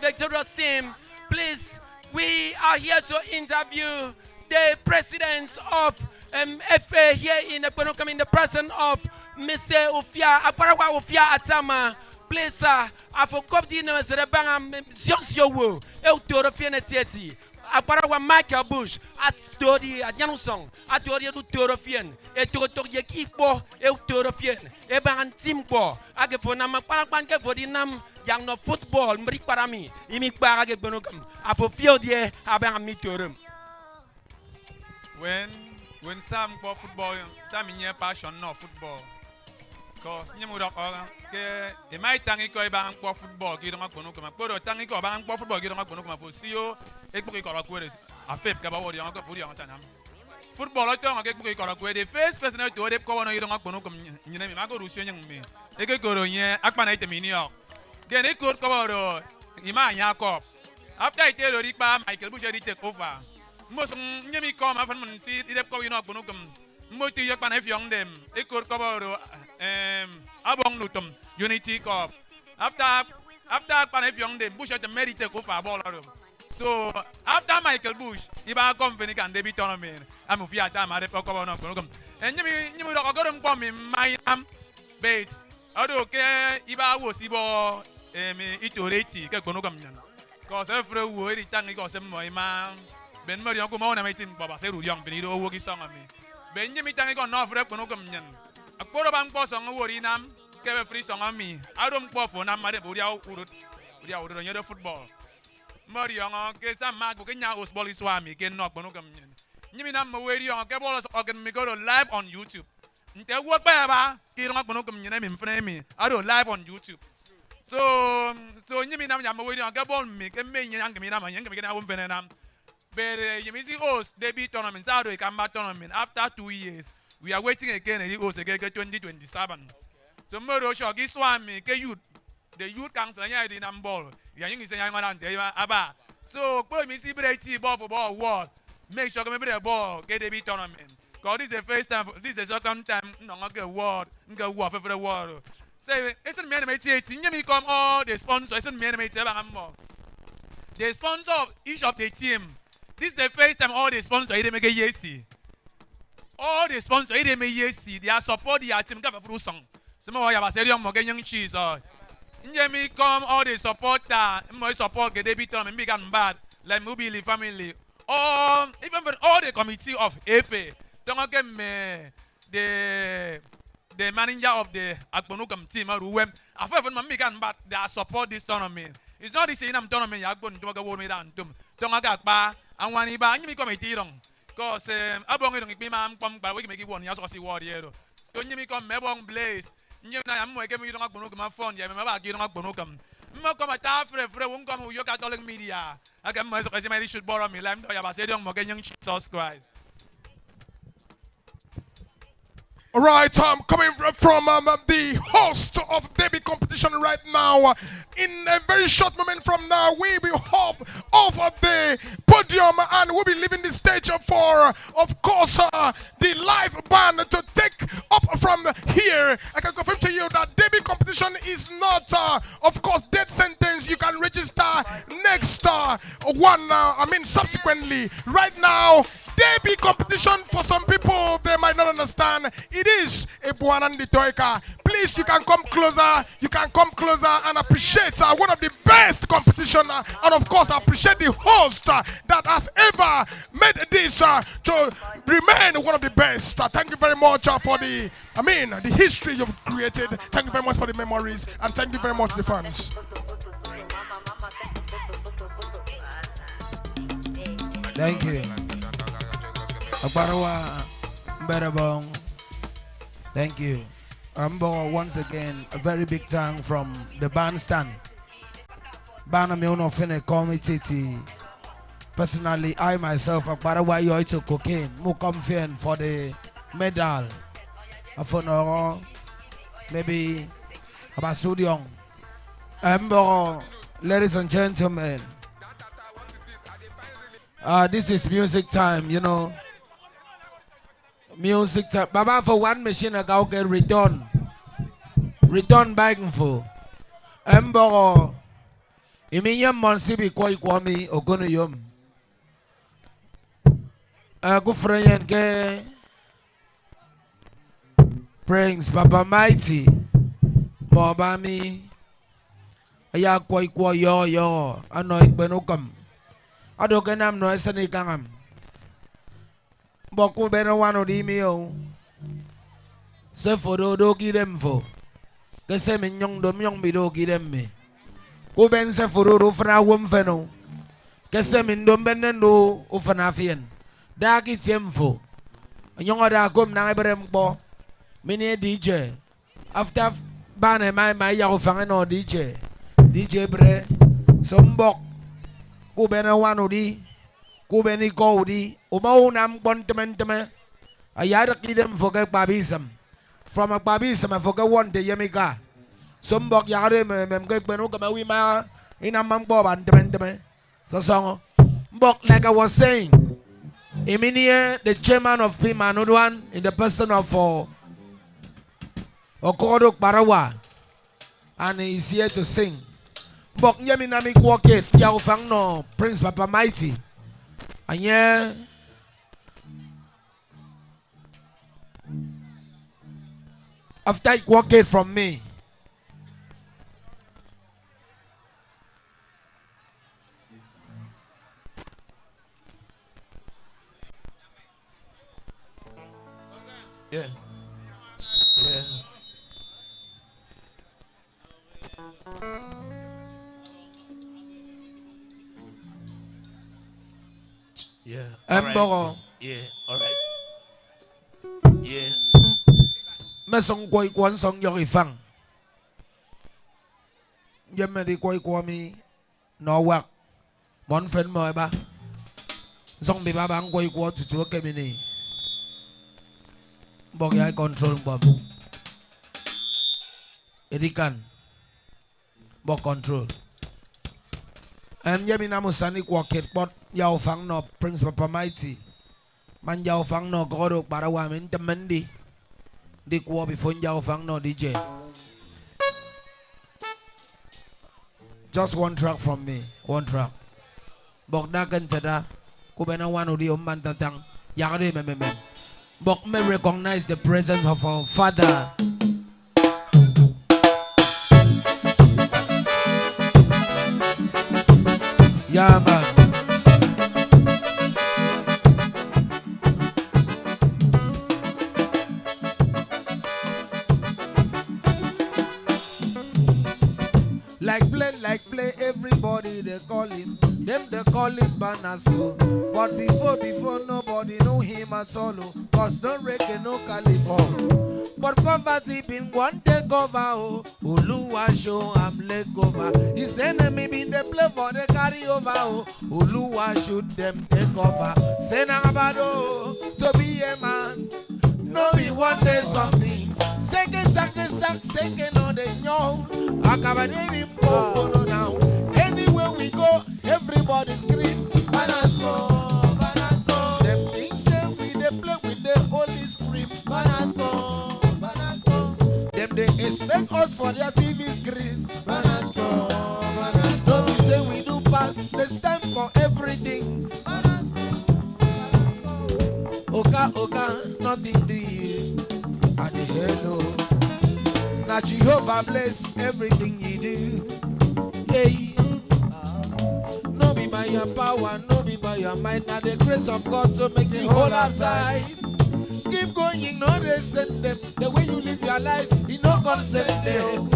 victorious team. Please, we are here to interview the president of FA here in Ekpene Ukim, in the person of Mr. Ufia, Aparawa Ufia Atama. Please, sir, I forgot the name of the Bangam Sionsiowo, Eutorofien Tieti. Aparawa Michael Bush, Astori, Adjanusong, Atori Torofien, Etotoria Kipo, Eutorofien, Eban Timpo, Agafonama Parapanka for the Nam, Young no football, Mriparami, Imikbara Ekpene Ukim, Apofio de Abamitorum. When some go football, some in your passion no football. Because you would have the my tangy go bang for football, you don't have to go to tangy go bang for football, you don't have to go for CEO, Ekpene Ukim, a fifth about the uncle Puri on Tanam. Football, I don't get the first person to the corner, you don't have to go in the Mago Russian me. They could go here, Ekpene Ukim. Then they could cover Iman Yakov. After I tell you, Michael Bush, I take over. Most Yemi come from see the Ekpene Ukim. Multi Yapan if young them, it could cover Abong Lutum, Unity Cup. After Panef young them, Bush at the meditate go for a ball. So after Michael Bush, if our company can debut tournament, I'm a Fiat time at the Pokemon. And you would have got him from my Bates. Okay, if I was Ibo Itoreti, Kakonogam. Because every word it tangy got some my man. Ben Murray Okumona making Baba Seru young Benito working song on me. Benjamin Tango North Ekpene Ukim. A quarter bank boss on a Worinam, gave a free song on me. I don't go for Namade Budia Wood, the football. Marion, Kesa Mark, Kenya was Bolly Swami, get knock Ekpene Ukim. Niminam Radio, Gabolas Organ, me go live on YouTube. There work by Ekpene Ukim, you name him, frame I don't live on YouTube. So Niminam Yamawi, Gabon, make a million young Minam, and young Minam. But you see, host debut tournaments, how do you come back tournament after 2 years? We are waiting again, and it goes again 2027. So, Moro Shog is one, the youth council, and I didn't ball. Young is a young man, Abba. So, put me see ball for ball award. Make sure maybe the ball get a big tournament. Because this is the first time, this is the second time, no, I get award, get award for the award. Say, it's a man made it. You come all the sponsors, it's a man made it. The sponsor of each of the team. This is the first time all the sponsors they make a yes. All the sponsors they make yes. They are support their team. Give a fruit song. Some of you have said you more young cheese. You come all the supporter, more support get debit on and big and bad like mobile family. Or even for all the committee of FA. Don't get me the manager of the Ekpene Ukim team or whoever. I feel for me and bad they support this tournament. It's not the same tournament you are going to go with and don't get back and one iba you become a tirong. Because I'm going to be my come by we make it one year so see what here. So you become Mebong Blaze. You know I'm going to give you don't go my phone. You remember you don't go no come. Come at Africa, won't come with your Catholic media. I can my should borrow me. Let me tell you about saying Morgan Jesus Christ. All right, coming from the host of Derby competition right now. In a very short moment from now, we will hop off of the podium and we'll be leaving the stage for, of course, the live band to take up from here. I can confirm to you that Derby competition is not, of course, death sentence. You can register next subsequently. Right now, Derby competition for some people, they might not understand. It is a Buanandi Toika. Please, you can come closer. You can come closer and appreciate one of the best competition. And of course, appreciate the host that has ever made this to remain one of the best. Thank you very much for the history you've created. Thank you very much for the memories. And thank you very much, the fans. Thank you. Akbarawa Berabong. Thank you. Once again, a very big thank from the bandstand. Banamiono Fene Committee. Personally, I myself, Akbarawa Yoito Cocaine, Mukamfian for the medal. Afonoro, maybe Abasudiong. Ladies and gentlemen, this is music time, you know. Music time. Baba for one machine I go get return back for. Emboro. Iminyam Monsibi Koi Kwami Ogonuyum. Good friend ke Prince Baba Mighty Bobami Aya Koi Kwa yo ano Ekpene Ukim. Ado kenam no esani kangam. Boku bena wano di mio. Se foro do kidem fo. Kese minyong do myong bido kidem me. Ku ben se foro do fana wum feno. Kese min do benendo u fana fien. Da ki tiem fo. Nyong ada kum na ibrem po. Mini DJ. After bane my ya u fanga no DJ. DJ bre. Sombok. Ku bena wano di. Ku beni ko di. Umau nam kontementeme. Ayara kidem forget babism. From a babism I forget one day yemika. Some bok yare mem get beno kama wima in a mambo bantementeme. So song. Bok like I was saying. Iminie the chairman of Pima Nudwan in the person of Okodok Barawa. And he's here to sing. Bok nyaminami kwokit yaw fang no Prince Papa Mighty. And yeah. After you walk it from me. Yeah. Yeah. Yeah. Emboro. Yeah. All right. Yeah. Mesong koi kwan song yori fang. Yemedi koi kwami no wak. Mon fen mo ba. Song bi ba bang koi kwa tutu kemini. Bok ya control bom. Edikan. Bok control. Yamina Musani Quacket, but Yao Fang no Prince Papa Mighty. Man Yao Fang no Goro Barawam in the Mendi. Dick War before Yao Fang no DJ. Just one track from me. One track. Bogdagan Tada. Kubena one of the Omantatang. Yagre Memem. Bok may recognize the presence of our Father. Yeah, man. Like play, everybody they call him. Them they call him Banasco. But before nobody know him at all. Cause no reggae, no calypso. But poverty been one take over. Oh, Oluwa show am leg over. His enemy been the play for the carry over. Oh, Oluwa shoot them take over. Say Nabado to be a man. No be one day something. Second on the young. Now. Anywhere we go, everybody scream. Banasco, Banasco. Them things that we they play with the holy scream. Banasco, Banasco. Them they expect us for their TV screen. Banasco, Banasco. Don't we say we do pass? There's time for everything. Banasco, Banasco. Oka, nothing to you. And the hello. Now Jehovah bless everything you do. Hey. No be by your power, no be by your might. Now the grace of God to make the whole of time. Keep going, no they send them. The way you live your life, you no consent them.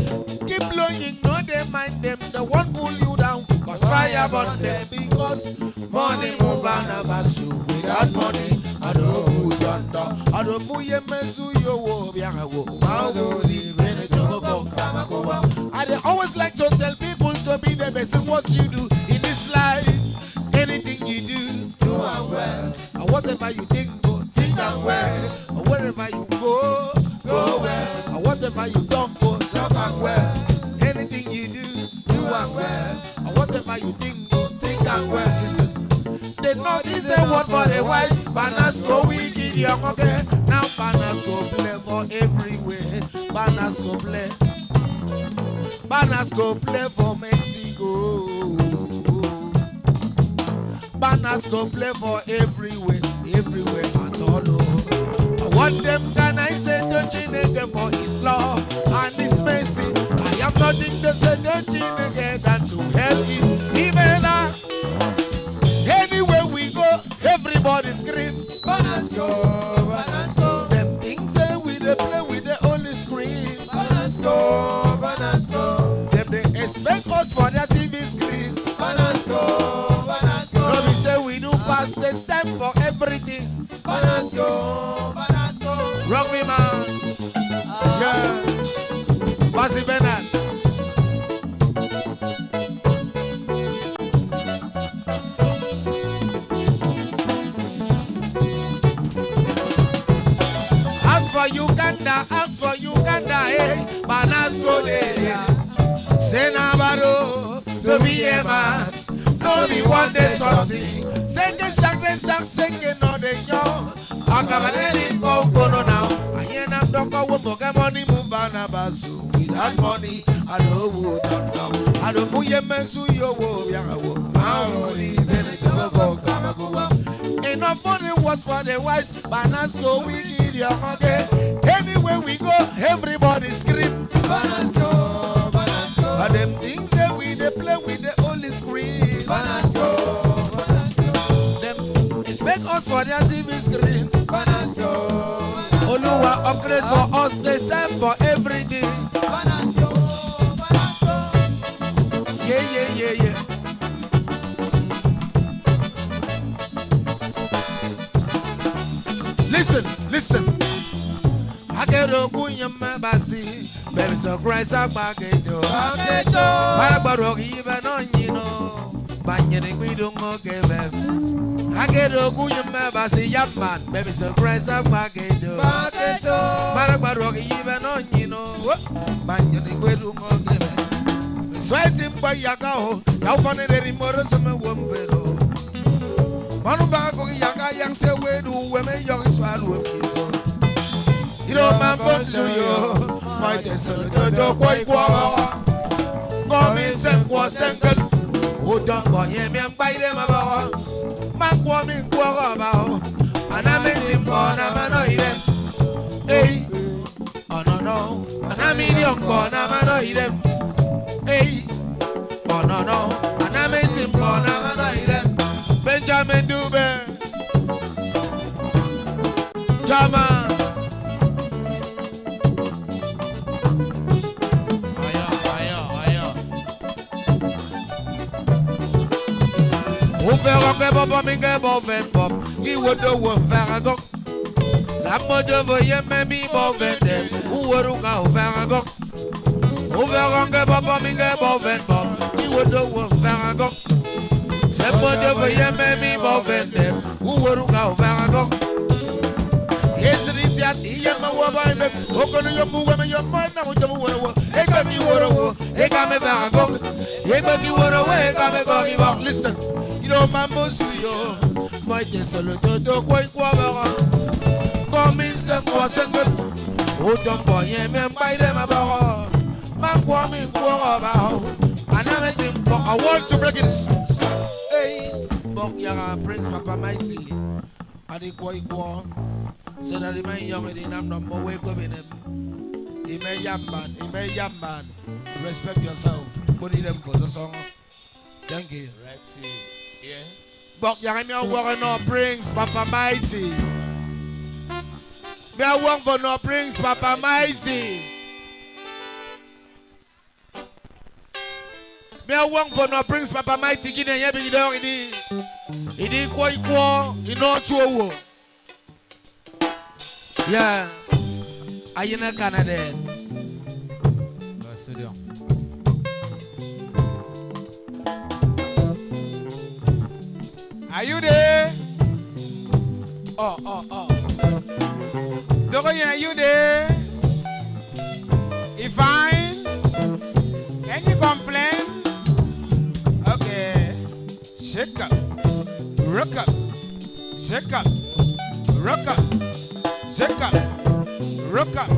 Keep blowing, no they mind them. The one pull you down, cause fire burn them. Because money move on about you. Without money, I don't move yonder. I don't move your mesu yo wo biago. I always like to tell people to be the best in what you do in this life. Anything you do, do and well. And whatever you think and well. And wherever you go, go well. And whatever you don't go, don't and well. Anything you do, do and well. And whatever you think and well. Listen. The north is a word for the wise. Banners go wicked, young okay. Now banners go play for everywhere. Banners go play. Banners go play for Mexico. Banners go play for everywhere at all. What them can I say to Chineke for his love and his mercy? I have nothing to say to Chineke than to help him. Even anywhere we go, everybody scream. Banners go, banners go. Them things that we they play with the only scream. Banners go, banners go. Them they expect us for their TV screen. Banners go, banners go. No we say we do pass this time for everything. Banners go, banners go. Rock me man. Yeah. Bassy Bernard. Ask for Uganda, hey, banners go there. Say Nabaro to be a man, no be one day something. Second, no de yo. Akabaneri go now. I hear them talk about forget money move banabasu. Without money, I don't would not know. I don't move your mensu yo wo yawo. Maori then go kamago. Enough money was for the wise, banners go wicked young again. Anywhere we go, everybody scream. Banners go, banners go. And them things that we they play with the only screen. Banners go, banners go. Them expect us for their TV screen. Banners go, banners go. Oluwa upgrades for us, the time for everything. Banners go, banners go. Yeah. Listen. Akero kunyama basi, baby so Christ abageto. Marabaro even on banyere gwidongo gebe. Akero kunyama basi yapman, baby so Christ abageto. Marabaro even on banyere gwidongo gebe. Sweating by Yakao, Yafan de Rimoros of a woman. Manubago Yaka Yang say, where do women young swallow is? You know, man, but you, my desert, the quite guava. Come in, send was second. Oh, don't go him and buy them about. Man, woman, guava. And I'm in born, I'm an hey. Oh, no. And I'm in your corner, I'm an hey. Oh, no. And I'm in born, I'm an Benjamin Dube. Jama. Who fell on Bob and Bob and Bob? He would do one Farrago. That much over here may be Bob and them. Who would go Farrago? Who fell on Bob and Bob and Bob? He would do one Farrago. That much over here may be Bob and them. Who would go Farrago? Yes, it's that he am a woman. Open your move and your mind. I want to move. Hey, got me water. Hey, got me Farrago. Hey, got you water away. Got me going back. Listen. You know, my monsieur, my solo to quite guava. Come in some was a good. Oh, don't buy him and buy them about. My woman guava. And I'm saying, I want to break it. Hey, Bokyara, Prince Papa Mighty. And the quite war. So that he may young and I'm not more wake up in him. He may young man. Respect yourself. Put it in for the song. Thank you. Right here. Yeah. But you are working no brings Papa Mighty. Me are working for no brings Papa Mighty. Me are working for no brings Papa Mighty. Give them every day. It is quite poor. It not true. Yeah. Are you not Canada? Are you there? Oh. Doroyan, are you there? Ifine? Any complaint? Okay. Shake up. Rock up. Shake up. Rock up. Shake up. Rock up.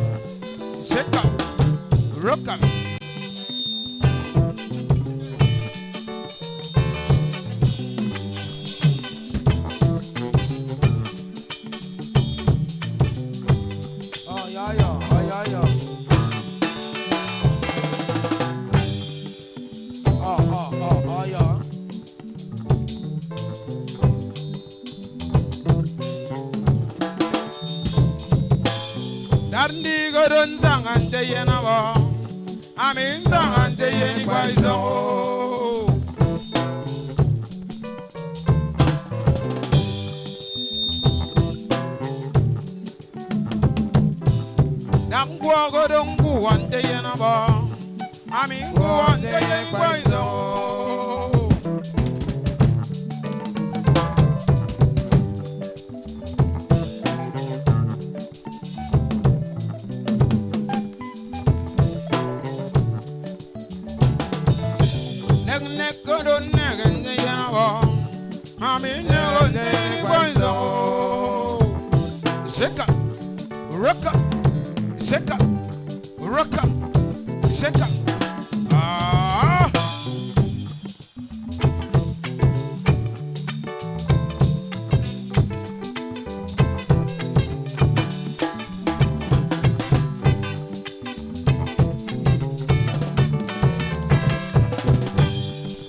Shake up. Rock up. Darndi godon sangante yena bo, amin sangante yeni kwa iso. Dangwa godon guante yena bo, amin guante yeni kwa iso. Shake up, rock up, shake up, rock up, shake up. Ah.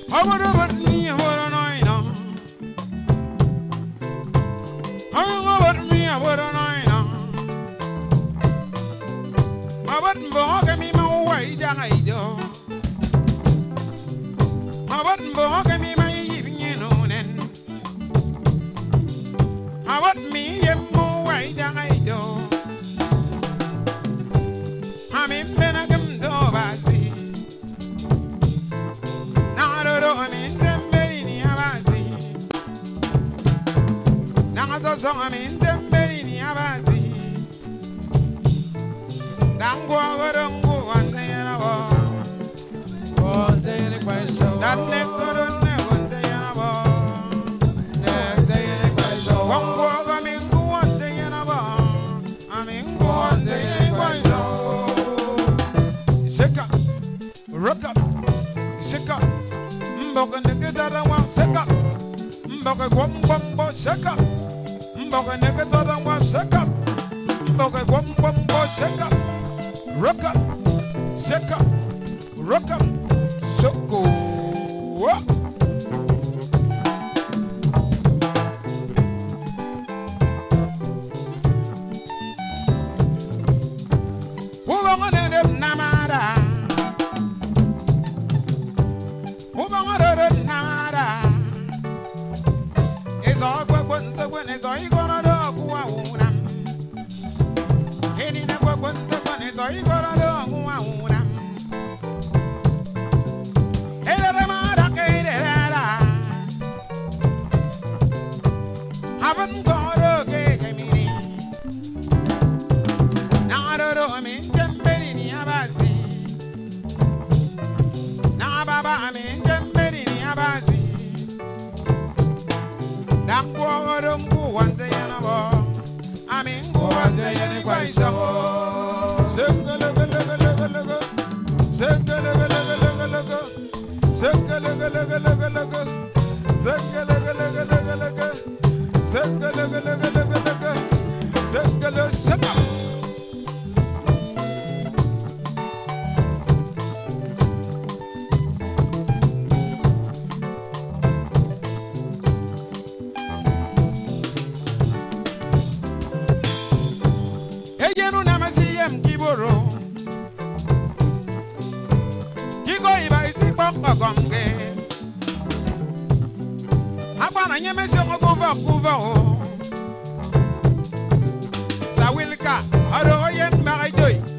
How about me? What I know? How about me? What I know? I wouldn't walk me my way down. I do. I wouldn't walk me my evening on. I want me my way down. I do. I'm in Benagam Dobasi. Now I'm in the Medini. Now I'm in the Medini. Dango, one day, Rock up, shake up, mboka nigga that I want, shake up, mboka gwambo, shake up, mboka nigga that I want, shake up, mboka gwambo, shake up, rock up, shake up, rock up, shoko. Who want to them namada? It's all when it's all you gonna do. Any never when it's all you gonna do. Haven't got a gay me. Now I don't know, I mean, Jambeni Abasi. Now, Baba, I mean, Jambeni Abasi. That boy don't go one day and a ball. I mean, go one day and a quite so. Circle, Sawilka, Aroyan Maridoy.